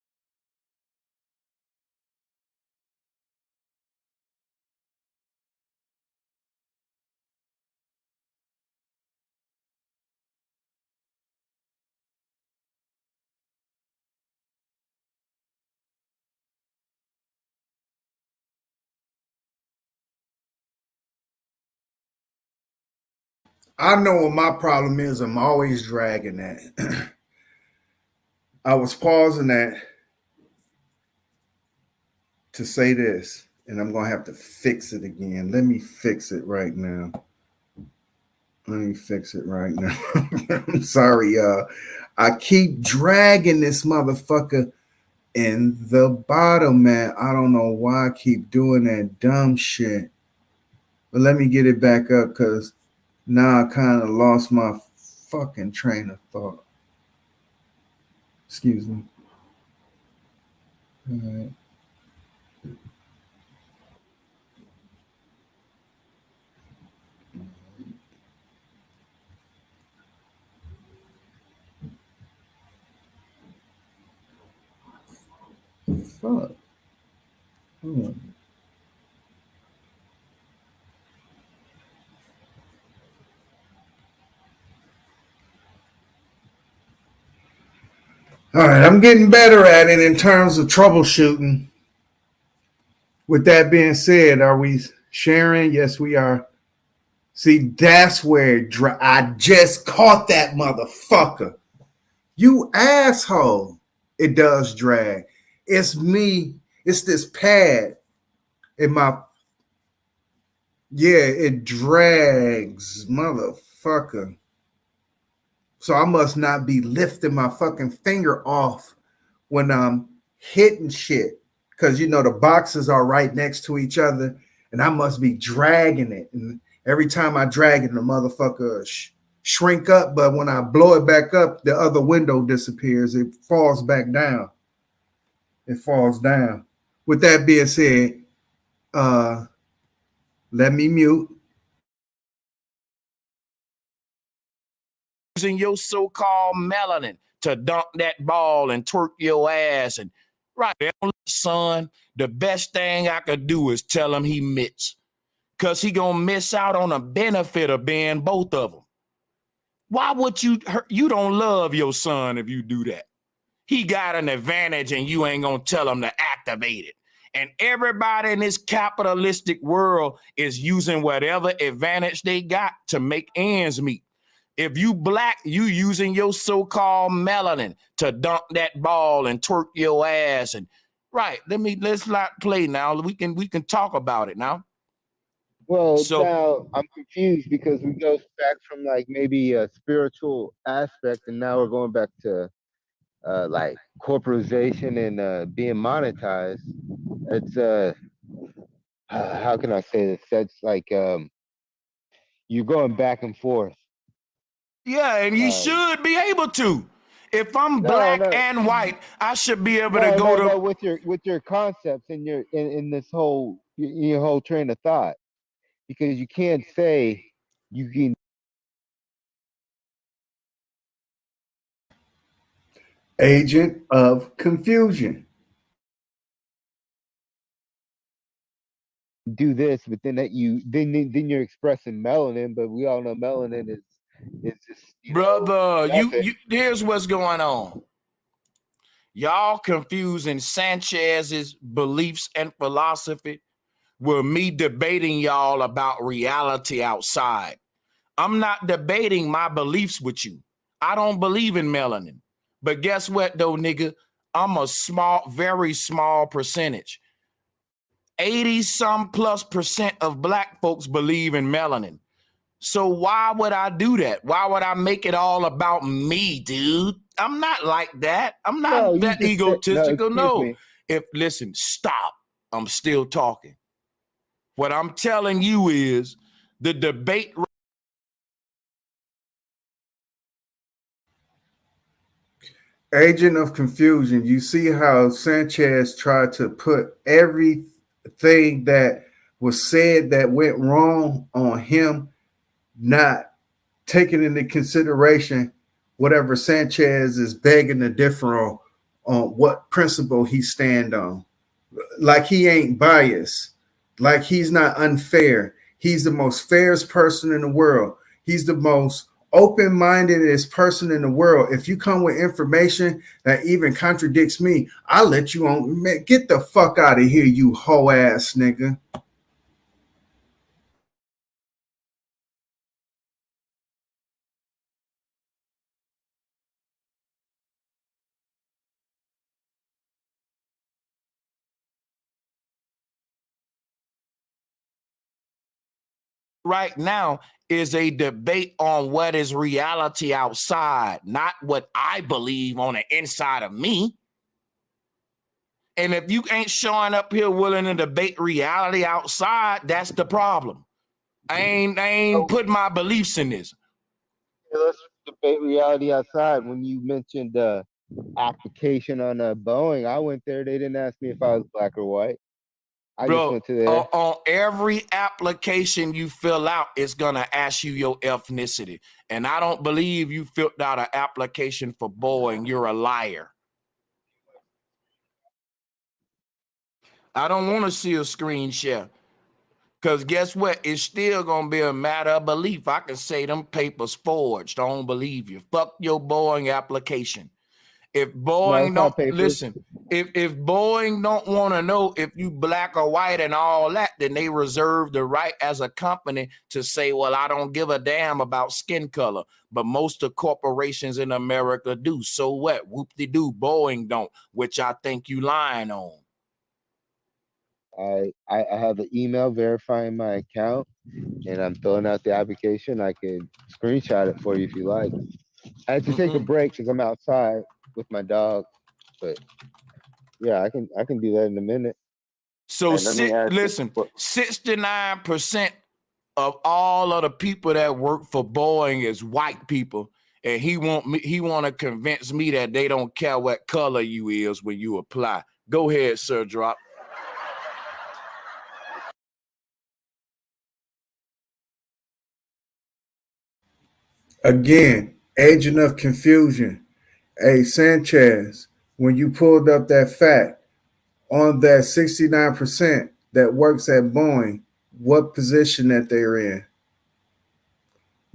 I know what my problem is. I'm always dragging that. I was pausing that to say this, and I'm going to have to fix it again. Let me fix it right now. Let me fix it right now. I'm sorry, y'all. I keep dragging this motherfucker in the bottom, man. I don't know why I keep doing that dumb shit. But let me get it back up because now I kind of lost my fucking train of thought. Excuse me. All right. Fuck. Hold on. All right, I'm getting better at it in terms of troubleshooting. With that being said, are we sharing? Yes, we are. See, that's where I just caught that motherfucker. You asshole. It does drag. It's me. It's this pad in my. Yeah, it drags, motherfucker. So I must not be lifting my fucking finger off when I'm hitting shit. Because, you know, the boxes are right next to each other. And I must be dragging it. And every time I drag it, the motherfucker shrink up. But when I blow it back up, the other window disappears. It falls back down. It falls down. With that being said, let me mute. Using your so-called melanin to dunk that ball and twerk your ass. And right, son, the best thing I could do is tell him he missed. Because he going to miss out on a benefit of being both of them. Why would you don't love your son if you do that? He got an advantage and you ain't going to tell him to activate it. And everybody in this capitalistic world is using whatever advantage they got to make ends meet. If you black, you using your so-called melanin to dunk that ball and twerk your ass. And right, let's not play now. We can talk about it now. Well, So now I'm confused because we go back from like maybe a spiritual aspect, and now we're going back to like corporatization and being monetized. It's how can I say this? That's like you're going back and forth. yeah, and you should be able to. If I'm black and white, I should be able to go to with your concepts and your in this whole your whole train of thought, because you can't say you can. Agent of confusion. Do this, but then then you're expressing melanin, but we all know melanin is just brother. You here's what's going on. Y'all confusing Sanchez's beliefs and philosophy with me debating y'all about reality outside. I'm not debating my beliefs with you. I don't believe in melanin. But guess what, though, nigga? I'm a very small percentage. 80+ % of black folks believe in melanin. So why would I do that? Why would I make it all about me, dude? I'm not like that. I'm not that egotistical. No. Listen, stop. I'm still talking. What I'm telling you is the debate. Agent of confusion. You see how Sanchez tried to put everything that was said that went wrong on him, not taking into consideration whatever Sanchez is begging to differ on what principle he stand on. Like he ain't biased, like he's not unfair. He's the most fairest person in the world. He's the most open-mindedest person in the world. If you come with information that even contradicts me, I'll let you on. Man, get the fuck out of here, you hoe ass nigga. right now is a debate on what is reality outside, not what I believe on the inside of me. And if you ain't showing up here willing to debate reality outside, that's the problem. I ain't put my beliefs in this. Let's debate reality outside. When you mentioned the application on a Boeing, I went there. They didn't ask me if I was black or white. I just Bro, went to there. on every application you fill out, it's gonna ask you your ethnicity. And I don't believe you filled out an application for Boeing. You're a liar. I don't want to see a screen share. Because guess what? It's still going to be a matter of belief. I can say them papers forged. I don't believe you. Fuck your Boeing application. If Boeing don't listen, if Boeing don't want to know if you black or white and all that, then they reserve the right as a company to say, well, I don't give a damn about skin color. But most of corporations in America do. So what? Whoop-de-doo, Boeing don't, which I think you lying on. I have an email verifying my account, and I'm filling out the application. I can screenshot it for you if you like. I had to take a break because I'm outside with my dog, but yeah, I can do that in a minute. So listen, 69% of all of the people that work for Boeing is white people, and he want to convince me that they don't care what color you is when you apply. Go ahead, Sir Drop. Again, agent of confusion. Hey, Sanchez, when you pulled up that fact on that 69% that works at Boeing, what position that they're in?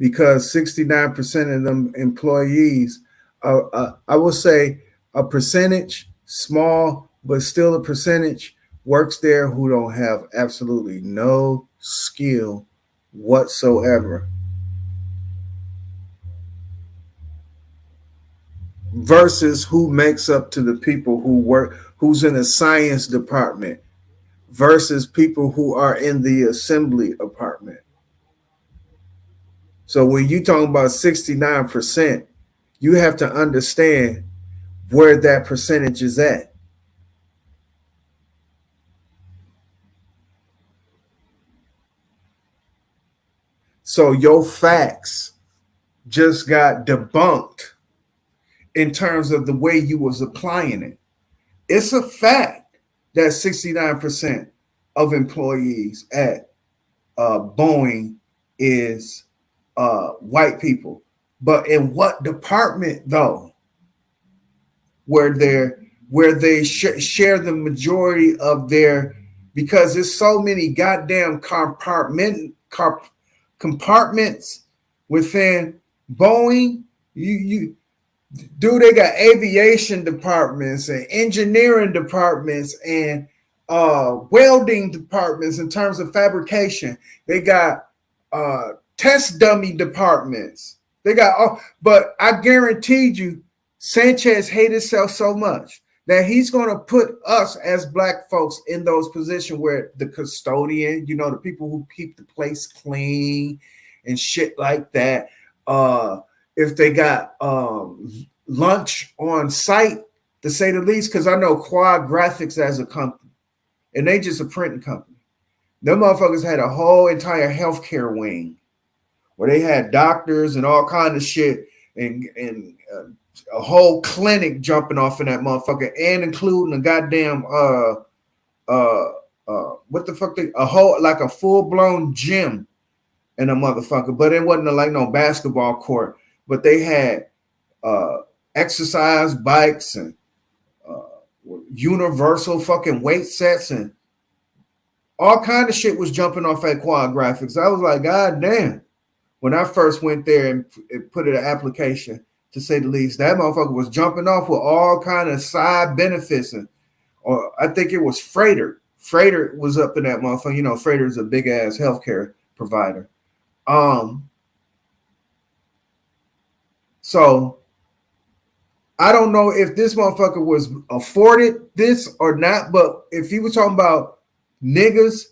Because 69% of them employees, I will say a percentage, small, but still a percentage, works there who don't have absolutely no skill whatsoever. Versus who makes up to the people who work, who's in the science department, versus people who are in the assembly department. So when you talking about 69%, you have to understand where that percentage is at. So your facts just got debunked in terms of the way you was applying it. It's a fact that 69% of employees at Boeing is white people. But in what department though? Where they share the majority of their, because there's so many goddamn compartments within Boeing. They got aviation departments and engineering departments and welding departments in terms of fabrication. They got test dummy departments. They got but I guaranteed you, Sanchez hates himself so much that he's going to put us as black folks in those positions where the custodian, the people who keep the place clean and shit like that. If they got lunch on site, to say the least, because I know Quad Graphics as a company, and they just a printing company. Them motherfuckers had a whole entire healthcare wing where they had doctors and all kind of shit and a whole clinic jumping off in that motherfucker, and including a goddamn what the fuck, a whole, like a full-blown gym in a motherfucker, but it wasn't like no basketball court, but they had exercise bikes and universal fucking weight sets and all kind of shit was jumping off at Quad Graphics. I was like, God damn. When I first went there and put in an application, to say the least, that motherfucker was jumping off with all kind of side benefits. And or I think it was Freighter. Freighter was up in that motherfucker. Freighter is a big ass healthcare provider. So I don't know if this motherfucker was afforded this or not, but if he was talking about niggas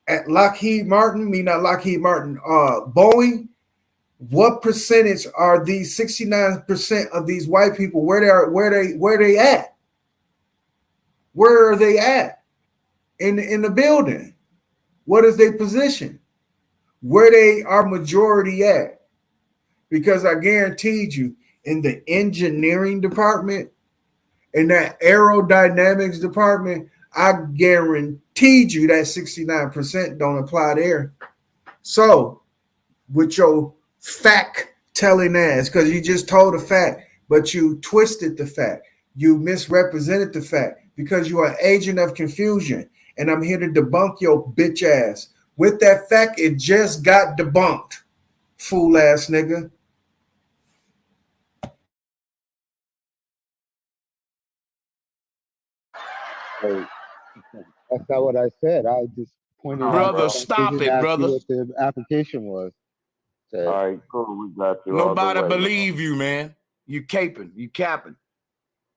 at Lockheed Martin, Boeing, what percentage are these 69% of these white people? Where they at? Where are they at in the building? What is their position? Where they are majority at? Because I guaranteed you, in the engineering department, in that aerodynamics department, I guaranteed you that 69% don't apply there. So, with your fact telling ass, because you just told a fact, but you twisted the fact, you misrepresented the fact because you are an agent of confusion. And I'm here to debunk your bitch ass. With that fact, it just got debunked, fool ass nigga. Hey, that's not what I said. I just pointed out Brother, that stop they didn't it, ask brother. you what the application was. So, All right, cool. We got you. Nobody all the way, believe you, man. You caping, you capping.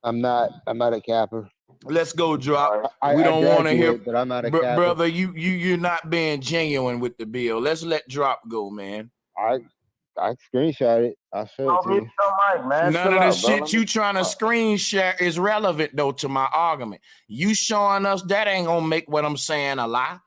I'm not a capper. Let's go, drop. All right. We I don't want to hear, graduate, but I'm not a capper. brother. You're not being genuine with the bill. Let's let drop go, man. I screenshot it. I'll show it to Mute you. your mic, man. None Chill of the out, bro. shit you trying to screen share is relevant though to my argument. You showing us that ain't gonna make what I'm saying a lie.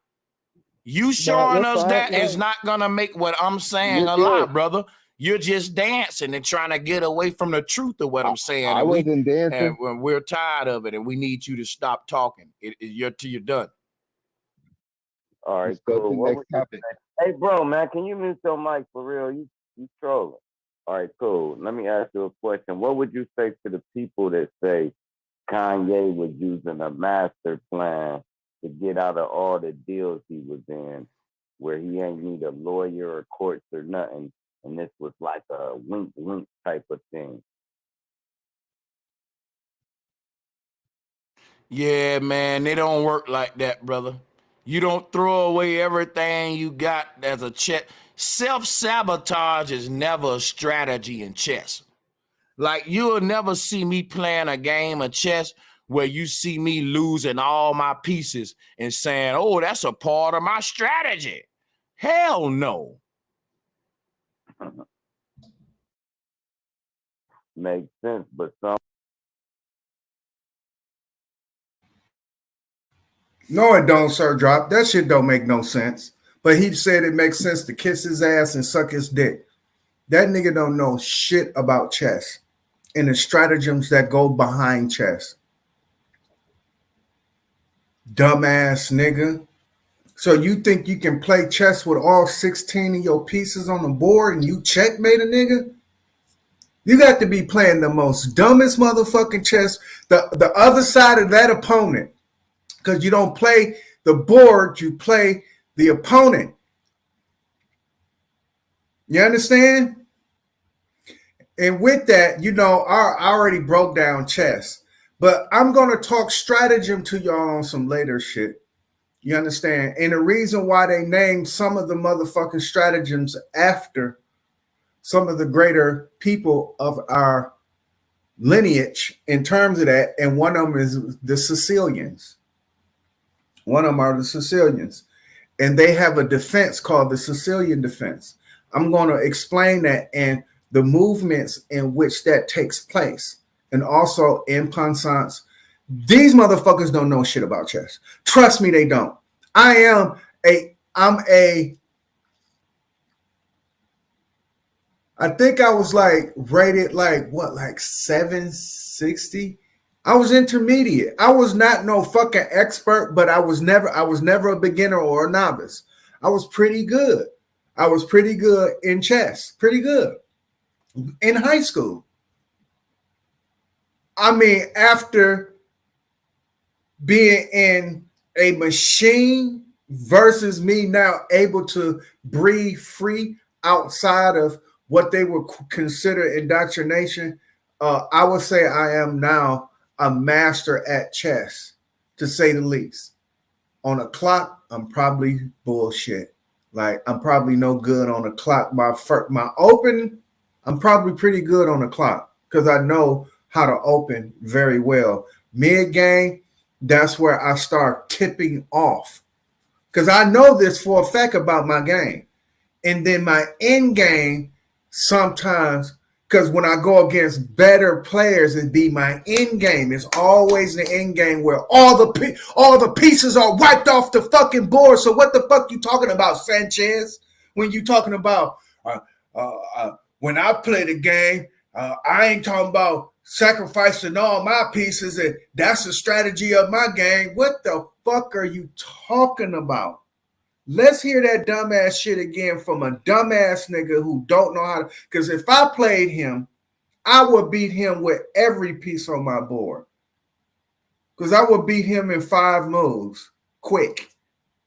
You showing that's us fine. that No, is not gonna make what I'm saying you're a lie, good. brother. You're just dancing and trying to get away from the truth of what I'm saying. I And wasn't dancing. we're tired of it, and we need you to stop talking. You're done. All right, Let's go to cool. the What next was you topic. saying? Hey, bro, man, can you mute your mic for real? You trolling. All right, cool. Let me ask you a question. What would you say to the people that say Kanye was using a master plan to get out of all the deals he was in, where he ain't need a lawyer or courts or nothing, and this was like a wink type of thing? Yeah, man, they don't work like that, brother. You don't throw away everything you got as a chess. Self-sabotage is never a strategy in chess. Like, you'll never see me playing a game of chess where you see me losing all my pieces and saying, oh, that's a part of my strategy. Hell no. Makes sense, but some No, it don't, Sir Drop. That shit don't make no sense. But he said it makes sense to kiss his ass and suck his dick. That nigga don't know shit about chess and the stratagems that go behind chess. Dumbass nigga. So you think you can play chess with all 16 of your pieces on the board and you checkmate a nigga? You got to be playing the most dumbest motherfucking chess, the other side of that opponent. Because you don't play the board, you play the opponent. You understand? And with that, I already broke down chess. But I'm going to talk stratagem to y'all on some later shit. You understand? And the reason why they named some of the motherfucking stratagems after some of the greater people of our lineage in terms of that, and one of them is the Sicilians. One of them are the Sicilians. And they have a defense called the Sicilian defense. I'm going to explain that and the movements in which that takes place. And also in Penzance, these motherfuckers don't know shit about chess. Trust me, they don't. I think I was like rated like 760. I was intermediate. I was not no fucking expert, but I was never a beginner or a novice. I was pretty good. I was pretty good in chess. Pretty good. In high school. I mean, after being in a machine versus me now able to breathe free outside of what they would consider indoctrination, I would say I am now a master at chess, to say the least. On a clock, I'm probably bullshit. Like, I'm probably no good on a clock. My open, I'm probably pretty good on the clock because I know how to open very well. Mid game, that's where I start tipping off because I know this for a fact about my game. And then my end game sometimes, because when I go against better players, it'd be my end game. It's always the end game where all the pieces are wiped off the fucking board. So what the fuck you talking about, Sanchez? When you talking about when I play the game, I ain't talking about sacrificing all my pieces, and that's the strategy of my game. What the fuck are you talking about? Let's hear that dumbass shit again from a dumbass nigga who don't know how to. Because if I played him, I would beat him with every piece on my board. Because I would beat him in 5 moves, quick,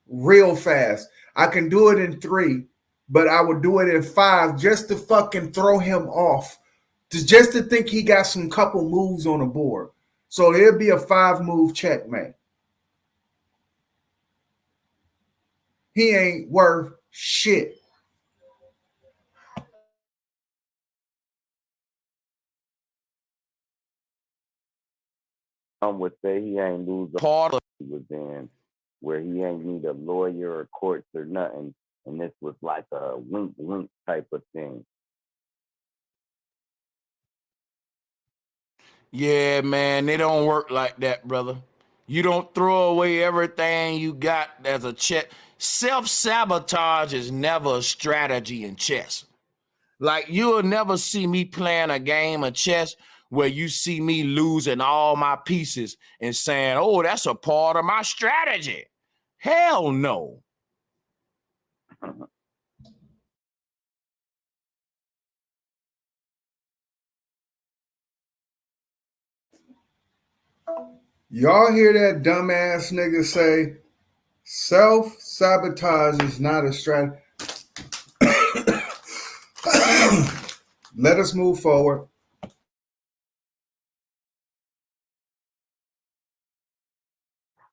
real fast. I can do it in 3, but I would do it in 5 just to fucking throw him off. Just to think he got some couple moves on the board. So it'll be a 5-move checkmate. He ain't worth shit. Some would say he ain't lose a Part of he was in, where he ain't need a lawyer or courts or nothing, and this was like a wink wink type of thing. Yeah, man, they don't work like that, brother. You don't throw away everything you got as a check. Self-sabotage is never a strategy in chess. Like, you'll never see me playing a game of chess where you see me losing all my pieces and saying, oh, that's a part of my strategy. Hell no. Y'all hear that dumbass nigga say, self-sabotage is not a strategy. Let us move forward.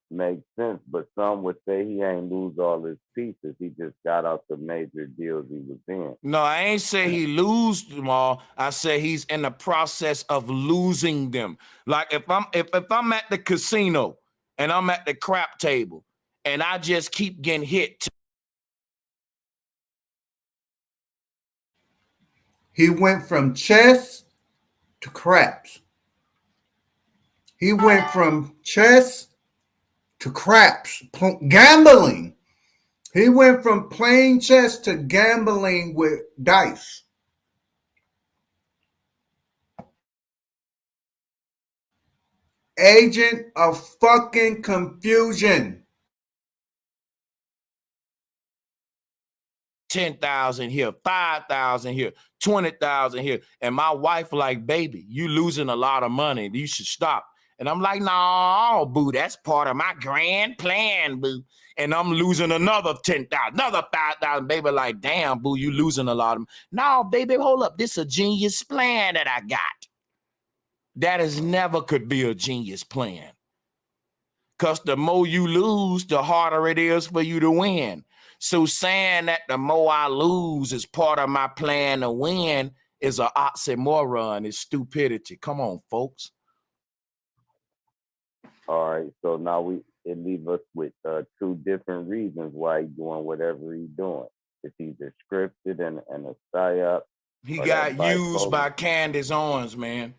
Makes sense, but some would say he ain't lose all his pieces. He just got out the major deals he was in. No, I ain't say he lose them all. I say he's in the process of losing them. Like if I'm at the casino and I'm at the crap table and I just keep getting hit. He went from chess to craps. He went from chess to craps, gambling. He went from playing chess to gambling with dice. Agent of fucking confusion. 10,000 here, 5,000 here, 20,000 here. And my wife like, baby, you losing a lot of money. You should stop. And I'm like, no, boo, that's part of my grand plan, boo. And I'm losing another 10,000, another 5,000. Baby, like, damn, boo, you losing a lot of. No, baby, hold up. This is a genius plan that I got. That is never could be a genius plan. Because the more you lose, the harder it is for you to win. So saying that the more I lose is part of my plan to win is an oxymoron. It's stupidity. Come on, folks. All right, so now it leaves us with 2 different reasons why he's doing whatever he's doing. It's either scripted and a psyop. He got used by Candace Owens, man.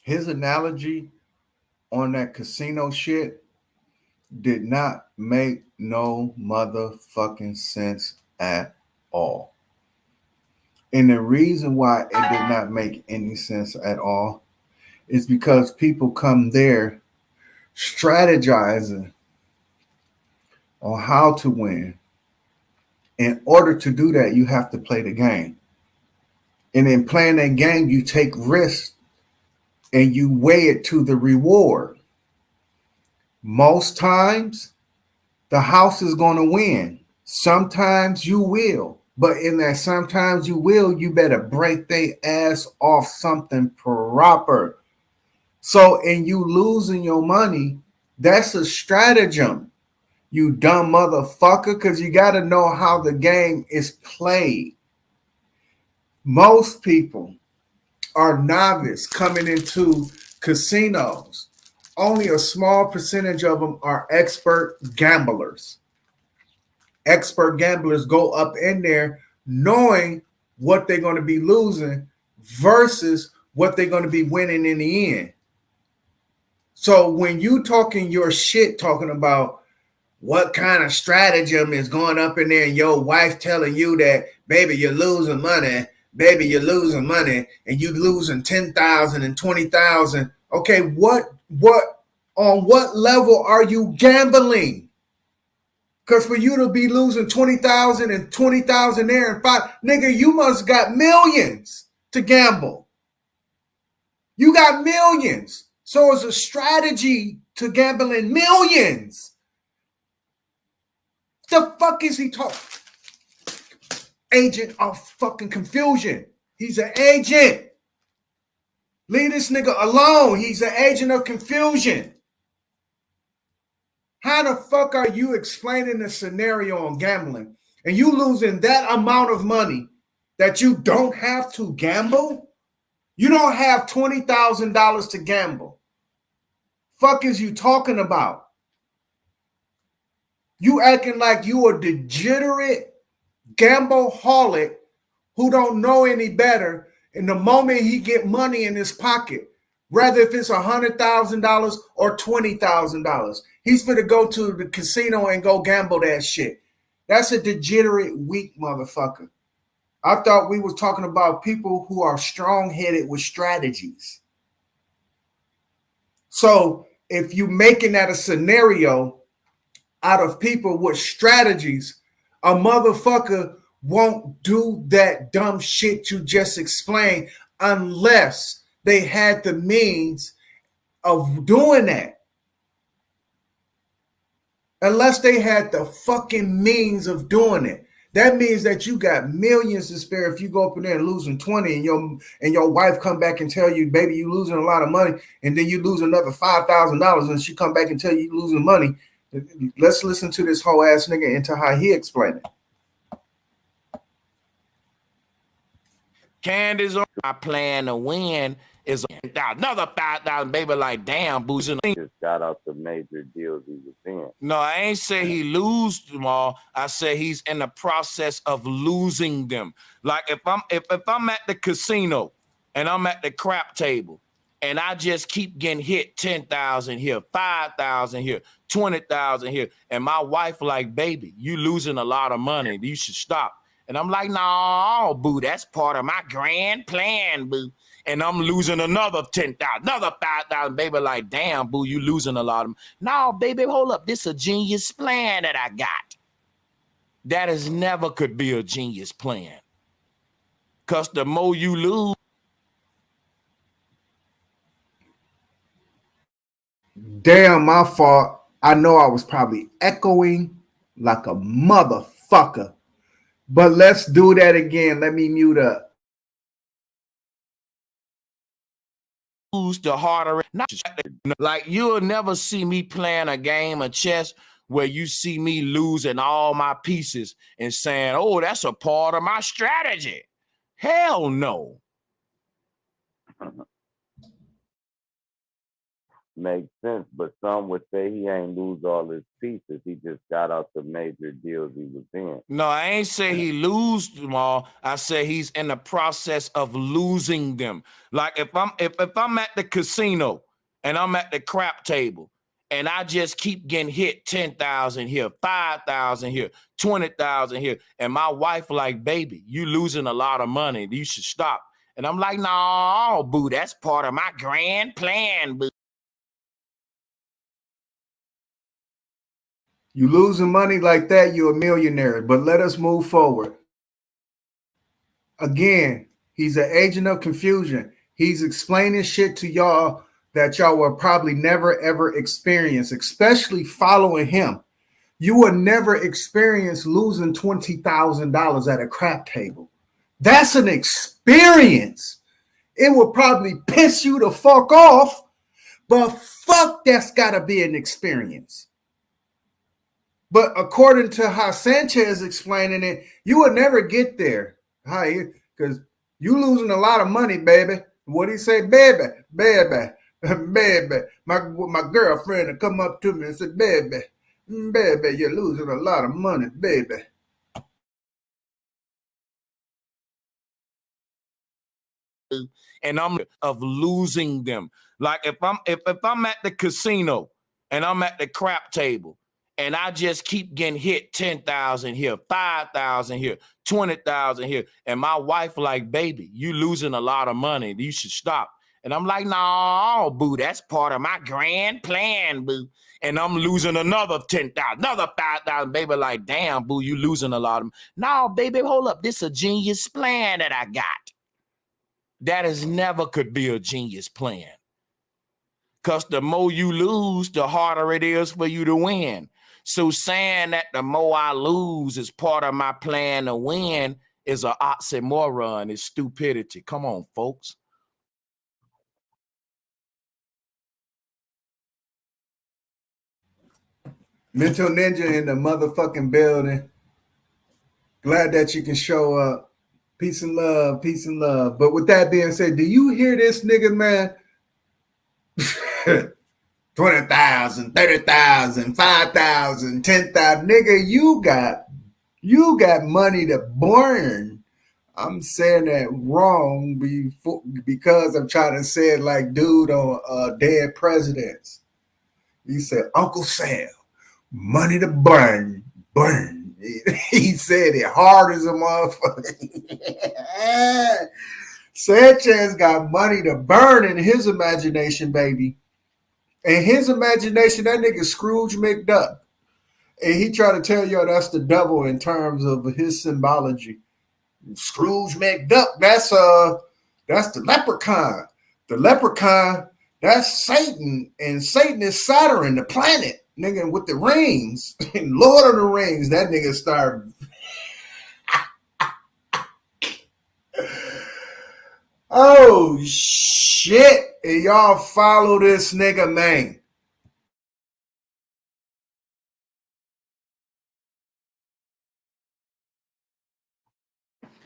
His analogy on that casino shit did not make no motherfucking sense at all. And the reason why it did not make any sense at all is because people come there strategizing on how to win. In order to do that, you have to play the game. And in playing that game, you take risks and you weigh it to the reward. Most times, the house is going to win. Sometimes you will. But in that sometimes you will, you better break their ass off something proper. So in you losing your money, that's a stratagem. you dumb motherfucker, because you got to know how the game is played. Most people are novice coming into casinos. Only a small percentage of them are expert gamblers. Expert gamblers go up in there knowing what they're going to be losing versus what they're going to be winning in the end. So when you talking your shit, talking about what kind of stratagem is going up in there and your wife telling you that, baby, you're losing money, baby, you're losing money, and you losing 10,000 and 20,000. Okay, on what level are you gambling? Because for you to be losing 20,000 and 20,000 there and five, nigga, you must got millions to gamble. You got millions. So it's a strategy to gambling millions. The fuck is he talking? Agent of fucking confusion. He's an agent. Leave this nigga alone. He's an agent of confusion. How the fuck are you explaining the scenario on gambling and you losing that amount of money that you don't have to gamble? You don't have $20,000 to gamble. Fuck is you talking about? You acting like you a degenerate gambleaholic who don't know any better. And the moment he get money in his pocket, rather if it's $100,000 or $20,000, he's gonna go to the casino and go gamble that shit. That's a degenerate, weak motherfucker. I thought we was talking about people who are strong-headed with strategies. So if you making that a scenario out of people with strategies, a motherfucker won't do that dumb shit you just explained unless they had the means of doing that. Unless they had the fucking means of doing it. That means that you got millions to spare if you go up in there and losing 20 and your wife come back and tell you, baby, you losing a lot of money, and then you lose another $5,000 and she come back and tell you you losing money. Let's listen to this whole ass nigga into how he explained it. Candace, my plan to win is another 5,000, baby. Like, damn, boozing. Just got out the major deals he was in. No, I ain't say he lose them all. I said he's in the process of losing them. Like if I'm at the casino and I'm at the crap table and I just keep getting hit 10,000 here, 5,000 here, 20,000 here, and my wife like, baby, you losing a lot of money. You should stop. And I'm like, no, boo, that's part of my grand plan, boo. And I'm losing another 10,000, another 5,000, baby. Like, damn, boo, you losing a lot of them. No, baby, hold up. This is a genius plan that I got. That is never could be a genius plan. Because the more you lose. Damn, my fault. I know I was probably echoing like a motherfucker. But let's do that again. Let me mute up. The harder, not like you'll never see me playing a game of chess where you see me losing all my pieces and saying, oh, that's a part of my strategy. Hell no. Makes sense, but some would say he ain't lose all his pieces. He just got out the major deals he was in. No, I ain't say he lose them all. I say he's in the process of losing them. Like if I'm at the casino and I'm at the crap table and I just keep getting hit 10,000 here, 5,000 here, 20,000 here, and my wife like, baby, you losing a lot of money. You should stop. And I'm like, no, boo, that's part of my grand plan, boo. You losing money like that, you're a millionaire. But let us move forward. Again, he's an agent of confusion. He's explaining shit to y'all that y'all will probably never, ever experience, especially following him. You will never experience losing $20,000 at a crap table. That's an experience. It will probably piss you the fuck off, but fuck, that's got to be an experience. But according to how Sanchez explaining it, you would never get there. Because you losing a lot of money, baby. What do you say, baby, baby, baby? My girlfriend would come up to me and say, baby, baby, you're losing a lot of money, baby. And I'm of losing them. Like if I'm at the casino and I'm at the crap table and I just keep getting hit 10,000 here, 5,000 here, 20,000 here, and my wife like, baby, you losing a lot of money. You should stop. And I'm like, no, boo, that's part of my grand plan, boo. And I'm losing another 10,000, another 5,000. Baby, like, damn, boo, you losing a lot of them. No, baby, hold up. This is a genius plan that I got. That is never could be a genius plan. Because the more you lose, the harder it is for you to win. So saying that the more I lose is part of my plan to win is an oxymoron, is stupidity. Come on, folks. Mental Ninja in the motherfucking building. Glad that you can show up. Peace and love, peace and love. But with that being said, do you hear this nigga, man? 20,000, 30,000, 5,000, 10,000. Nigga, you got money to burn. I'm saying that wrong because I'm trying to say it like dude on Dead Presidents. He said, Uncle Sam, money to burn, burn. He said it hard as a motherfucker. Sanchez got money to burn in his imagination, baby. In his imagination, that nigga Scrooge McDuck. And he tried to tell y'all that's the devil in terms of his symbology. Scrooge McDuck, that's the leprechaun. The leprechaun, that's Satan. And Satan is Saturn, the planet. Nigga with the rings. And Lord of the Rings, that nigga started. Oh, shit. And y'all follow this nigga, man.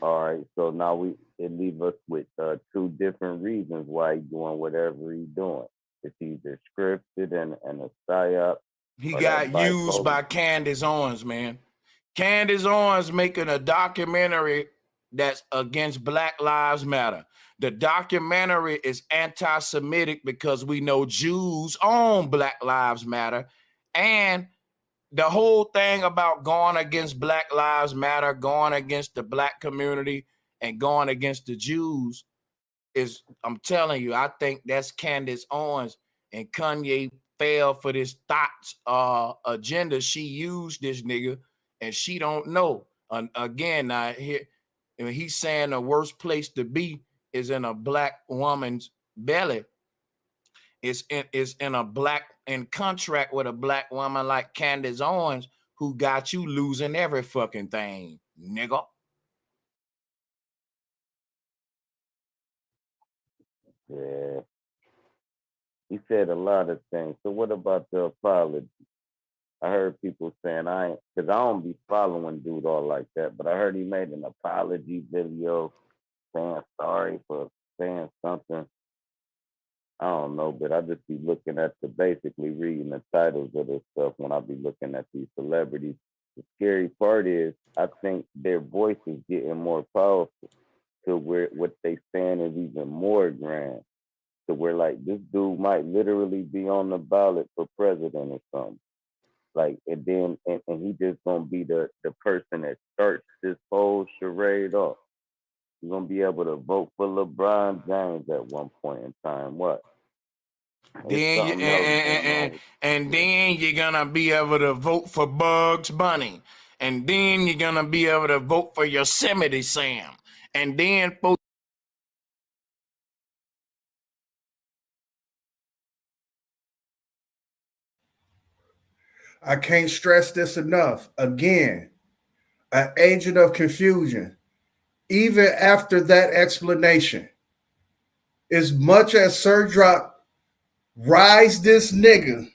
All right, so now it leaves us with two different reasons why he's doing whatever he's doing. It's either scripted and a psyop. He or got that used by bipolar. Candace Owens, man. Candace Owens making a documentary that's against Black Lives Matter. The documentary is anti-Semitic because we know Jews own Black Lives Matter. And the whole thing about going against Black Lives Matter, going against the Black community, and going against the Jews is, I'm telling you, I think that's Candace Owens, and Kanye fell for this thoughts agenda. She used this nigga and she don't know. Again, he's saying the worst place to be is in a Black woman's belly. It's in a in contract with a Black woman like Candace Owens, who got you losing every fucking thing, nigga. Yeah, he said a lot of things. So what about the apology? I heard people saying because I don't be following dude all like that, but I heard he made an apology video saying sorry for saying something. I don't know, but I just be looking at basically reading the titles of this stuff when I be looking at these celebrities. The scary part is I think their voice is getting more powerful to where what they saying is even more grand. To where like this dude might literally be on the ballot for president or something. Like and then and he just gonna be the person that starts this whole charade off. You're gonna be able to vote for LeBron James at one point in time. What? Then then you're gonna be able to vote for Bugs Bunny, and then you're gonna be able to vote for Yosemite Sam, and then for I can't stress this enough. Again, an agent of confusion. Even after that explanation, as much as Sir Drop rise this nigga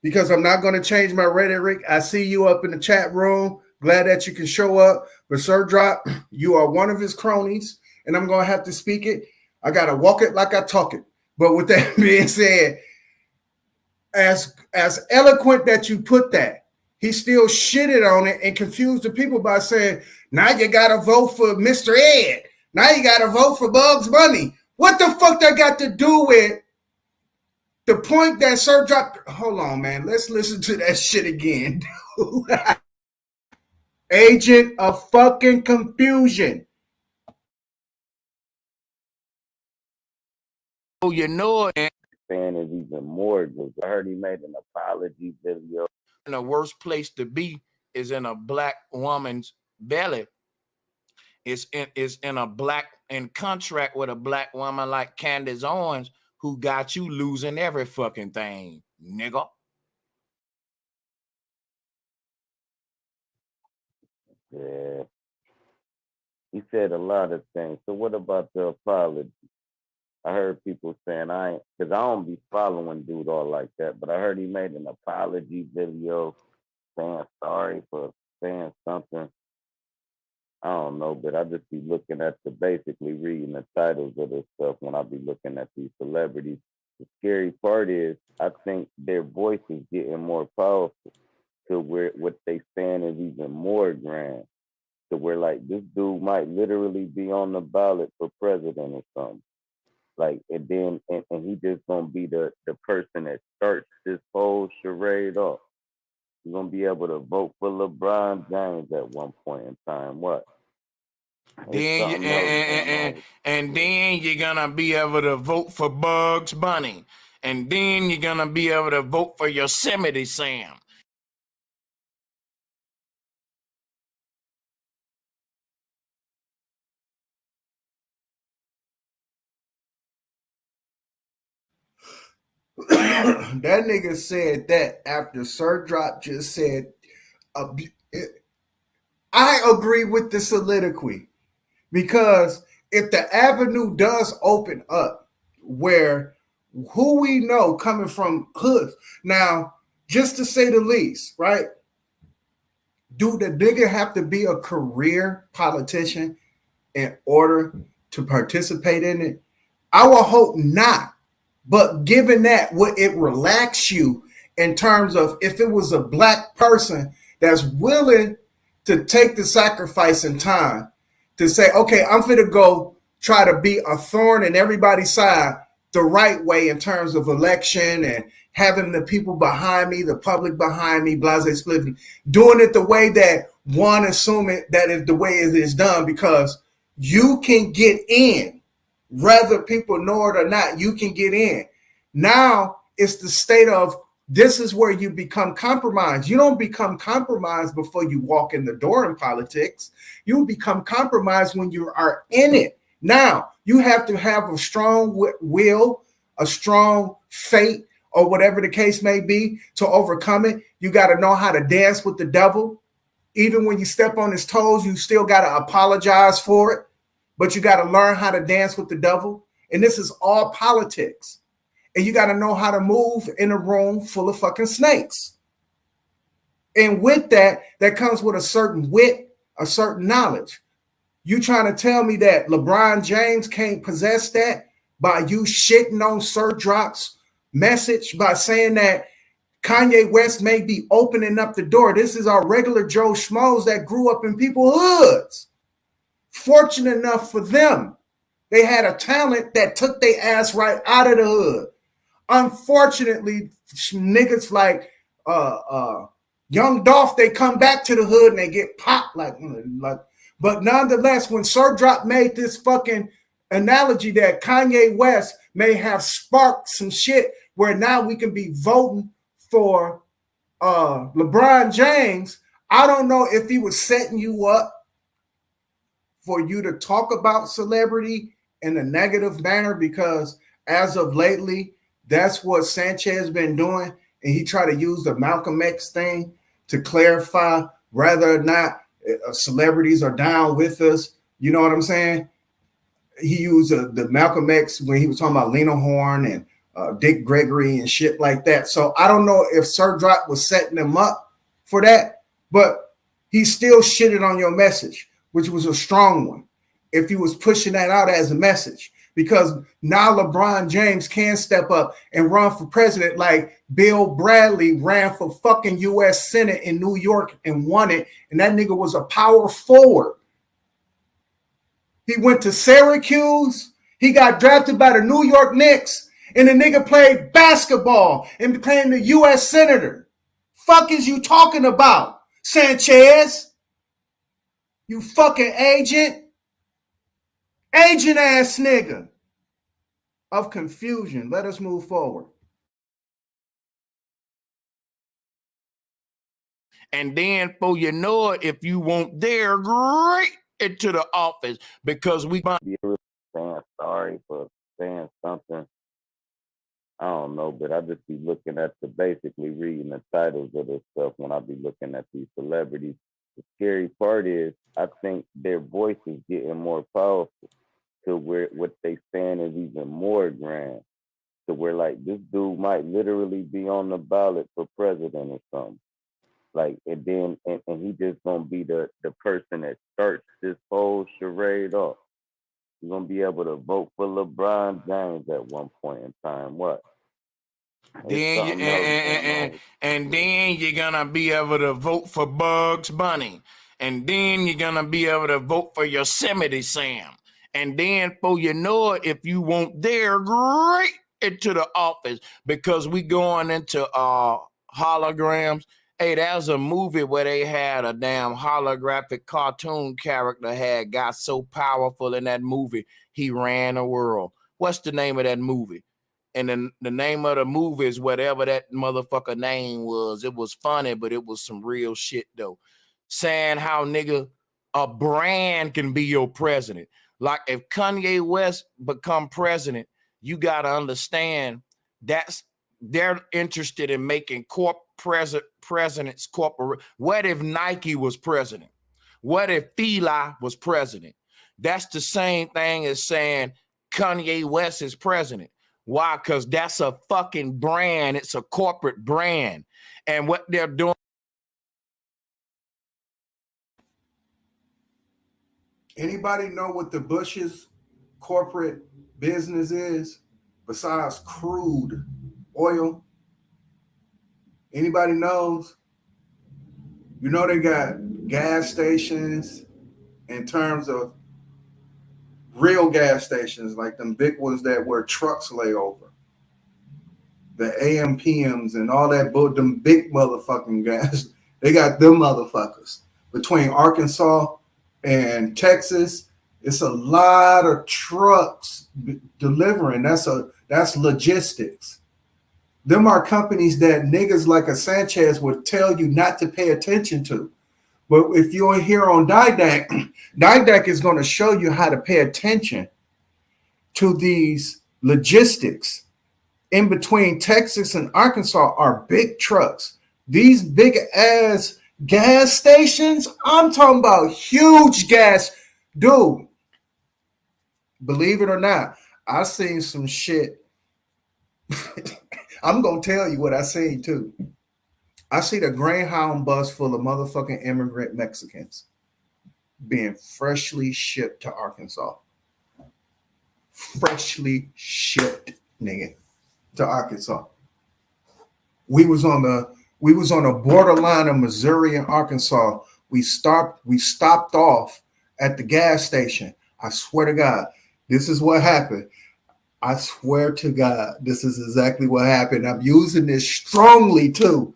because I'm not going to change my rhetoric. I see you up in the chat room. Glad that you can show up. But Sir Drop, you are one of his cronies, and I'm going to have to speak it. I got to walk it like I talk it. But with that being said, as eloquent that you put that, he still shitted on it and confused the people by saying, now you got to vote for Mr. Ed. Now you got to vote for Bugs Bunny. What the fuck that got to do with the point that Sir Drop? Hold on, man. Let's listen to that shit again. Agent of fucking confusion. Oh, you know it. Fan is even more good. I heard he made an apology video. And the worst place to be is in a black woman's belly. It's in a black in contract with a black woman like Candace Owens, who got you losing every fucking thing, nigga. Yeah. He said a lot of things. So what about the apology? I heard people saying because I don't be following dude all like that, but I heard he made an apology video saying sorry for saying something. I don't know, but I just be looking at basically reading the titles of this stuff when I be looking at these celebrities. The scary part is I think their voice is getting more powerful to where what they saying is even more grand. To where like this dude might literally be on the ballot for president or something. Like and then and he just gonna be the person that starts this whole charade off. You're gonna be able to vote for LeBron James at one point in time. What? Then and then you're gonna be able to vote for Bugs Bunny, and then you're gonna be able to vote for Yosemite Sam. That nigga said that after Sir Drop just said, I agree with the soliloquy, because if the avenue does open up where who we know coming from hoods, now, just to say the least, right? Do the nigga have to be a career politician in order to participate in it? I will hope not. But given that, would it relax you in terms of if it was a black person that's willing to take the sacrifice and time to say, okay, I'm going to go try to be a thorn in everybody's side the right way in terms of election and having the people behind me, the public behind me, blase splitting, doing it the way that one assuming that is the way it is done, because you can get in. Whether people know it or not, you can get in. Now it's the state of this is where you become compromised. You don't become compromised before you walk in the door in politics. You become compromised when you are in it. Now you have to have a strong will, a strong faith, or whatever the case may be to overcome it. You got to know how to dance with the devil. Even when you step on his toes, you still got to apologize for it. But you got to learn how to dance with the devil. And this is all politics. And you got to know how to move in a room full of fucking snakes. And with that, that comes with a certain wit, a certain knowledge. You trying to tell me that LeBron James can't possess that by you shitting on Sir Drop's message, by saying that Kanye West may be opening up the door. This is our regular Joe Schmoes that grew up in people's hoods. Fortunate enough for them, they had a talent that took their ass right out of the hood. Unfortunately, niggas like Young Dolph, they come back to the hood and they get popped like. But nonetheless, when Sir Drop made this fucking analogy that Kanye West may have sparked some shit where now we can be voting for LeBron James, I don't know if he was setting you up for you to talk about celebrity in a negative manner, because as of lately, that's what Sanchez been doing. And he tried to use the Malcolm X thing to clarify whether or not celebrities are down with us. You know what I'm saying? He used the Malcolm X when he was talking about Lena Horne and Dick Gregory and shit like that. So I don't know if Sir Drop was setting them up for that, but he still shitted on your message, which was a strong one. If he was pushing that out as a message, because now LeBron James can step up and run for president like Bill Bradley ran for fucking U.S. Senate in New York and won it. And that nigga was a power forward. He went to Syracuse. He got drafted by the New York Knicks. And the nigga played basketball and became the U.S. Senator. Fuck is you talking about, Sanchez? You fucking agent? Agent ass nigga of confusion. Let us move forward. And then, for you know it, if you want there, great into the office because we saying sorry for saying something. I don't know, but I just be looking at basically reading the titles of this stuff when I be looking at these celebrities. The scary part is I think their voice is getting more powerful to where what they saying is even more grand. To where like this dude might literally be on the ballot for president or something. Like and then and he just gonna be the person that starts this whole charade off. You're gonna be able to vote for LeBron James at one point in time. What? Then then you're gonna be able to vote for Bugs Bunny, and then you're gonna be able to vote for Yosemite Sam, and then for you know it, if you want there, great into the office because we going into holograms. Hey, there's a movie where they had a damn holographic cartoon character got so powerful in that movie he ran the world. What's the name of that movie? And then the name of the movie is whatever that motherfucker name was. It was funny, but it was some real shit though. Saying how nigga a brand can be your president. Like if Kanye West become president, you gotta understand they're interested in making presidents corporate. What if Nike was president? What if Fila was president? That's the same thing as saying Kanye West is president. Why? Because that's a fucking brand. It's a corporate brand. And what they're doing. Anybody know what the Bush's corporate business is besides crude oil? Anybody knows? You know they got gas stations in terms of real gas stations, like them big ones that where trucks lay over. The AMPMs and all that, them big motherfucking gas. They got them motherfuckers. Between Arkansas and Texas, it's a lot of trucks delivering. That's logistics. Them are companies that niggas like a Sanchez would tell you not to pay attention to. But if you're here on Didac, Didac is going to show you how to pay attention to these logistics. In between Texas and Arkansas are big trucks. These big ass gas stations, I'm talking about huge gas. Dude, believe it or not, I seen some shit. I'm going to tell you what I seen too. I see the Greyhound bus full of motherfucking immigrant Mexicans being freshly shipped to Arkansas. Freshly shipped, nigga, to Arkansas. We was on a borderline of Missouri and Arkansas. We stopped off at the gas station. I swear to God, this is what happened. I swear to God, this is exactly what happened. I'm using this strongly too.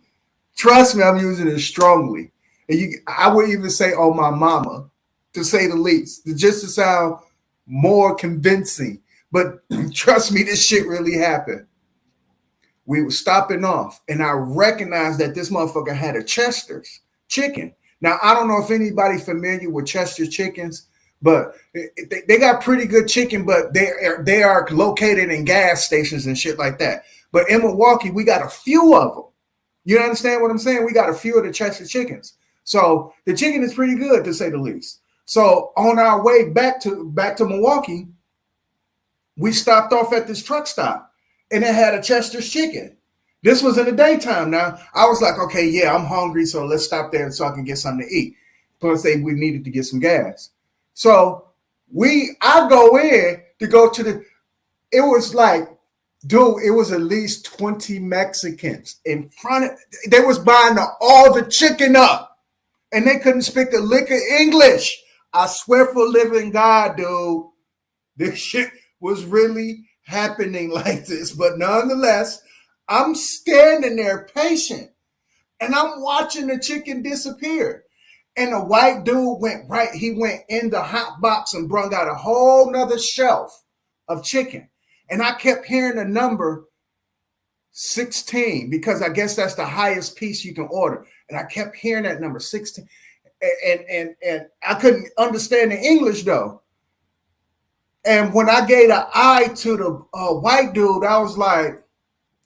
Trust me, I'm using it strongly. And I would even say on my mama, to say the least, just to sound more convincing. But trust me, this shit really happened. We were stopping off, and I recognized that this motherfucker had a Chester's chicken. Now, I don't know if anybody familiar with Chester's chickens, but they got pretty good chicken, but they are located in gas stations and shit like that. But in Milwaukee, we got a few of them. You understand what I'm saying? We got a few of the Chester chickens. So the chicken is pretty good, to say the least. So on our way back to Milwaukee, we stopped off at this truck stop. and it had a Chester's chicken. This was in the daytime. Now I was like, okay, yeah, I'm hungry, so let's stop there so I can get something to eat. Plus, we needed to get some gas. So I go in to go to the. It was like, dude, it was at least 20 Mexicans in front of. They was buying all the chicken up, and they couldn't speak a lick of English. I swear for living God, dude, this shit was really happening like this. But nonetheless, I'm standing there patient, and I'm watching the chicken disappear. And the white dude he went in the hot box and brought out a whole nother shelf of chicken. And I kept hearing the number 16 because I guess that's the highest piece you can order. And I kept hearing that number 16. And I couldn't understand the English though. And when I gave an eye to the white dude, I was like,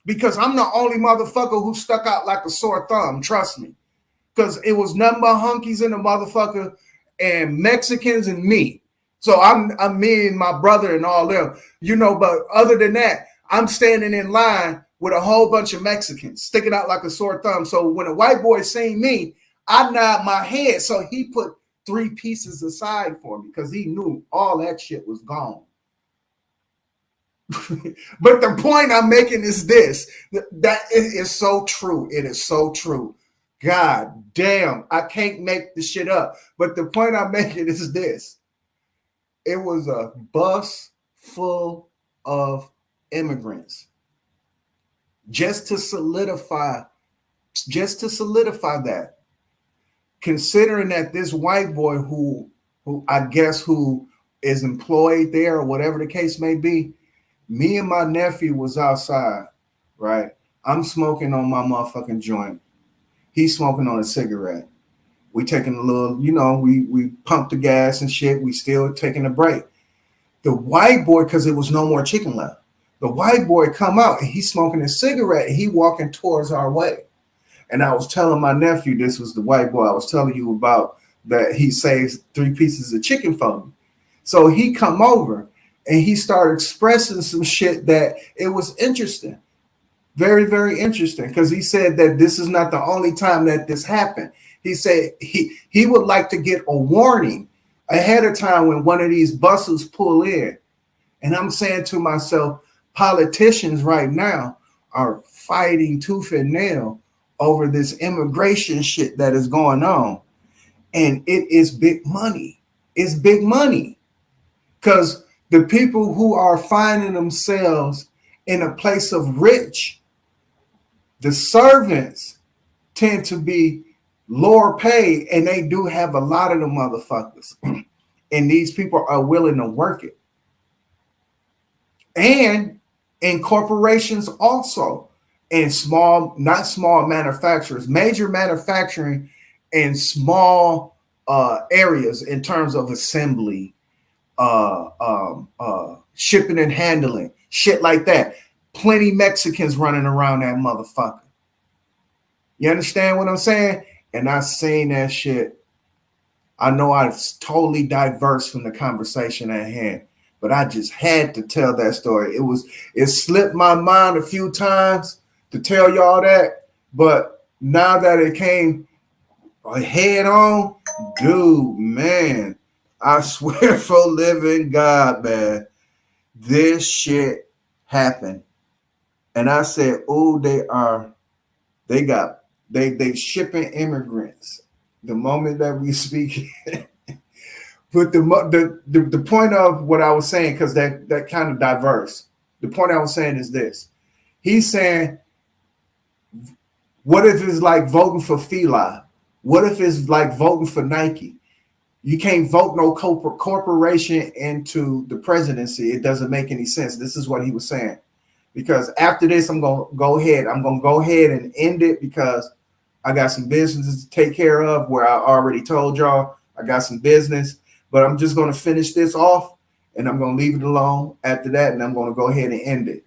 because I'm the only motherfucker who stuck out like a sore thumb, trust me. Because it was nothing but hunkies in the motherfucker and Mexicans and me. So I'm me and my brother and all them, but other than that, I'm standing in line with a whole bunch of Mexicans sticking out like a sore thumb. So when a white boy seen me, I nod my head. So he put 3 pieces aside for me because he knew all that shit was gone. But the point I'm making is this, that it is so true. It is so true. God damn, I can't make the shit up. But the point I'm making is this. It was a bus full of immigrants. Just to solidify that. Considering that this white boy who I guess who is employed there or whatever the case may be, me and my nephew was outside, right? I'm smoking on my motherfucking joint. He's smoking on a cigarette. We taking a little, we pumped the gas and shit. We still taking a break. The white boy, because there was no more chicken left, the white boy come out and he's smoking a cigarette and he walking towards our way. And I was telling my nephew, this was the white boy I was telling you about, that he saves 3 pieces of chicken for me. So he come over and he started expressing some shit that it was interesting. Very, very interesting, because he said that this is not the only time that this happened. He said he would like to get a warning ahead of time when one of these buses pull in. And I'm saying to myself, politicians right now are fighting tooth and nail over this immigration shit that is going on. And it is big money. It's big money. Because the people who are finding themselves in a place of rich, the servants tend to be lower paid, and they do have a lot of them motherfuckers. And these people are willing to work it. And in corporations also, in not small manufacturers, major manufacturing and small areas in terms of assembly, shipping and handling, shit like that. Plenty Mexicans running around that motherfucker. You understand what I'm saying? And I seen that shit. I know I was totally diverse from the conversation at hand, but I just had to tell that story. It slipped my mind a few times to tell y'all that, but now that it came head on, dude, man, I swear for living God, man, this shit happened. And I said, oh, they shipping immigrants the moment that we speak. But the point of what I was saying, because that kind of diverse, the point I was saying is this. He's saying, what if it's like voting for Fila? What if it's like voting for Nike? You can't vote no corporation into the presidency. It doesn't make any sense. This is what he was saying. Because after this, I'm going to go ahead and end it, because I got some business to take care of where I already told y'all I got some business. But I'm just going to finish this off, and I'm going to leave it alone after that, and I'm going to go ahead and end it.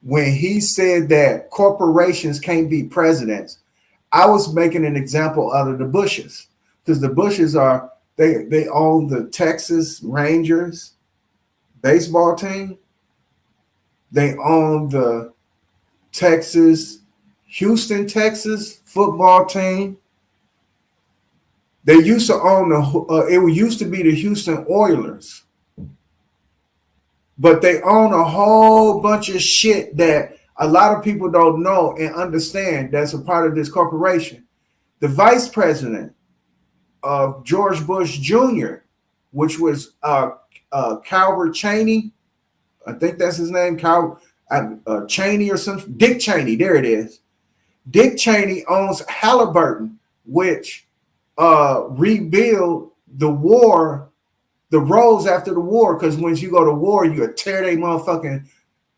When he said that corporations can't be presidents, I was making an example out of the Bushes, because the Bushes they own the Texas Rangers baseball team. They own the Houston, Texas football team. They used to own it used to be the Houston Oilers. But they own a whole bunch of shit that a lot of people don't know and understand that's a part of this corporation. The vice president of George Bush Jr., which was Calvert Cheney, I think that's his name, Cheney or something. Dick Cheney, there it is. Dick Cheney owns Halliburton, which rebuild the roads after the war, because when you go to war, you tear their motherfucking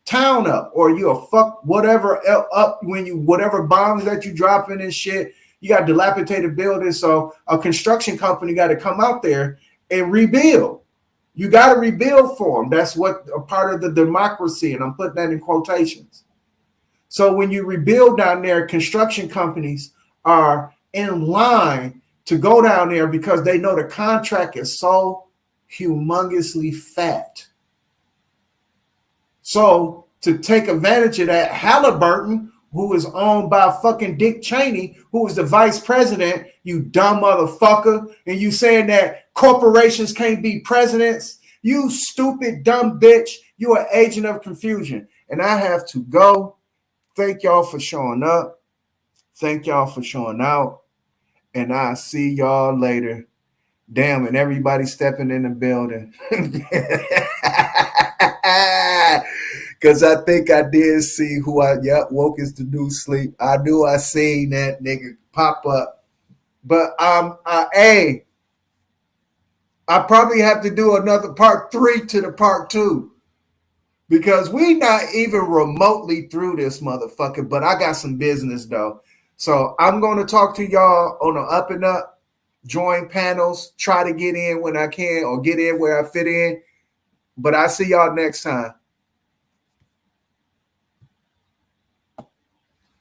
town up, or you'll fuck whatever up when you whatever bombs that you dropping and shit. You got dilapidated buildings, so a construction company got to come out there and rebuild. You got to rebuild for them. That's what a part of the democracy, and I'm putting that in quotations. So when you rebuild down there, construction companies are in line to go down there because they know the contract is so humongously fat. So to take advantage of that, Halliburton, who is owned by fucking Dick Cheney, who is the vice president, you dumb motherfucker, and you saying that corporations can't be presidents, you stupid dumb bitch, you an agent of confusion. And I have to go. Thank y'all for showing up. Thank y'all for showing out. And I'll see y'all later. Damn, and everybody stepping in the building. Because I think I did see who woke is the new sleep. I knew I seen that nigga pop up. But I probably have to do another part 3 to the part 2. Because we not even remotely through this motherfucker. But I got some business though. So I'm going to talk to y'all on the up and up. Join panels. Try to get in when I can or get in where I fit in. But I see y'all next time.